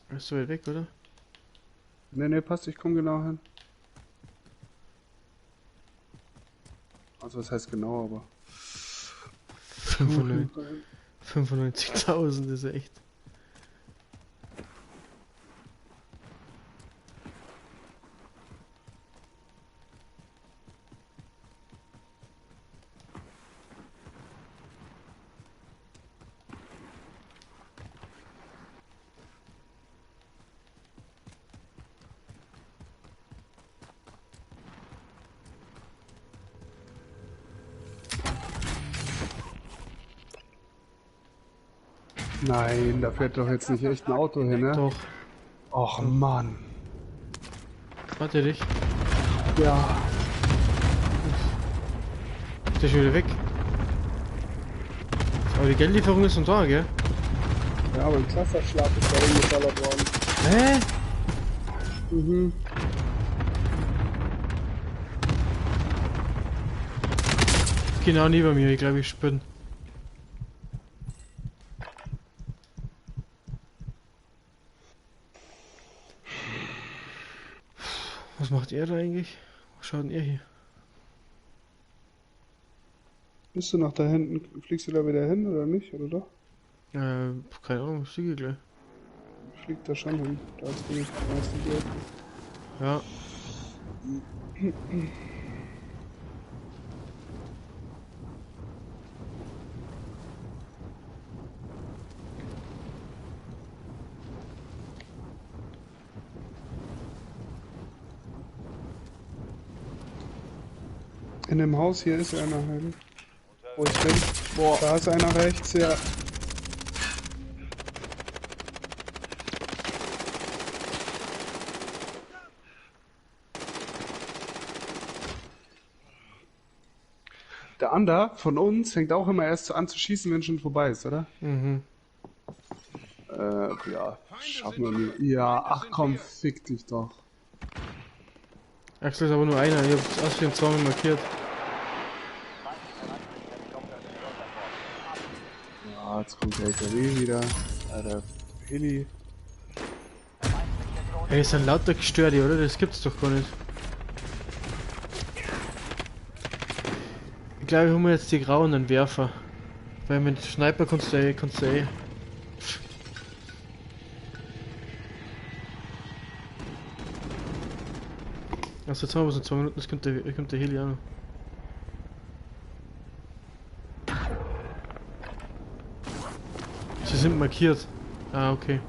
[SPEAKER 2] Ist so weit weg, oder?
[SPEAKER 1] Ne, passt, ich komm genau hin. Also was heißt genau, aber...
[SPEAKER 2] 95.000 ist echt.
[SPEAKER 1] Nein, da fährt doch jetzt nicht echt ein Auto hin, ne?
[SPEAKER 2] Doch.
[SPEAKER 1] Och Mann.
[SPEAKER 2] Warte dich.
[SPEAKER 1] Ja.
[SPEAKER 2] Ist der schon wieder weg? Aber die Geldlieferung ist noch da, gell?
[SPEAKER 1] Ja, aber ein Klasserschlag ist da umgeballert worden.
[SPEAKER 2] Hä?
[SPEAKER 1] Mhm.
[SPEAKER 2] Genau neben mir, ich glaube ich spinne. Was macht er da eigentlich? Was schaut denn er hier?
[SPEAKER 1] Bist du nach da hinten? Fliegst du da wieder hin oder nicht, oder doch?
[SPEAKER 2] Keine Ahnung, Siege gleich.
[SPEAKER 1] Fliegt da schon hin. Da ist die meiste Geld.
[SPEAKER 2] Ja.
[SPEAKER 1] In dem Haus hier ist einer halt. Wo ich bin. Boah, da ist einer rechts, ja. Der Ander von uns fängt auch immer erst an zu schießen, wenn schon vorbei ist, oder?
[SPEAKER 2] Mhm.
[SPEAKER 1] Ja, schaffen wir nicht. Ja, ach komm, fick dich doch.
[SPEAKER 2] Axel ist aber nur einer, ich hab's aus dem Zaun markiert.
[SPEAKER 1] Ja, jetzt kommt der LKW wieder. Der Heli.
[SPEAKER 2] Ey, das sind lauter Gestörte, oder? Das gibt's doch gar nicht. glaube, ich hole mir jetzt die grauen Werfer. Weil mit Sniper kannst du eh. Also jetzt haben wir so 2 Minuten, das kommt der Heli auch noch. Sie sind markiert. Ah, okay.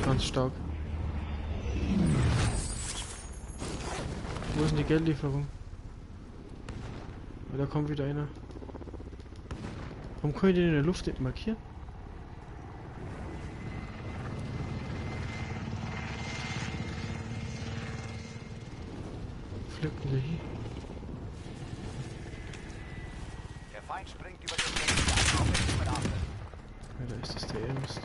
[SPEAKER 2] Ganz stark. Wo ist denn die Geldlieferung? Da kommt wieder einer. Warum kann ich den in der Luft nicht markieren? Fliegt denn der hier?
[SPEAKER 5] Der Feind springt über den Feld. Auf den Himmel achten.
[SPEAKER 2] Ja, da ist das der Ernst.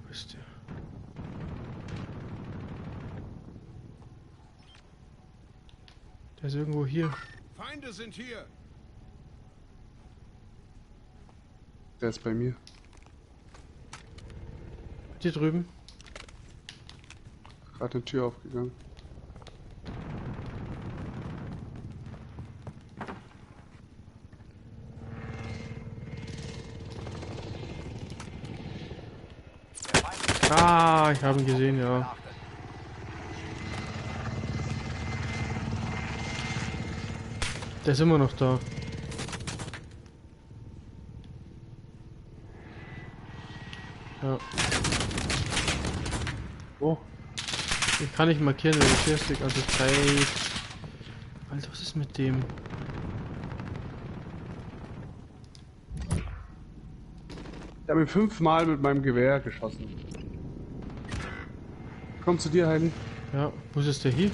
[SPEAKER 2] Wo ist der? Der ist irgendwo hier.
[SPEAKER 4] Feinde sind hier.
[SPEAKER 1] Der ist bei mir.
[SPEAKER 2] Hier drüben.
[SPEAKER 1] Gerade eine Tür aufgegangen.
[SPEAKER 5] Der Feind
[SPEAKER 2] Ah, ich habe ihn gesehen, ja.
[SPEAKER 5] achtet.
[SPEAKER 2] Der ist immer noch da. Ja.
[SPEAKER 1] Oh,
[SPEAKER 2] Ich kann nicht markieren, wenn ich Joystick, also Zeit. Alter, was ist mit dem?
[SPEAKER 1] ich habe ihn 5-mal mit meinem Gewehr geschossen. Komm zu dir, Heidi.
[SPEAKER 2] Ja, wo ist der hier?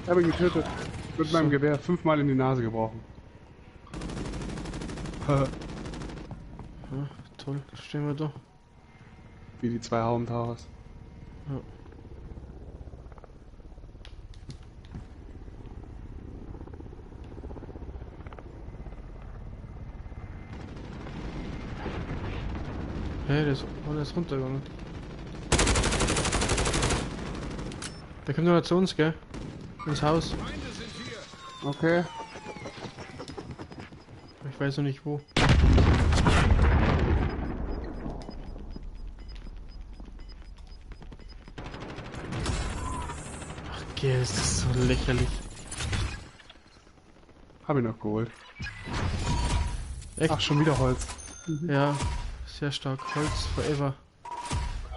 [SPEAKER 1] Ich habe ihn getötet. Mit meinem Gewehr 5-mal in die Nase gebrochen.
[SPEAKER 2] Ja, toll, stehen wir da.
[SPEAKER 1] Wie die 2 Haubentowers.
[SPEAKER 2] Ja. Hey, der ist runtergegangen. Der kommt noch zu uns, gell? Ins Haus.
[SPEAKER 4] Feinde sind hier.
[SPEAKER 1] Okay.
[SPEAKER 2] Ich weiß noch nicht wo. Ach, gell, ist das so lächerlich.
[SPEAKER 1] Habe ihn noch geholt.
[SPEAKER 2] Echt?
[SPEAKER 1] Ach, schon wieder Holz.
[SPEAKER 2] Ja, sehr stark. Holz forever.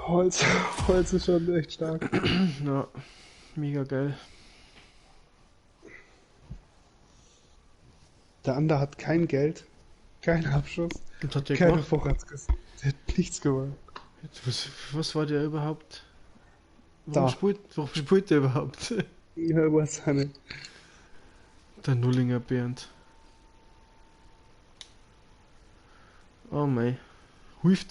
[SPEAKER 1] Holz. Holz ist schon echt stark.
[SPEAKER 2] Ja, mega geil.
[SPEAKER 1] Der andere hat kein Geld, keinen Abschuss,
[SPEAKER 2] Und hat der
[SPEAKER 1] keine
[SPEAKER 2] gemacht?
[SPEAKER 1] Vorratskiste. Der hat nichts gemacht.
[SPEAKER 2] Was war der überhaupt?
[SPEAKER 1] Da.
[SPEAKER 2] Warum spielt der überhaupt?
[SPEAKER 1] Ja, was seine.
[SPEAKER 2] Der Nullinger Bernd. Oh mei. Hilft der